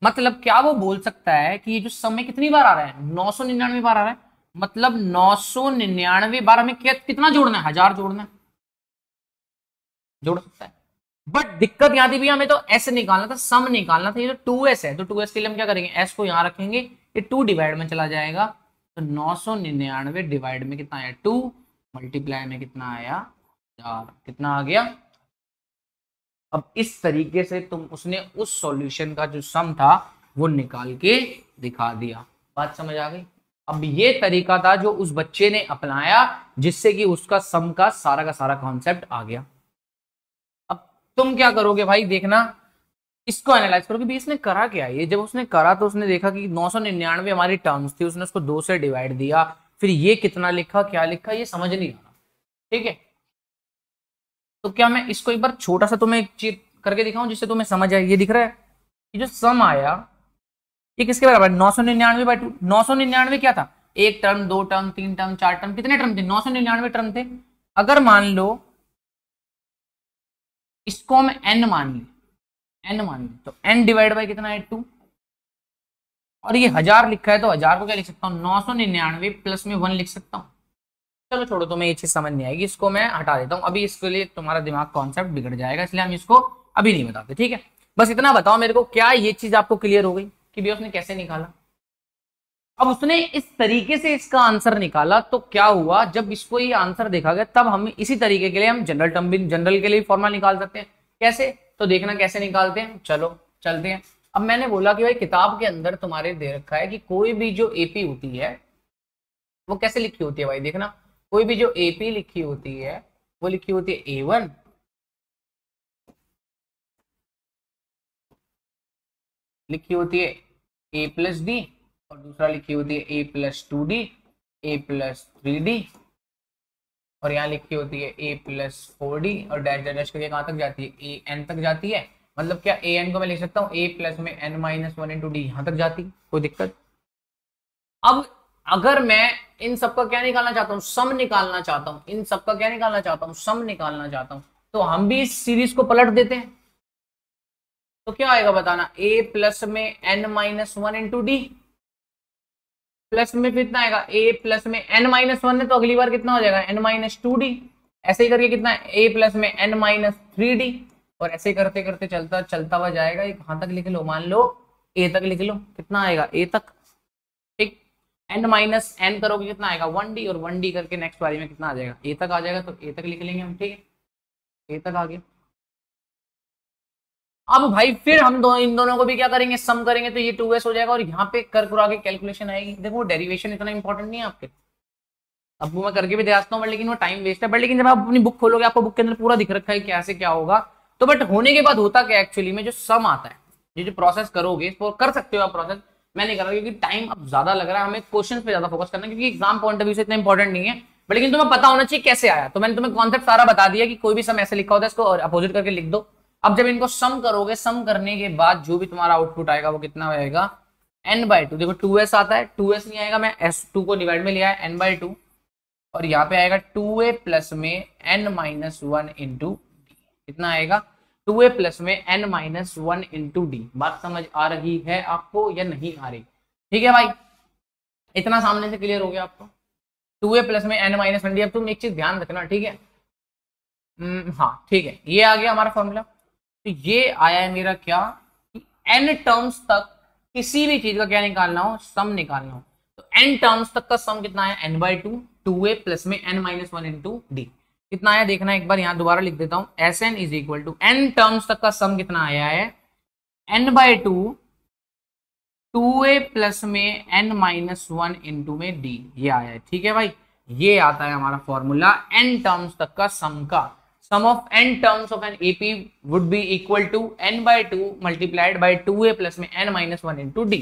मतलब क्या वो बोल सकता है कि ये जो समय कितनी बार आ रहा है, 999 बार आ रहा है, मतलब 999 बार हमें कितना जोड़ना है, 1000 जोड़ना है, जोड़ सकता है। बट दिक्कत यहां थी भैया, हमें तो एस निकालना था, सम निकालना था। ये जो 2s है, तो 2s के लिए हम क्या करेंगे, एस को यहां रखेंगे, ये 2 डिवाइड में चला जाएगा, तो 999 डिवाइड में कितना आया, 2, मल्टीप्लाई में कितना आया, 1000, कितना आ गया। अब इस तरीके से तुम, उसने उस सॉल्यूशन का जो सम था वो निकाल के दिखा दिया। बात समझ आ गई? अब ये तरीका था जो उस बच्चे ने अपनाया, जिससे कि उसका सम का सारा कॉन्सेप्ट आ गया। अब तुम क्या करोगे भाई, देखना इसको एनालाइज करोगे भी इसने करा क्या। ये जब उसने करा तो उसने देखा कि 999 हमारी टर्म्स थी, उसने उसको 2 से डिवाइड दिया, फिर ये कितना लिखा क्या लिखा ये समझ नहीं आ रहा। ठीक है, तो क्या मैं इसको एक बार छोटा सा तुम्हें एक चीज करके दिखाऊं जिससे तुम्हें समझ आए। ये दिख रहा है, ये जो सम आया ये किसके बराबर, 999/2। 999 क्या था, एक टर्म, दो टर्म, तीन टर्म, चार टर्म, कितने टर्म थे, 999 टर्म थे। अगर मान लो इसको हम n मान ली, तो n डिवाइड बाय कितना है 2, और ये 1000 लिखा है तो 1000 को क्या लिख सकता हूँ 999 प्लस में 1 लिख सकता हूँ। चलो छोड़ो, तुम्हें ये चीज समझ नहीं आएगी, इसको मैं हटा देता हूँ अभी, इसके लिए तुम्हारा दिमाग कॉन्सेप्ट बिगड़ जाएगा, इसलिए हम इसको अभी नहीं बताते। ठीक है, बस इतना बताओ मेरे को, क्या ये चीज आपको क्लियर हो गई कि भैया उसने कैसे निकाला। अब उसने इस तरीके से इसका आंसर निकाला तो क्या हुआ, जब इसको ये आंसर देखा गया तब हम इसी तरीके के लिए हम जनरल टर्म भी, जनरल के लिए फॉर्मूला निकाल सकते हैं। कैसे, तो देखना कैसे निकालते हैं, चलो चलते हैं। अब मैंने बोला कि भाई किताब के अंदर तुम्हारे दे रखा है कि कोई भी जो एपी होती है वो कैसे लिखी होती है भाई, देखना कोई भी जो एपी लिखी होती है वो लिखी होती है A1 लिखी होती है A+D, और दूसरा लिखी होती है A+2D, A+3D, और यहाँ लिखी होती है A+4D, और डैश डैश करके कहाँ तक जाती है AN तक जाती है। मतलब क्या AN को मैं लिख सकता हूँ A प्लस में n-1 × D, यहाँ तक जाती, कोई दिक्कत। अब अगर मैं इन सबका क्या निकालना चाहता हूँ, सम निकालना चाहता हूँ, इन सबका क्या निकालना चाहता हूँ, सम निकालना चाहता हूँ, तो हम भी इस सीरीज को पलट देते हैं। तो क्या आएगा बताना, A प्लस में n-1 × D, प्लस में कितना आएगा A प्लस में n-1 है तो अगली बार कितना हो जाएगा n-2D, ऐसे ही करके कितना है A प्लस में n-3D, और ऐसे करते करते चलता चलता हुआ जाएगा। ये कहां तक लिख लो, मान लो A तक लिख लो, कितना आएगा A तक। ठीक, n-n करोगे कितना आएगा 1D, और 1D करके नेक्स्ट बारी में कितना आ जाएगा A तक आ जाएगा, तो A तक लिख लेंगे हम। ठीक है, A तक आ गया। अब भाई फिर हम इन दोनों को भी क्या करेंगे, सम करेंगे, तो ये 2s हो जाएगा, और यहाँ पे कर कुरा के कैलकुलेशन आएगी। देखो डेरिवेशन इतना इंपॉर्टेंट नहीं है आपके, अब वो मैं करके भी दे सकता हूँ, बट लेकिन वो टाइम वेस्ट है। बट लेकिन जब आप अपनी बुक खोलोगे आपको बुक के अंदर पूरा दिख रखा है कैसे क्या होगा। तो बट होने के बाद होता क्या एक्चुअली में, जो सम आता है, ये जो प्रोसेस करोगे इसको कर सकते हो आप प्रोसेस, मैं नहीं कर रहा क्योंकि टाइम अब ज्यादा लग रहा है, हमें क्वेश्चन पे ज्यादा फोकस करना है, क्योंकि एग्जाम पॉइंट ऑफ व्यू से इतना इंपॉर्टेंट नहीं है। बट लेकिन तुम्हें पता होना चाहिए कैसे आया, तो मैंने तुम्हें कॉन्सेप्ट सारा बता दिया कि कोई भी सम ऐसे लिखा होता है, इसको अपोजिट करके लिख दो। अब जब इनको सम करोगे, सम करने के बाद जो भी तुम्हारा आउटपुट आएगा वो कितना आएगा n/2। देखो 2s आता है, 2s नहीं आएगा, मैं s2 को डिवाइड में लिया है n/2, और यहाँ पे आएगा 2a प्लस में n-1 × D, कितना आएगा 2a प्लस में n-1 × D। बात समझ आ रही है आपको या नहीं आ रही। ठीक है भाई, इतना सामने से क्लियर हो गया आपको, 2a प्लस में n-1 D। अब तुम एक चीज ध्यान रखना, ठीक है, हाँ ठीक है, ये आ गया हमारा फॉर्मूला। तो ये आया है मेरा क्या, n टर्म्स तक किसी भी चीज का क्या निकालना हो, सम निकालना हो, तो n टर्म्स तक का सम कितना है n/2, 2a प्लस में n-1 × D, कितना आया देखना एक बार, यहां दोबारा लिख देता हूं, Sn is equal to n terms तक का सम कितना आया है n/2, 2a प्लस में n-1 × D, ये आया है। ठीक है भाई, ये आता है हमारा फॉर्मूला n टर्म्स तक का सम का। Sum of n terms of an AP would be equal to n/2 multiplied by 2a plus में n-1 × D।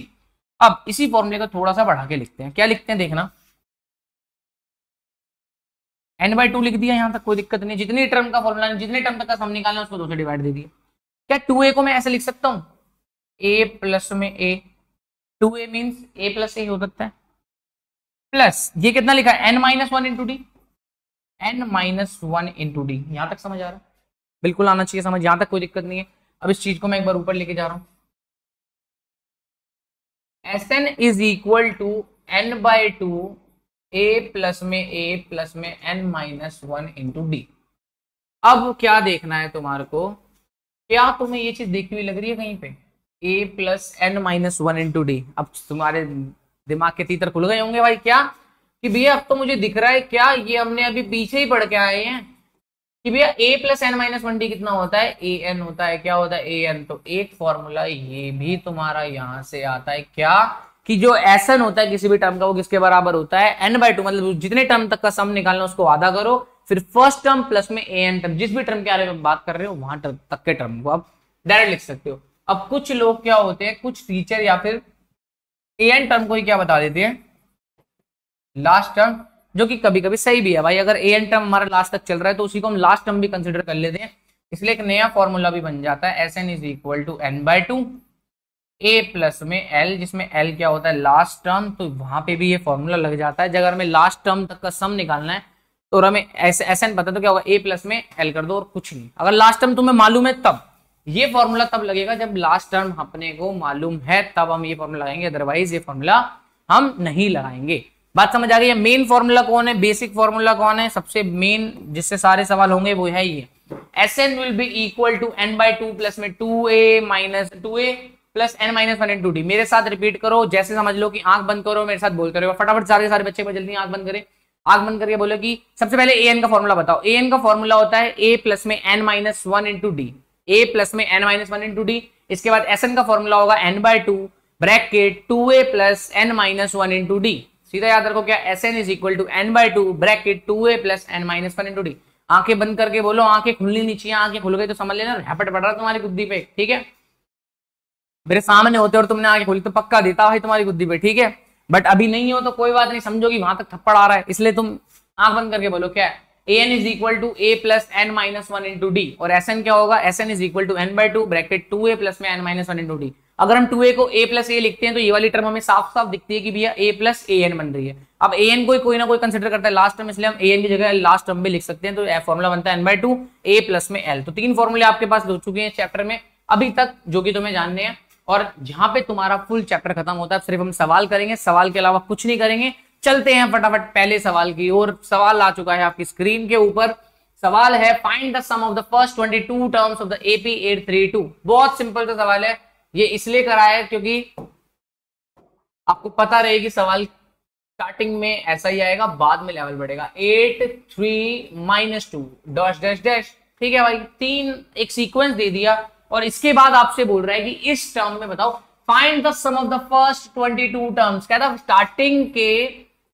अब इसी फॉर्मूले को थोड़ा सा बढ़ा के लिखते हैं, क्या लिखते हैं देखना, n/2 लिख दिया, यहां तक कोई दिक्कत नहीं, जितनी टर्म का फॉर्मूला, जितने टर्म तक का सम निकालना है उसको 2 से डिवाइड दे दिया। क्या 2a को मैं ऐसे लिख सकता हूं a प्लस में a, 2a means a plus a हो सकता है, प्लस ये कितना लिखा है n-1 × D, n-1 × D। यहां तक समझ आ रहा है, बिल्कुल आना चाहिए समझ, यहां तक कोई दिक्कत नहीं है। अब इस चीज को मैं एक बार ऊपर लेके जा रहा हूं, Sn is equal to n/2 a plus में n-1 × D। अब क्या देखना है तुम्हारे को, क्या तुम्हें ये चीज देखी हुई लग रही है कहीं पे, a प्लस n-1 × D। अब तुम्हारे दिमाग के तीतर खुल गए होंगे भाई, क्या कि भैया अब तो मुझे दिख रहा है, क्या ये हमने अभी पीछे ही पढ़ के आए हैं कि भैया a प्लस n-1 D कितना होता है, an होता है, क्या होता है an। तो एक फॉर्मूला ये भी तुम्हारा यहां से आता है, क्या कि जो Sn होता है किसी भी टर्म का वो किसके बराबर होता है n/2, मतलब जितने टर्म तक का सम निकालना उसको आधा करो, फिर फर्स्ट टर्म प्लस में ए एन टर्म, जिस भी टर्म के बारे में बात कर रहे हो वहां तक के टर्म को आप डायरेक्ट लिख सकते हो। अब कुछ लोग क्या होते हैं, कुछ टीचर या फिर ए एन टर्म को ही क्या बता देते हैं लास्ट टर्म, जो कि कभी कभी सही भी है भाई। अगर ए एन टर्म हमारा लास्ट तक चल रहा है तो उसी को हम लास्ट टर्म भी कंसिडर कर लेते हैं, इसलिए एक नया फॉर्मूला भी बन जाता है, S N is equal to n by two A plus में एल, जिसमें एल क्या होता है लास्ट टर्म, तो वहां पे भी ये फॉर्मूला लग जाता है। अगर हमें लास्ट टर्म तक का सम निकालना है तो हमें एस एन पता तो क्या होगा, ए प्लस में एल कर दो और कुछ नहीं। अगर लास्ट टर्म तुम्हें मालूम है तब ये फॉर्मूला तब लगेगा, जब लास्ट टर्म अपने को मालूम है तब हम ये फॉर्मूला लगाएंगे, अदरवाइज ये फॉर्मूला हम नहीं लगाएंगे। बात समझ आ गई है? मेन फॉर्मूला कौन है, बेसिक फॉर्मूला कौन है, सबसे मेन जिससे सारे सवाल होंगे वो है ये, S N will be equal to N by two plus में 2a minus 2a plus N minus 1 into d. मेरे साथ रिपीट करो, जैसे समझ लो कि आंख बंद करो, मेरे साथ बोलते रहो फटाफट, सारे बच्चे को जल्दी आंख बंद करें। आंख बंद करके बोलो कि सबसे पहले ए एन का फॉर्मूला बताओ। ए एन का फॉर्मूला होता है ए प्लस में एन माइनस 1 इंटू डी, ए प्लस में एन माइनस 1 इंटू डी। इसके बाद एस एन का फॉर्मूला होगा n by two bracket 2a plus N minus 1 into d. सीधा याद रखो क्या, S N is equal to n by two bracket 2a plus N minus 1 into d. आंखें बंद करके बोलो, आंखें खुलनी नहीं चाहिए, आंखें खुल गई तो समझ लेना रैपट पड़ रहा तुम्हारी गुद्दी पे, ठीक है। मेरे सामने होते और तुमने आंखें खोली तो पक्का देता भाई तुम्हारी गुद्दी पे, ठीक है। बट अभी नहीं हो तो कोई बात नहीं, समझो कि वहां तक थप्पड़ आ रहा है, इसलिए तुम आंख बंद करके बोलो क्या है, A N is equal to A plus N minus 1 into D, और एस एन क्या होगा, S N is equal to N by two bracket 2a plus में एन माइनस 1 इंटू डी। अगर हम 2a को a प्लस ए लिखते हैं तो ये वाली टर्म हमें साफ साफ दिखती है कि भैया a प्लस ए एन बन रही है। अब ए एन को कोई ना कोई कंसिडर करता है लास्ट टर्म, इसलिए हम ए एन की जगह लास्ट टर्म भी लिख सकते हैं, तो फॉर्मूला बनता है n by two A plus में एल। तो 3 फॉर्मूले आपके पास हो चुके हैं चैप्टर में अभी तक, जो कि तुम्हें जानने हैं, और जहां पे तुम्हारा फुल चैप्टर खत्म होता है सिर्फ हम सवाल करेंगे, सवाल के अलावा कुछ नहीं करेंगे। चलते हैं फटाफट पहले सवाल की ओर। सवाल आ चुका है आपकी स्क्रीन के ऊपर। सवाल है find the sum of the first 22 terms of the AP 832। बहुत सिंपल सा सवाल है, ये इसलिए कराया है क्योंकि आपको पता रहेगी सवाल स्टार्टिंग में ऐसा ही आएगा, बाद में लेवल बढ़ेगा। 8 3 माइनस 2 डैश डैश डैश, ठीक है भाई, 3 एक सीक्वेंस दे दिया और इसके बाद आपसे बोल रहा है कि इस टर्म में बताओ find the sum of the first 22 terms. कहता स्टार्टिंग के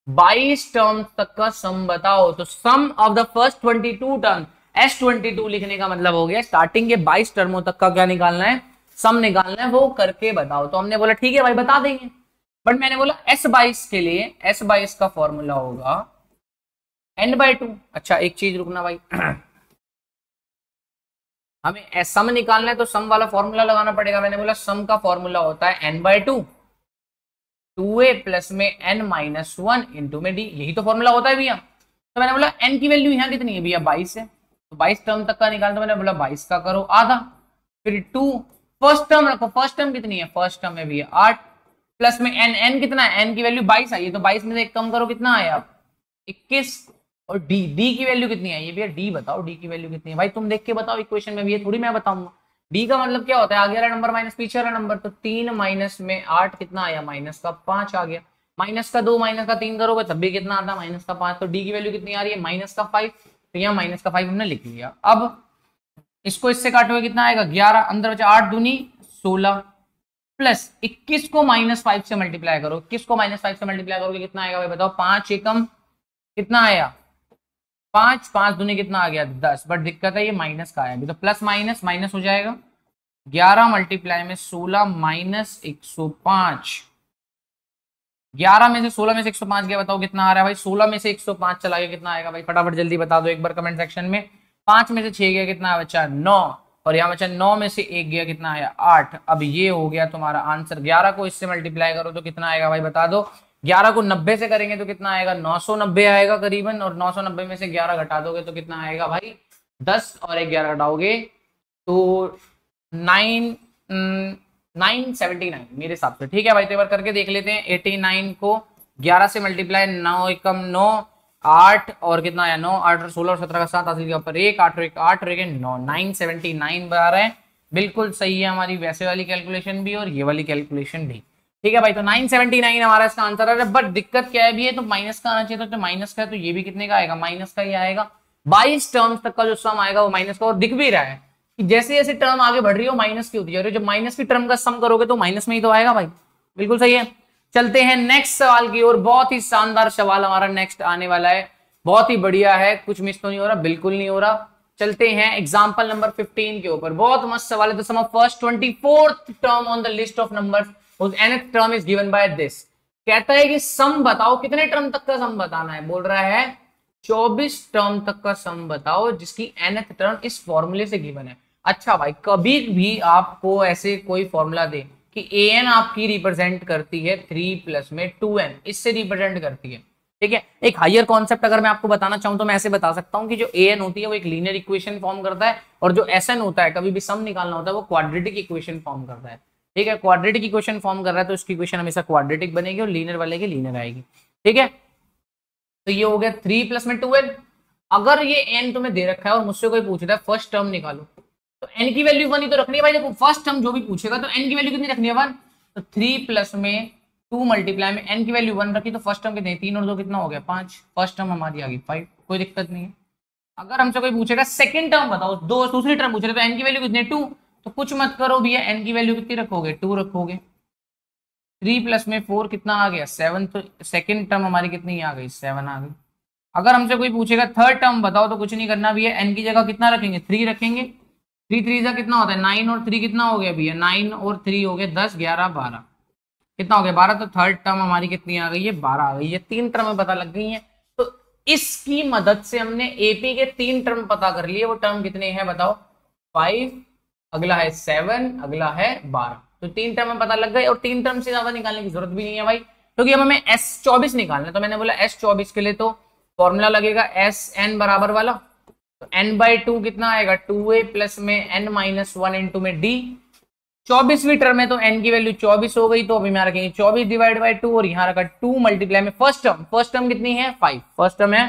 22 टर्म्स तक का सम बताओ। तो sum of the first 22 term, S22 लिखने का मतलब हो गया स्टार्टिंग के 22 टर्मों तक का क्या निकालना है, सम निकालना है, वो करके बताओ। तो हमने बोला ठीक है भाई बता देंगे, बट मैंने बोला S22 के लिए S22 का फॉर्मूला होगा n/2। अच्छा एक चीज रुकना भाई, हमें सम निकालना है तो सम वाला फॉर्मूला लगाना पड़ेगा। मैंने बोला सम का फॉर्मूला होता है n/2 2a प्लस में n माइनस 1 इंटू में d, यही तो फॉर्मूला होता है भैया। तो मैंने बोला n की वैल्यू यहाँ कितनी है भैया 22 है, तो 22 टर्म तक का निकालना, तो मैंने बोला 22 का करो आधा, फिर 2 फर्स्ट टर्म रखो, फर्स्ट टर्म कितनी है, फर्स्ट टर्म है भैया 8 प्लस में n कितना है, n की वैल्यू 22 आई है, तो 22 में से एक कम करो कितना आया 21, और d की वैल्यू कितनी है, ये भैया d बताओ, d की वैल्यू कितनी है भाई, तुम देख के बताओ इक्वेशन में, भैया थोड़ी मैं बताऊंगा। d का मतलब क्या होता है, आगे वाला नंबर माइनस पीछे वाला नंबर, तो 3 माइनस में 8 कितना आया, माइनस का 5 आ गया, माइनस का 2 माइनस का 3 करोगे तब भी कितना आता है, माइनस का 5। तो d की वैल्यू कितनी आ रही है, माइनस का 5, तो यहाँ माइनस का 5 हमने लिख लिया। अब इसको इससे काटोगे कितना आएगा 11, अंदर बचा 8 दूनी 16 प्लस 21 को -5 से मल्टीप्लाई करो, 21 को -5 से मल्टीप्लाई करोगे कितना आएगा भाई बताओ, 5 एकम कितना आया 5, 5 दूनी कितना आ गया 10, बट दिक्कत है ये माइनस का आया, तो प्लस माइनस माइनस हो जाएगा, 11 मल्टीप्लाई में 16 माइनस 105, 11 में से 16 में से 105 गया, बताओ कितना आ रहा है भाई, 16 में से 105 चला गया कितना आएगा भाई, फटाफट जल्दी बता दो एक बार कमेंट सेक्शन में। 5 में से 6 गया कितना बचा 9, और यहाँ बचा 9 में से 1 गया कितना आया 8। अब ये हो गया तुम्हारा आंसर। 11 को इससे मल्टीप्लाई करो तो कितना आएगा भाई बता दो, 11 को 90 से करेंगे तो कितना आएगा 990 आएगा करीबन, और 990 में से 11 घटा दोगे तो कितना आएगा भाई 10, और 11 घटाओगे तो 979 मेरे हिसाब से, ठीक है भाई। तो एक बार करके देख लेते हैं, 89 को 11 से मल्टीप्लाई, 9 एकम 9 8 और कितना आया 9 8 और 16 और 17 का 7 हासिल के ऊपर 1 8 और 1 8 और 1 9 979 बना रहा है, बिल्कुल सही है हमारी वैसे वाली कैलकुलेशन भी और ये वाली कैलकुलेशन भी, ठीक है भाई। तो 979 हमारा इसका आंसर आ रहा है, बट दिक्कत क्या है भी है, तो माइनस का आना चाहिए, तो माइनस का है तो ये भी कितने का आएगा, माइनस का ही आएगा। 22 टर्म्स तक का जो सम आएगा वो माइनस का, और दिख भी रहा है कि जैसे जैसे टर्म आगे बढ़ रही हो माइनस की होती जा रही है, जब माइनस की टर्म का सम करोगे तो माइनस में ही तो आएगा भाई, बिल्कुल सही है। चलते हैं नेक्स्ट सवाल की ओर, बहुत ही शानदार सवाल हमारा नेक्स्ट आने वाला है। बहुत ही बढ़िया है, कुछ मिस तो नहीं हो रहा, बिल्कुल नहीं हो रहा। चलते हैं एग्जांपल नंबर 15 के ऊपर। बहुत मस्त सवाल है। The sum of first 24th term on the list of numbers whose nth term is given by this. कहता है कि सम बताओ, कितने टर्म तक का सम बताना है। बोल रहा है 24 टर्म तक का सम बताओ जिसकी nth टर्म इस फॉर्मूले से गिवन है। अच्छा भाई, कभी भी आपको ऐसे कोई फॉर्मूला दे कि an आपकी रिप्रेजेंट करती है 3 प्लस में 2n, इससे रिप्रेजेंट करती है, ठीक है। एक हायर कॉन्सेप्ट अगर मैं आपको बताना चाहूं तो मैं ऐसे बता सकता हूं कि जो an होती है वो एक लीनियर इक्वेशन फॉर्म करता है, और जो sn होता है, कभी भी सम निकालना होता है, वो क्वाड्रेटिक इक्वेशन फॉर्म करता है, ठीक है। क्वाड्रेटिक इक्वेशन फॉर्म कर रहा है तो उसकी इक्वेशन हमेशा क्वाड्रेटिक बनेगी और लीनियर वाले की लीनियर आएगी, ठीक है। तो ये हो गया 3 प्लस में 2n। अगर ये n तुम्हें दे रखा है और मुझसे कोई पूछ रहा है फर्स्ट टर्म निकालो, तो n की वैल्यू 1 ही तो रखनी है भाई। देखो फर्स्ट टर्म जो भी पूछेगा तो n की वैल्यू कितनी रखनी है 1, तो 3 प्लस में 2 मल्टीप्लाई में n की वैल्यू 1 रखी तो फर्स्ट टर्म कितनी, 3 और 2 कितना हो गया 5, फर्स्ट टर्म हमारी आ गई 5, कोई दिक्कत नहीं है। अगर हमसे कोई पूछेगा सेकंड टर्म बताओ, दूसरी टर्म पूछ रहे तो n की वैल्यू कितनी है 2, तो कुछ मत करो भैया, n की वैल्यू कितनी रखोगे 2 रखोगे। 3 प्लस में 4 कितना आ गया 7, तो सेकंड टर्म हमारी कितनी आ गई 7 आ गई। अगर हमसे कोई पूछेगा थर्ड टर्म बताओ तो कुछ नहीं करना भैया, n की जगह कितना रखेंगे 3 रखेंगे। 3 3 का कितना होता है 9 और 3 कितना हो गया भैया, 9 और 3 हो गया 10 11 12, कितना हो गया 12, तो थर्ड टर्म हमारी कितनी आ गई है 12 आ गई है। 3 टर्म पता लग गई है, तो इसकी मदद से हमने एपी के 3 टर्म पता कर लिए। वो टर्म कितने हैं बताओ, 5, अगला है 7, अगला है 12, तो 3 टर्म में पता लग गए। और 3 टर्म से ज्यादा निकालने की जरूरत भी नहीं है भाई, क्योंकि अब हमें S24 निकालना है। तो मैंने बोला S24 के लिए तो फॉर्मूला लगेगा SN बराबर वाला, तो n/2 कितना आएगा 2a प्लस में n-1 इंटू में d। 24वीं टर्म में तो n की वैल्यू 24 हो गई, तो अभी यहाँ रखेंगे 24 डिवाइड बाई 2 और यहाँ रखा 2 मल्टीप्लाई में फर्स्ट टर्म कितनी है 5, फर्स्ट टर्म है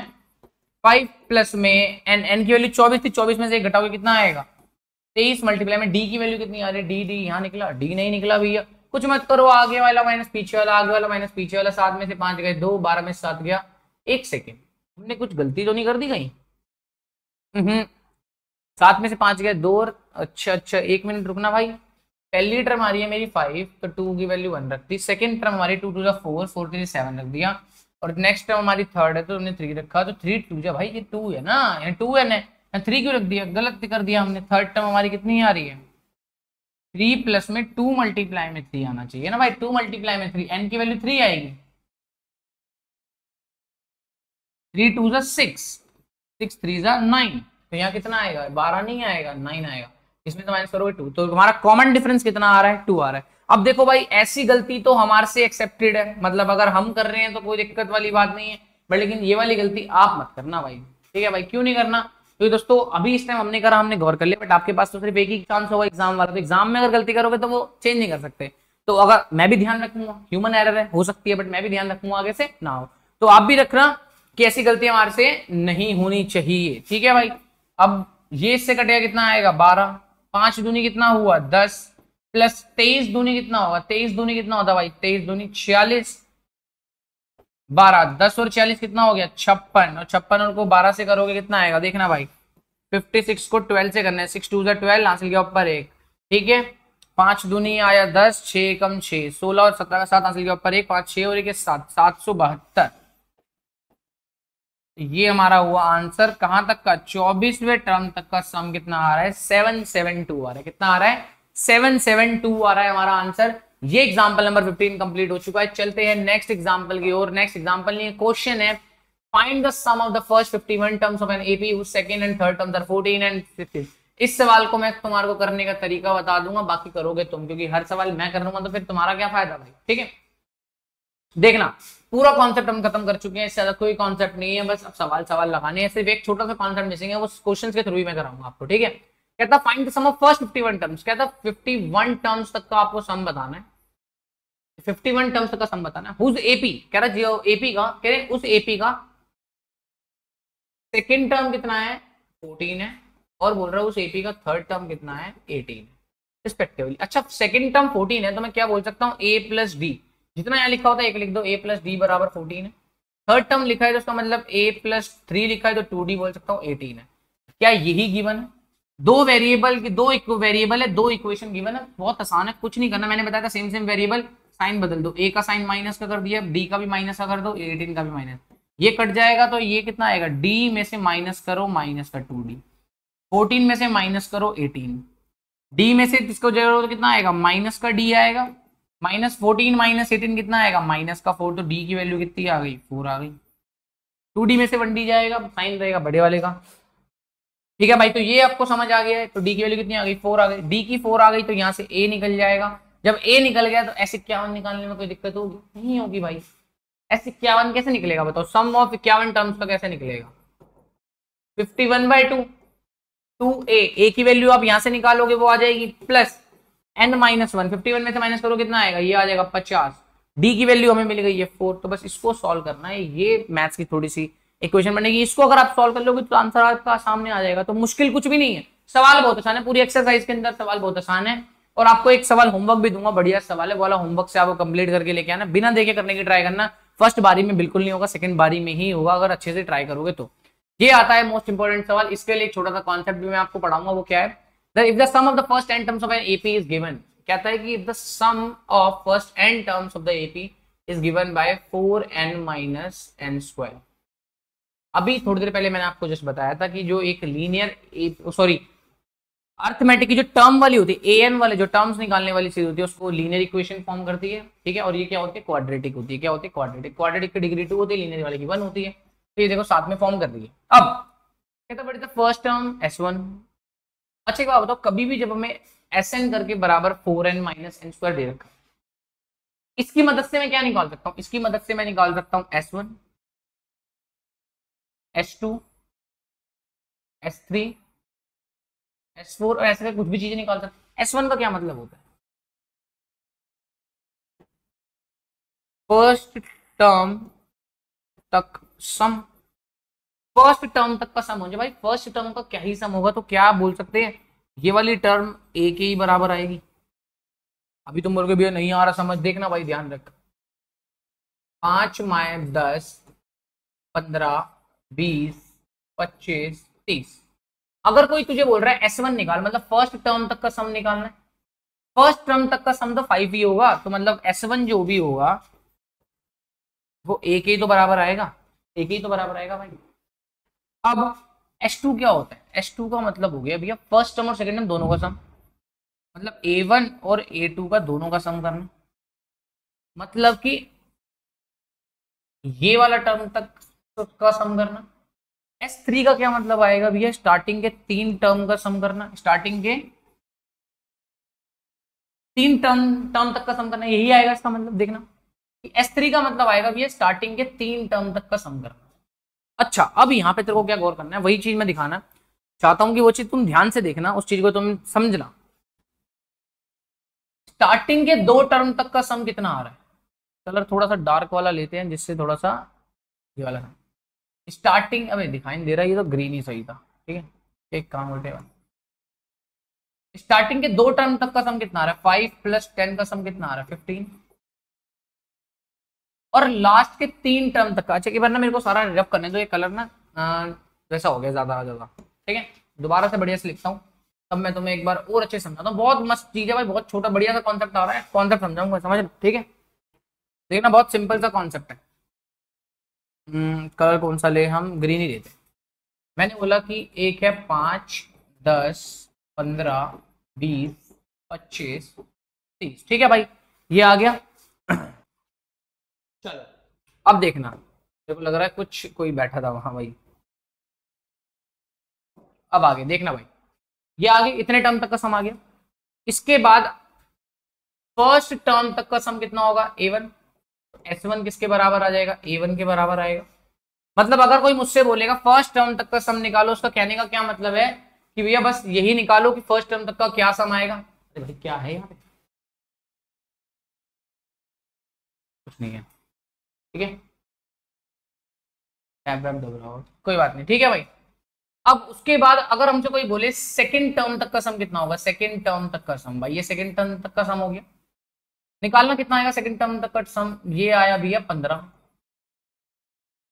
5 प्लस में n की वैल्यू 24 थी, 24 में से 1 घटाओगे कितना आएगा 23 मल्टीप्लाई में d की वैल्यू कितनी आ रही है d यहाँ निकला, d नहीं निकला भैया, कुछ मत करो, आगे वाला माइनस पीछे वाला, आगे वाला माइनस पीछे वाला, 7 में से 5 गए 2, 12 में से 7 गया 1 सेकेंड। हमने कुछ गलती तो नहीं कर दी कहीं? 7 में से 5 गए 2 और अच्छा 1 मिनट रुकना भाई। पहली टर्म आ रही है मेरी 5, तो 2 की वैल्यू 1 रख दी। सेकंड टर्म हमारी 2 2 4, 4 3 7 रख दिया, और नेक्स्ट टर्म हमारी थर्ड है तो हमने 3 रखा, तो 3 2 भाई ये 2 है ना, ये 2n है, 3 क्यों रख दिया, गलत कर दिया हमने। थर्ड टर्म हमारी कितनी आ रही है 3 प्लस में 2 मल्टीप्लाई में 3 आना चाहिए ना भाई, 2 मल्टीप्लाई में 3, n की वैल्यू 3 आएगी, 3 2 6, 6 3 9, तो यहाँ कितना आएगा 12 नहीं आएगा 9 आएगा, इसमें तो माइनस करोगे 2, तो हमारा कॉमन डिफरेंस कितना आ रहा है 2 आ रहा है। अब देखो भाई ऐसी गलती तो हमारे से एक्सेप्टेड है, मतलब अगर हम कर रहे हैं तो कोई दिक्कत वाली बात नहीं है, बट लेकिन ये वाली गलती आप मत करना भाई, ठीक है भाई। क्यों नहीं करना, क्योंकि दोस्तों अभी इस टाइम हमने करा, हमने गौर कर लिया, बट आपके पास तो सिर्फ एक ही चांस होगा एग्जाम वाला, तो एग्जाम में अगर गलती करोगे तो वो चेंज नहीं कर सकते। तो अगर मैं भी ध्यान रखूंगा, ह्यूमन एरर है, हो सकती है, बट मैं भी ध्यान रखूंगा आगे से ना हो, तो आप भी रखना कि ऐसी गलती हमारे से नहीं होनी चाहिए, ठीक है भाई। अब ये इससे कटेगा कितना आएगा 12, 5 दूनी कितना हुआ 10, प्लस 23 दूनी कितना होगा, 23 दूनी कितना होता भाई 23 दूनी 46, 12 10 और 40 कितना हो गया 56, और 56 को 12 से करोगे कितना आएगा देखना भाई, 56 को 12 से करना है, 6 2 12 हासिल किया ऊपर 1, ठीक है। 5 दूनी आया 10, 6 कम 6 16 और 17 का 7 हासिल किया ऊपर 1, 5 6 और 1 7 772। ये हमारा हुआ आंसर कहां तक का 24वें टर्म तक का सम कितना आ रहा है 772 आ रहा है, कितना आ रहा है 772 आ रहा है हमारा आंसर। ये एग्जांपल नंबर 15 कंप्लीट हो चुका है। चलते हैं नेक्स्ट एग्जांपल की ओर। नेक्स्ट एग्जांपल नहीं क्वेश्चन है, find the sum of the first 51 terms of an AP whose second and third terms are 14 and 15। इस सवाल को मैं तुम्हारे को करने का तरीका बता दूंगा, बाकी करोगे तुम, क्योंकि हर सवाल मैं कर दूंगा तो फिर तुम्हारा क्या फायदा भाई, ठीक है। देखना पूरा कॉन्सेप्ट हम खत्म कर चुके हैं, इससे ज्यादा कोई कॉन्सेप्ट नहीं है, बस अब सवाल लगाने हैं, सिर्फ एक छोटा सा कॉन्सेप्ट मिसिंग है, वो क्वेश्चंस के थ्रू ही मैं कराऊंगा आपको, ठीक है। कहता find the sum of first 51 terms, कहता 51 टर्म्स तक का आपको सम बताना है, 51 टर्म्स तक का सम बताना है। हुज एपी, कह रहा जियो एपी का, कह रहे उस एपी का सेकंड टर्म कितना है 14 है, और बोल रहा है उस एपी का थर्ड टर्म कितना है 18 रिस्पेक्टिवली। अच्छा सेकंड टर्म 14 है तो मैं क्या बोल सकता हूँ a प्लस डी, जितना यहाँ लिखा होता है एक लिख दो, a प्लस डी बराबर 14 है। थर्ड टर्म लिखा है तो उसका मतलब a प्लस 3 लिखा है तो 2d बोल सकता हूँ 18 है। क्या यही गिवन है? दो वेरिएबल की दो वेरिएबल है, दो इक्वेशन गिवन है, बहुत आसान है, कुछ नहीं करना। मैंने बताया था सेम वेरिएबल साइन बदल दो, a का साइन माइनस का कर दिया, d का भी माइनस का कर दो, 18 का भी माइनस, ये कट जाएगा तो ये कितना आएगा, डी में से माइनस करो माइनस का 2d, 14 में से माइनस करो 18, डी में से इसको जोड़ो तो कितना आएगा, माइनस का डी आएगा, -14 -18 कितना आएगा, माइनस का 4, तो डी की वैल्यू कितनी आ गई, 4 आ गई। 2d में से 1d जाएगा, साइन रहेगा बड़े वाले का। ठीक है भाई, तो ये आपको समझ आ गया है। तो डी की वैल्यू कितनी आ गई, 4 आ गई। डी की 4 आ गई तो यहाँ से ए निकल जाएगा। जब ए निकल गया तो S51 निकालने में कोई दिक्कत होगी, नहीं होगी भाई। S51 कैसे निकलेगा बताओ, सम ऑफ 51 टर्म्स का कैसे निकलेगा, 51/2 2a, ए की वैल्यू आप यहां से निकालोगे वो आ जाएगी प्लस n-1, 51 में से माइनस करो कितना आएगा, ये आ जाएगा 50। डी की वैल्यू हमें मिल गई है 4, तो बस इसको सॉल्व करना है। ये मैथ्स की थोड़ी सी इक्वेशन बनेगी, इसको अगर आप सॉल्व कर लोगे तो आंसर आपका सामने आ जाएगा। तो मुश्किल कुछ भी नहीं है, सवाल बहुत आसान है, पूरी एक्सरसाइज के अंदर सवाल बहुत आसान है। और आपको एक सवाल होमवर्क भी दूंगा, बढ़िया सवाल है वाला, होमवर्क से आपको कंप्लीट करके लेके आना, बिना देखे करने की ट्राई करना। फर्स्ट बारी में बिल्कुल नहीं होगा, सेकंड बारी में ही होगा अगर अच्छे से ट्राई करोगे तो। ये आता है मोस्ट इंपोर्टेंट सवाल, इसके लिए एक छोटा सा कॉन्सेप्ट भी मैं आपको पढ़ाऊंगा। वो क्या है, if the sum of the first n terms of an AP is given, कहता है कि if the sum of first n terms of the AP is given by 4n-n²। अभी थोड़ी देर पहले मैंने आपको जस्ट बताया था कि जो एक लीनियर सॉरी अर्थमेटिक की जो टर्म वाली होती है, an वाले जो टर्म्स निकालने वाली चीज होती है उसको लीनियर इक्वेशन फॉर्म करती है। ठीक है, और ये क्या होती है, क्वाड्रेटिक होती है। क्या होती है, क्वाड्रेटिक। क्वाड्रेटिक की डिग्री 2 होती है, लीनियर वाले की 1 होती है। तो ये देखो साथ में फॉर्म कर दी है। अब कहता बड़ी था फर्स्ट टर्म S1। अच्छा एक बात बताओ, कभी भी जब हमें Sn करके बराबर 4n-n² दे रखा, इसकी मदद से मैं क्या निकाल सकता हूं, इसकी मदद से मैं निकाल सकता हूं S1, S2, S3, S4 और ऐसे कुछ भी चीजें निकाल सकते। S1 का क्या मतलब होता है, फर्स्ट टर्म तक सम, फर्स्ट टर्म तक का सम हो जाए। भाई फर्स्ट टर्म का क्या ही सम होगा, तो क्या बोल सकते हैं, ये वाली टर्म a के ही बराबर आएगी। अभी तुम बोलोगे भैया नहीं आ रहा समझ, देखना भाई ध्यान रख, 5 - 10 15 20 25 30। अगर कोई तुझे बोल रहा है S1 निकाल, मतलब फर्स्ट टर्म तक का सम निकालना है, फर्स्ट टर्म तक का सम तो 5 ही होगा, तो मतलब S1 जो भी होगा वो a के ही तो बराबर आएगा, a के ही तो बराबर आएगा भाई। अब S2 क्या होता है, S2 का मतलब हो गया भैया फर्स्ट टर्म और सेकंड टर्म दोनों का सम, मतलब A1 और A2 का दोनों का सम करना, मतलब कि ये वाला टर्म तक का सम करना। S3 का क्या मतलब आएगा भैया, स्टार्टिंग के 3 टर्म का सम करना, स्टार्टिंग के 3 टर्म तक का सम करना, यही आएगा इसका मतलब। देखना कि S3 का मतलब आएगा भैया स्टार्टिंग के 3 टर्म तक का सम करना। अच्छा अब यहाँ पे तेरे को क्या गौर करना है, वही चीज मैं दिखाना चाहता हूं कि वो चीज तुम ध्यान से देखना, उस चीज को तुम समझना। स्टार्टिंग के 2 टर्म तक का सम कितना आ रहा है, कलर थोड़ा सा डार्क वाला लेते हैं जिससे थोड़ा सा ये वाला स्टार्टिंग, अबे दिखाई नहीं दे रहा, ये तो ग्रीन ही सही था। ठीक है, एक काम उल्टेगा, स्टार्टिंग के 2 टर्म तक का सम कितना आ रहा है, 5 + 10 का सम कितना आ रहा है, 15। और लास्ट के 3 टर्म तक का, अच्छा एक बार ना मेरे को सारा रब करने दो, ये कलर ना वैसा हो गया ज्यादा ज्यादा। ठीक है, दोबारा से बढ़िया से लिखता हूँ, तब मैं तुम्हें एक बार और अच्छे समझाता हूँ। बहुत मस्त चीज है भाई, बहुत छोटा बढ़िया सा कॉन्सेप्ट आ रहा है, कॉन्सेप्ट समझाऊंगा, समझ। ठीक है, देखना बहुत सिंपल सा कॉन्सेप्ट है। कलर कौन सा ले, हम ग्रीन ही लेते। मैंने बोला कि एक है 5 10 15 20 25 30। ठीक है भाई, ये आ गया। चलो अब देखना, मेरे को लग रहा है कुछ कोई बैठा था वहां भाई। अब आगे देखना भाई, ये आगे इतने टर्म तक का सम आ गया। इसके बाद फर्स्ट टर्म तक का सम कितना होगा, A1। S1 किसके बराबर आ जाएगा, A1 के बराबर आएगा। मतलब अगर कोई मुझसे बोलेगा फर्स्ट टर्म तक का सम निकालो, उसका कहने का क्या मतलब है कि भैया बस यही निकालो कि फर्स्ट टर्म तक का क्या सम आएगा। अरे भाई क्या है यहाँ पे, कुछ नहीं है। ठीक है, कोई बात नहीं। ठीक है भाई, अब उसके बाद अगर हमसे कोई बोले सेकंड टर्म तक का सम कितना होगा, सेकंड टर्म तक का सम, भाई ये सेकंड टर्म तक का सम हो गया, निकालना कितना आएगा सेकंड टर्म तक का सम, ये आया भैया 15।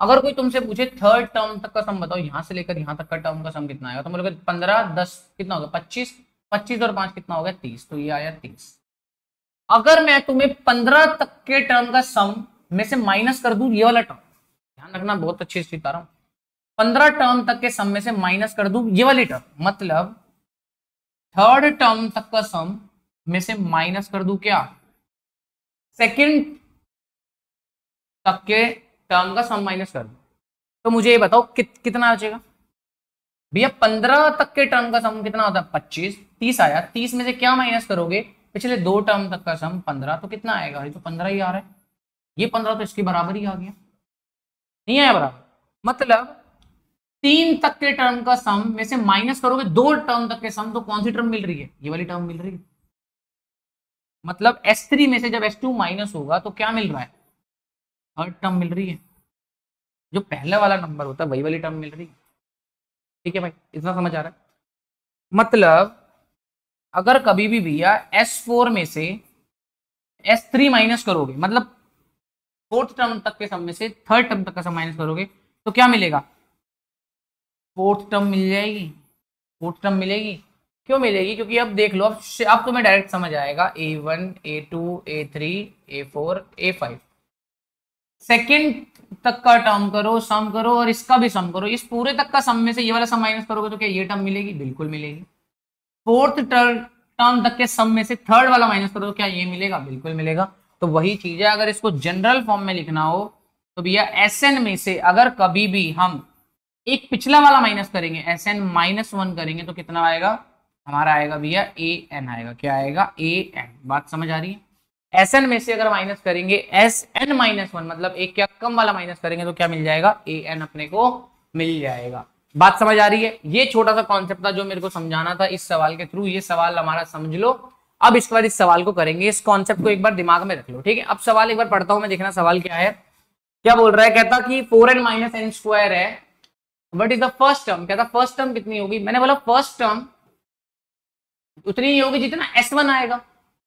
अगर कोई तुमसे पूछे थर्ड टर्म तक का सम बताओ, यहां से लेकर यहां तक का टर्म का सम कितना आएगा, तो बोलोगे 15 10 कितना होगा 25, 25 और 5 कितना हो गया 30, तो ये आया 30। अगर मैं तुम्हें 15 तक के टर्म का सम में से माइनस कर दूं ये वाला टर्म, ध्यान रखना, बहुत अच्छी चीज बता रहा हूं। 15 टर्म तक के सम में से माइनस कर दूं ये वाली टर्म, मतलब थर्ड टर्म तक का सम में से माइनस कर दूं क्या, सेकंड तक के टर्म का सम माइनस कर दूं, तो मुझे ये बताओ कितना बचेगा भैया। 15 तक के टर्म का सम कितना होता है 25, 30 आया, 30 में से क्या माइनस करोगे, पिछले 2 टर्म तक का सम 15, तो कितना आएगा, ये तो 15 ही आ रहा है, ये 15 तो इसके बराबर ही आ गया, नहीं आया बराबर। मतलब 3 तक के टर्म का सम में से माइनस करोगे 2 टर्म तक के सम, तो कौन सी टर्म मिल रही है, ये वाली टर्म मिल रही है। मतलब S3 में से जब S2 माइनस होगा तो क्या मिल रहा है, थर्ड टर्म मिल रही है, जो पहले वाला नंबर होता है वही वाली टर्म मिल रही है। ठीक है भाई, इतना समझ आ रहा है। मतलब अगर कभी भी भैया S4 में से S3 माइनस करोगे, मतलब फोर्थ टर्म तक के सम में से थर्ड टर्म तक का सम माइनस करोगे, तो क्या मिलेगा, फोर्थ टर्म मिल जाएगी, फोर्थ टर्म मिलेगी। क्यों मिलेगी, क्योंकि अब देख लो, अब तुम्हें डायरेक्ट समझ आएगा, A1 A2 A3 A4 A5 second तक का टर्म करो, सम करो, और इसका भी सम करो, इस पूरे तक का सम में से ये वाला सम माइनस करोगे तो क्या ये टर्म मिलेगी, बिल्कुल मिलेगी। फोर्थ टर्म तक के सम में से थर्ड वाला माइनस करो तो क्या ये मिलेगा, बिल्कुल मिलेगा। तो वही चीज है, अगर इसको जनरल फॉर्म में लिखना हो तो भैया Sn में से अगर कभी भी हम एक पिछला वाला माइनस करेंगे, Sn-1 करेंगे, तो कितना आएगा हमारा, आएगा भैया An आएगा, क्या आएगा An। बात समझ आ रही है। Sn में से अगर माइनस करेंगे Sn-1, मतलब एक क्या कम वाला माइनस करेंगे तो क्या मिल जाएगा, An अपने को मिल जाएगा। बात समझ आ रही है। ये छोटा सा कॉन्सेप्ट था जो मेरे को समझाना था इस सवाल के थ्रू। ये सवाल हमारा समझ लो। अब इसके बाद इस सवाल को करेंगे, इस कॉन्सेप्ट को एक बार दिमाग में रख लो, ठीक है। अब सवाल एक बार पढ़ता हूं मैं, देखना सवाल क्या है। क्या बोल रहा है, कहता कि 4n-n² है, what is the first term. कहता फर्स्ट टर्म कितनी होगी, मैंने बोला फर्स्ट टर्म उतनी ही होगी जितना S1 आएगा।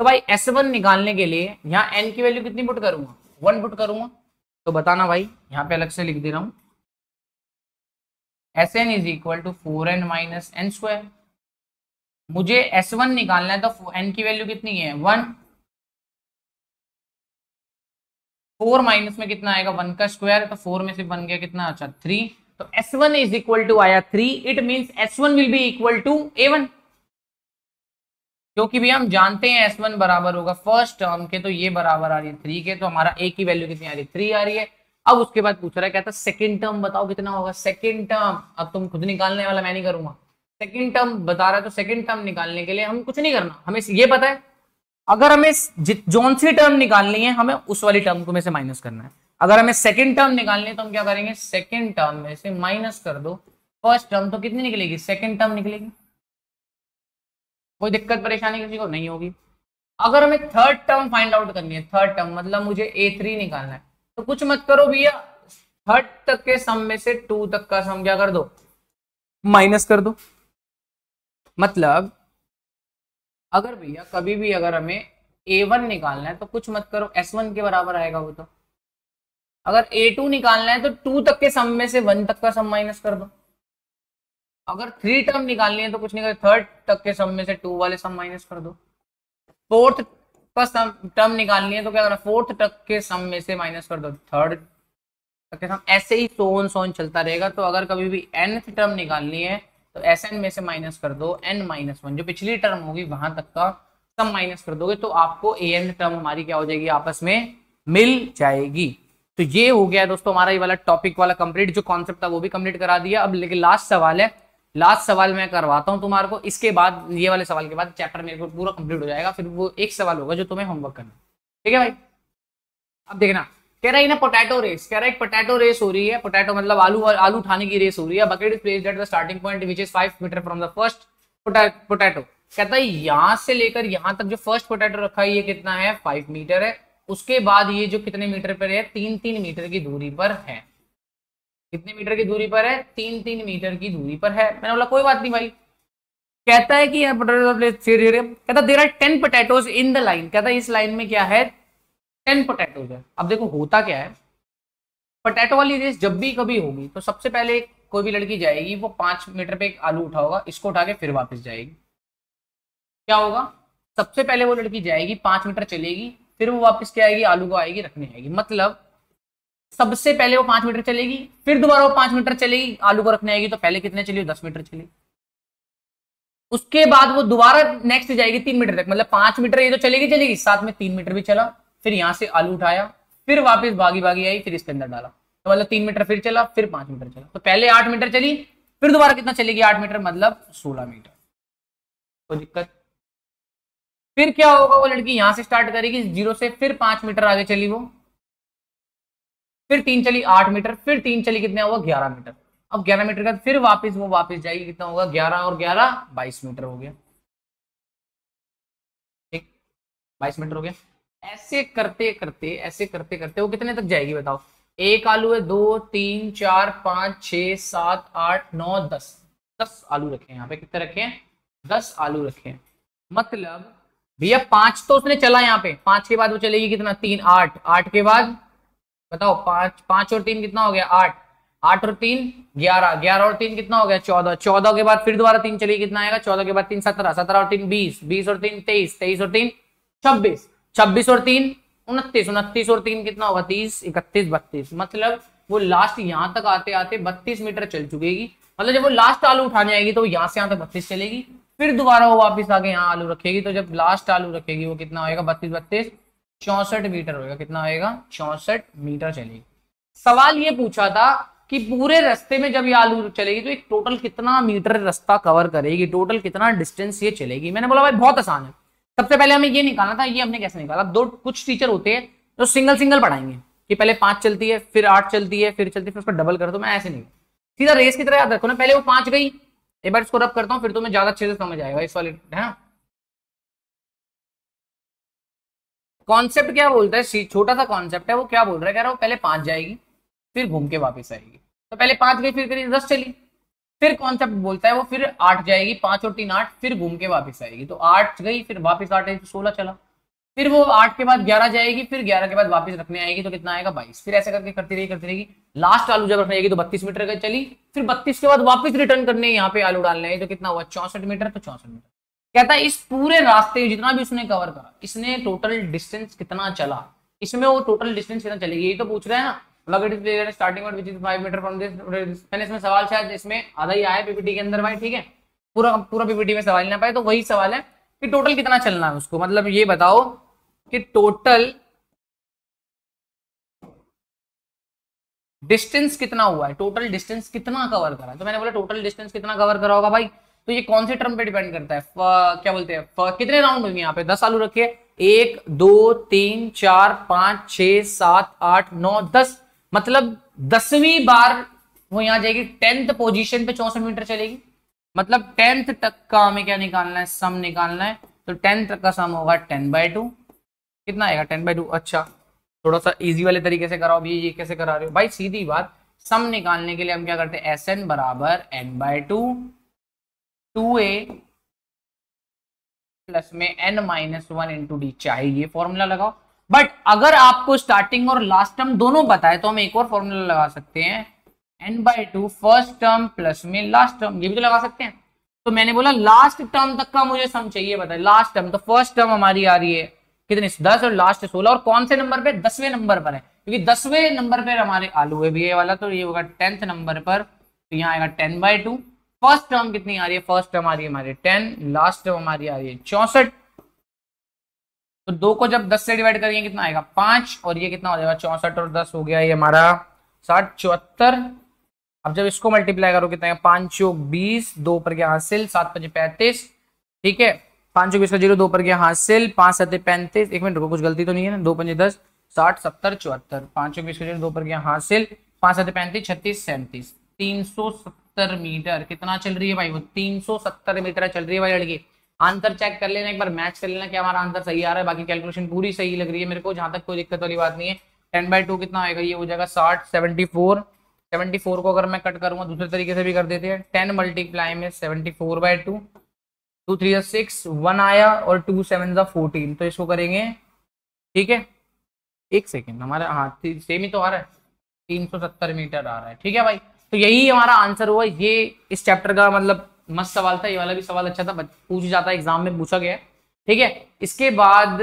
तो भाई S1 निकालने के लिए यहाँ n की वैल्यू कितनी पुट करूंगा, 1 पुट करूंगा। तो बताना भाई, यहाँ पे अलग से लिख दे रहा हूं, Sn is equal to 4n-n²। मुझे S1 निकालना है तो n की वैल्यू कितनी है 1, 4 माइनस में कितना आएगा 1 का स्क्वायर, तो 4 में से बन गया कितना, अच्छा 3। तो S1 इज इक्वल टू आया 3, it means S1 will be equal to A1, क्योंकि भी हम जानते हैं S1 बराबर होगा फर्स्ट टर्म के, तो ये बराबर आ रही है 3 के, तो हमारा A की वैल्यू कितनी आ रही है 3 आ रही है। अब उसके बाद पूछ रहा है, कहता सेकंड टर्म बताओ कितना होगा। सेकंड टर्म अब तुम खुद निकालने वाला, मैं नहीं करूंगा। सेकंड टर्म बता रहा है, तो सेकंड टर्म निकालने के लिए हम कुछ नहीं करना, हमें ये पता है अगर हमें जोन सी टर्म निकालनी है हमें उस वाली टर्म को में से माइनस करना है। अगर हमें सेकंड टर्म निकालनी है तो हम क्या करेंगे, सेकंड टर्म में से माइनस कर दो फर्स्ट टर्म, तो कितनी निकलेगी, सेकंड टर्म निकलेगी। कोई दिक्कत परेशानी किसी को नहीं होगी। अगर हमें थर्ड टर्म फाइंड आउट करनी है, थर्ड टर्म मतलब मुझे A3 निकालना है, तो कुछ मत करो भैया, थर्ड तक के सम में से 2 तक का सम क्या कर दो, माइनस कर दो। मतलब अगर भैया कभी भी अगर हमें A1 निकालना है तो कुछ मत करो, S1 के बराबर आएगा वो। तो अगर A2 निकालना है तो 2 तक के सम में से 1 तक का सम माइनस कर दो। अगर 3 टर्म निकालनी है तो कुछ नहीं कर, थर्ड तक के सम में से 2 वाले सम माइनस कर दो। फोर्थ का टर्म निकालनी है तो क्या करना, फोर्थ तक के सम में से माइनस कर दो थर्ड तक के सम, ऐसे ही सोन चलता रहेगा। तो अगर कभी भी nth टर्म निकालनी है तो Sn में से माइनस कर दो n-1, जो पिछली टर्म होगी वहां तक का सम माइनस कर दोगे, तो आपको an टर्म हमारी क्या हो जाएगी, आपस में मिल जाएगी। तो ये हो गया दोस्तों हमारा ये वाला टॉपिक वाला कंप्लीट, जो कॉन्सेप्ट था वो भी कंप्लीट करा दिया। अब लेकिन लास्ट सवाल है, लास्ट सवाल मैं करवाता हूं तुम्हारे को, इसके बाद ये वाले सवाल के बाद चैप्टर मेरे को पूरा कंप्लीट हो जाएगा। फिर वो एक सवाल होगा जो तुम्हें होमवर्क करना, ठीक है भाई। अब देखना, कह रहा है ना पोटैटो रेस, कह रहा है एक पोटैटो रेस हो रही है। पोटैटो मतलब आलू उठाने की रेस हो रही है। Bucket is placed at the starting point which is 5 meter from the first potato. कहता है यहां से लेकर यहां तक जो फर्स्ट पोटैटो रखा है ये कितना है, 5 मीटर है। उसके बाद ये जो कितने मीटर पर है, 3-3 मीटर की दूरी पर है। कितने मीटर की दूरी पर है, 3-3 मीटर की दूरी पर है। मैंने बोला कोई बात नहीं भाई। कहता है कि कहता there are 10 potatoes in the line. कहता है इस लाइन में क्या है, 10 पोटैटोज है। अब देखो होता क्या है, पोटैटो वाली रेस जब भी कभी होगी तो सबसे पहले कोई भी लड़की जाएगी, वो 5 मीटर पे एक आलू उठा होगा, इसको उठा के फिर वापस जाएगी। क्या होगा, सबसे पहले वो लड़की जाएगी 5 मीटर चलेगी, फिर वो वापस क्या आएगी, आलू को आएगी रखने आएगी। मतलब सबसे पहले वो 5 मीटर चलेगी, फिर दोबारा वो 5 मीटर चलेगी, आलू को रखने आएगी तो पहले कितने चली, 10 मीटर चली। उसके बाद वो दोबारा नेक्स्ट जाएगी 3 मीटर तक, मतलब 5 मीटर ये तो चलेगी चलेगी, साथ में 3 मीटर भी चला, फिर यहां से आलू उठाया, फिर वापस भागी भागी आई, फिर इसके अंदर डाला, तो मतलब 3 मीटर फिर चला, फिर 5 मीटर चला, तो पहले 8 मीटर चली, फिर दोबारा कितना चलेगी, 8 मीटर, मतलब 16 मीटर। कोई दिक्कत? फिर क्या होगा, वो लड़की यहां से स्टार्ट करेगी 0 से, फिर 5 मीटर आगे चली वो, फिर 3 चली 8 मीटर, फिर 3 चली कितने हुआ, 11 मीटर। अब 11 मीटर का फिर वापस वो वापस जाएगी, कितना होगा, 11 और 11 22 मीटर हो गया। ठीक, 22 मीटर हो गया। ऐसे करते करते वो कितने तक जाएगी बताओ। एक आलू है, 2 3 4 5 6 7 8 9 10, 10 आलू रखे हैं यहाँ पे, कितने रखे हैं, 10 आलू रखे हैं। मतलब भैया 5 तो उसने चला यहाँ पे, 5 के बाद वो चलेगी कितना, 3 8, 8 के बाद बताओ 5, 5 और 3 कितना हो गया, 8, 8 और 3 11, 11 और 3 कितना हो गया, 14, 14 के बाद फिर दोबारा 3 चलेगी, कितना आएगा, 14 के बाद 3 17, 17 और 3 20, 20 और 3 23, 23 और 3 26, 26 और 3 29, 29 और 3 कितना होगा, 30, 31 32, मतलब वो लास्ट यहाँ तक आते आते 32 मीटर चल चुकेगी। मतलब जब वो लास्ट आलू उठाने आएगी तो यहाँ से यहाँ तक 32 चलेगी, फिर दोबारा वो वापस आके यहाँ आलू रखेगी, तो जब लास्ट आलू रखेगी वो कितना होएगा, 32 32 64 मीटर होएगा, कितना होएगा, 64 मीटर चलेगी। सवाल ये पूछा था कि पूरे रास्ते में जब ये आलू चलेगी तो एक टोटल कितना मीटर रास्ता कवर करेगी, टोटल कितना डिस्टेंस ये चलेगी। मैंने बोला भाई बहुत आसान है, सबसे पहले हमें ये निकालना था, ये हमने कैसे निकाला, दो कुछ टीचर होते हैं जो सिंगल सिंगल पढ़ाएंगे कि पहले 5 चलती है, फिर 8 चलती है, फिर चलती है, फिर उसका डबल कर दो। मैं ऐसे नहीं, सीधा रेस की तरह याद रखो ना, पहले वो 5 गई, एक बार इसको रब करता हूँ, फिर तुम्हें ज्यादा अच्छे से समझ आएगा इस वाले, है ना। कॉन्सेप्ट क्या बोलता है, छोटा सा कॉन्सेप्ट है, वो क्या बोल रहा है, कह रहा है वो पहले 5 जाएगी, फिर घूम के वापस आएगी, तो पहले 5 गई, फिर करीब 10 चली। फिर कॉन्सेप्ट बोलता है वो फिर 8 जाएगी, 5 और 3 8, फिर घूम के वापस आएगी, तो 8 गई, फिर वापस 8 आई तो 16 चला। फिर वो 8 के बाद 11 जाएगी, फिर 11 के बाद वापस रखने आएगी तो कितना आएगा, 22। फिर ऐसे करके करती रहेगी। लास्ट आलू जब रखने आएगी तो 32 मीटर का चली, फिर 32 के बाद वापस रिटर्न करने यहाँ पे आलू डालने आई तो कितना हुआ, 64 मीटर, तो 64 मीटर। कहता है इस पूरे रास्ते में जितना भी उसने कवर करा, इसने टोटल डिस्टेंस कितना चला, इसमें वो टोटल डिस्टेंस कितना चलेगी, यही तो पूछ रहा है ना। Starting which is 5 meter from this, मैंने इसमें सवाल शायद इसमें आधा ही आया पीपीटी के अंदर भाई, ठीक है, पूरा पूरा पीपीटी में सवाल ना पाए, तो वही सवाल है कि टोटल कितना चलना है उसको। मतलब ये बताओ कि टोटल डिस्टेंस कितना हुआ है, टोटल डिस्टेंस कितना कवर करा है। तो मैंने बोला टोटल डिस्टेंस कितना कवर करा होगा भाई, तो ये कौन से टर्म पे डिपेंड करता है, क्या बोलते हैं, कितने राउंड होंगे यहाँ पे, 10 आलू रखे, 1 2 3 4 5 6 7 8 9 10, मतलब 10वीं बार वो यहाँ जाएगी, 10th पोजीशन पे 64 मीटर चलेगी। मतलब 10th तक का हमें क्या निकालना है, सम निकालना है, तो 10th तक का सम होगा 10/2, कितना आएगा 10/2। अच्छा थोड़ा सा इजी वाले तरीके से कराओ, ये कैसे करा रहे हो भाई, सीधी बात, सम निकालने के लिए हम क्या करते हैं, Sn बराबर n/2 2a प्लस में n-1 इंटू डी, चाहे ये फॉर्मूला लगाओ। बट अगर आपको स्टार्टिंग और लास्ट टर्म दोनों पता है तो हम एक और फॉर्मूला लगा सकते हैं, n/2 फर्स्ट टर्म प्लस में लास्ट टर्म, ये भी तो लगा सकते हैं। तो मैंने बोला लास्ट टर्म तक का मुझे सम चाहिए, बताए लास्ट टर्म, तो फर्स्ट टर्म हमारी आ रही है कितनी, 10 और लास्ट 16, और कौन से नंबर पे, 10वें नंबर पर है, क्योंकि 10वें नंबर पर हमारे आलू है भी ये वाला, तो ये होगा 10th नंबर पर, तो यहाँ आएगा 10/2। फर्स्ट टर्म कितनी आ रही है, फर्स्ट टर्म आ रही है हमारी 10, लास्ट टर्म हमारी आ रही है 64, तो 2 को जब 10 से डिवाइड करेंगे कितना आएगा 5, और ये कितना हो जाएगा 64 और 10 हो गया ये हमारा 60 74। अब जब इसको मल्टीप्लाई करो कितना है, 5 चौक 20, 2 पर गया हासिल, 7 5 35, ठीक है, 5 चौक 20 का 0, 2 पर गया हासिल, 5 7 35, एक मिनट रुको कुछ गलती तो नहीं है ना, 2 5 10 60 70 74, 5 चौक 20 का 0, 2 पर गया हासिल, 5 7 35 36 37, 370 मीटर कितना चल रही है भाई, वो 370 मीटर चल रही है भाई लड़की। आंसर चेक कर लेना, एक बार मैच कर लेना क्या हमारा आंसर सही आ रहा है, बाकी कैलकुलेशन पूरी सही लग रही है मेरे को, जहां तक कोई दिक्कत वाली बात नहीं है। 10/2 कितना आएगा, ये हो जाएगा 60 74, 74 को अगर मैं कट करूंगा दूसरे तरीके से भी कर देते हैं, 10 मल्टीप्लाई में 74/2, 2 3 6 1 आया, और 2 7 14, तो इसको करेंगे, ठीक है, एक सेकेंड हमारा, हाँ सेम ही तो आ रहा है, 370 मीटर आ रहा है, ठीक है भाई। तो यही हमारा आंसर हुआ, ये इस चैप्टर का मतलब मस्त सवाल था, ये वाला भी सवाल अच्छा था, पूछ जाता है एग्जाम में, पूछा गया, ठीक है। इसके बाद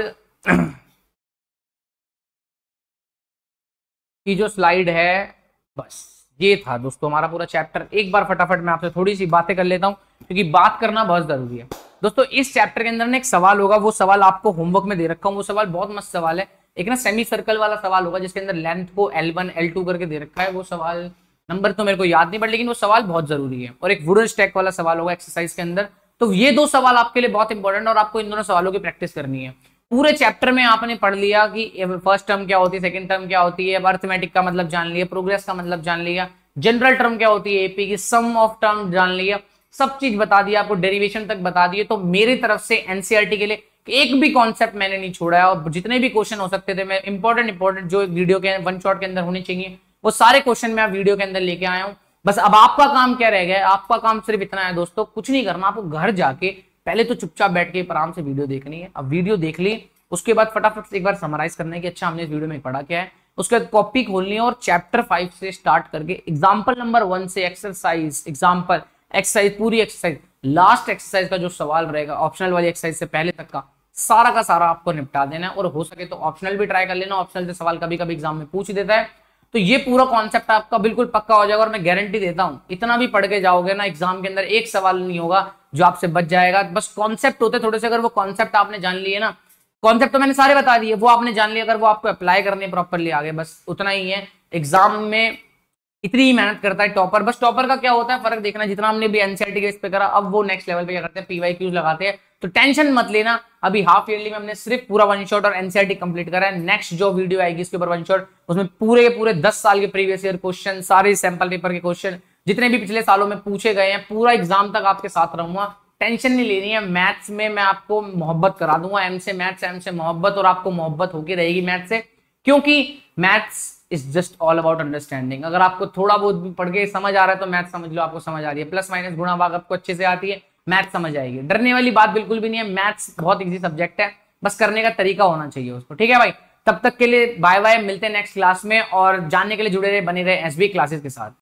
की जो स्लाइड है, बस ये था दोस्तों हमारा पूरा चैप्टर। एक बार फटाफट मैं आपसे थोड़ी सी बातें कर लेता हूँ, क्योंकि बात करना बहुत जरूरी है दोस्तों। इस चैप्टर के अंदर ना एक सवाल होगा, वो सवाल आपको होमवर्क में दे रखा हूँ, वो सवाल बहुत मस्त सवाल है। एक ना सेमी सर्कल वाला सवाल होगा, जिसके अंदर लेंथ को L1 L2 करके दे रखा है। वो सवाल नंबर तो मेरे को याद नहीं, बट लेकिन वो सवाल बहुत जरूरी है। और एक वुडन स्टैक वाला सवाल होगा एक्सरसाइज के अंदर। तो ये दो सवाल आपके लिए बहुत इंपॉर्टेंट, और आपको इन दोनों सवालों की प्रैक्टिस करनी है। पूरे चैप्टर में आपने पढ़ लिया कि फर्स्ट टर्म क्या होती है, सेकंड टर्म क्या होती है, अर्थमेटिक का मतलब जान लिया, प्रोग्रेस का मतलब जान लिया, जनरल टर्म क्या होती है एपी की, सम ऑफ टर्म जान लिया, सब चीज बता दिया आपको, डेरिवेशन तक बता दिए। तो मेरी तरफ से एनसीईआरटी के लिए एक भी कॉन्सेप्ट मैंने नहीं छोड़ा है, और जितने भी क्वेश्चन हो सकते थे मैं इंपॉर्टेंट जो वीडियो के वन शॉट के अंदर होने चाहिए, वो सारे क्वेश्चन मैं वीडियो के अंदर लेके आया हूं। बस अब आपका काम क्या रह गया है? आपका काम सिर्फ इतना है दोस्तों, कुछ नहीं करना आपको। घर जाके पहले तो चुपचाप बैठ के आराम से वीडियो देखनी है। अब वीडियो देख ली, उसके बाद फटाफट से एक बार समराइज करना है कि अच्छा हमने इस वीडियो में पढ़ा क्या है। उसके बाद कॉपी खोलनी है और चैप्टर 5 से स्टार्ट करके एग्जाम्पल नंबर 1 से एक्सरसाइज, एग्जाम्पल एक्सरसाइज, पूरी एक्सरसाइज, लास्ट एक्सरसाइज का जो सवाल रहेगा ऑप्शनल वाली एक्सरसाइज से पहले तक का सारा आपको निपटा देना है। और हो सके तो ऑप्शनल भी ट्राई कर लेना, ऑप्शनल से सवाल कभी कभी एग्जाम में पूछ देता है। तो ये पूरा कॉन्सेप्ट आपका बिल्कुल पक्का हो जाएगा, और मैं गारंटी देता हूं इतना भी पढ़ के जाओगे ना, एग्जाम के अंदर एक सवाल नहीं होगा जो आपसे बच जाएगा। बस कॉन्सेप्ट होते थोड़े से, अगर वो कॉन्सेप्ट आपने जान लिए ना, कॉन्सेप्ट तो मैंने सारे बता दिए, वो आपने जान लिया, अगर वो आपको अप्लाई करने प्रॉपरली आगे, बस उतना ही है। एग्जाम में इतनी ही मेहनत करता है टॉपर। बस टॉपर का क्या होता है फर्क देखना, जितना हमने भी एनसीईआरटी के इस पे करा, अब वो नेक्स्ट लेवल पे क्या करते हैं, पीवाईक्यूज लगाते हैं। तो टेंशन मत लेना, अभी हाफ ईयरली में हमने सिर्फ पूरा वन शॉट और एनसीईआरटी कंप्लीट करा है। नेक्स्ट जो वीडियो आएगी इसके ऊपर वन शॉट, उसमें पूरे 10 साल के प्रीवियस ईयर क्वेश्चन, सारे सैंपल पेपर के क्वेश्चन जितने भी पिछले सालों में पूछे गए हैं, पूरा एग्जाम तक आपके साथ रहूंगा। टेंशन नहीं लेनी है। मैथ्स में मैं आपको मोहब्बत करा दूंगा, एम से मैथ्स, एम से मोहब्बत, और आपको मोहब्बत होगी रहेगी मैथ्स से, क्योंकि maths is just all about understanding. अगर आपको थोड़ा बहुत भी पढ़ के समझ आ रहा है तो मैथ समझ लो आपको समझ आ रही है, प्लस माइनस गुणा भाग आपको अच्छे से आती है, मैथ समझ आएगी। डरने वाली बात बिल्कुल भी नहीं है, मैथ्स बहुत इजी सब्जेक्ट है, बस करने का तरीका होना चाहिए उसको। ठीक है भाई, तब तक के लिए बाय बाय, मिलते हैं नेक्स्ट क्लास में, और जानने के लिए जुड़े रहे, बने रहे एसबी क्लासेस के साथ।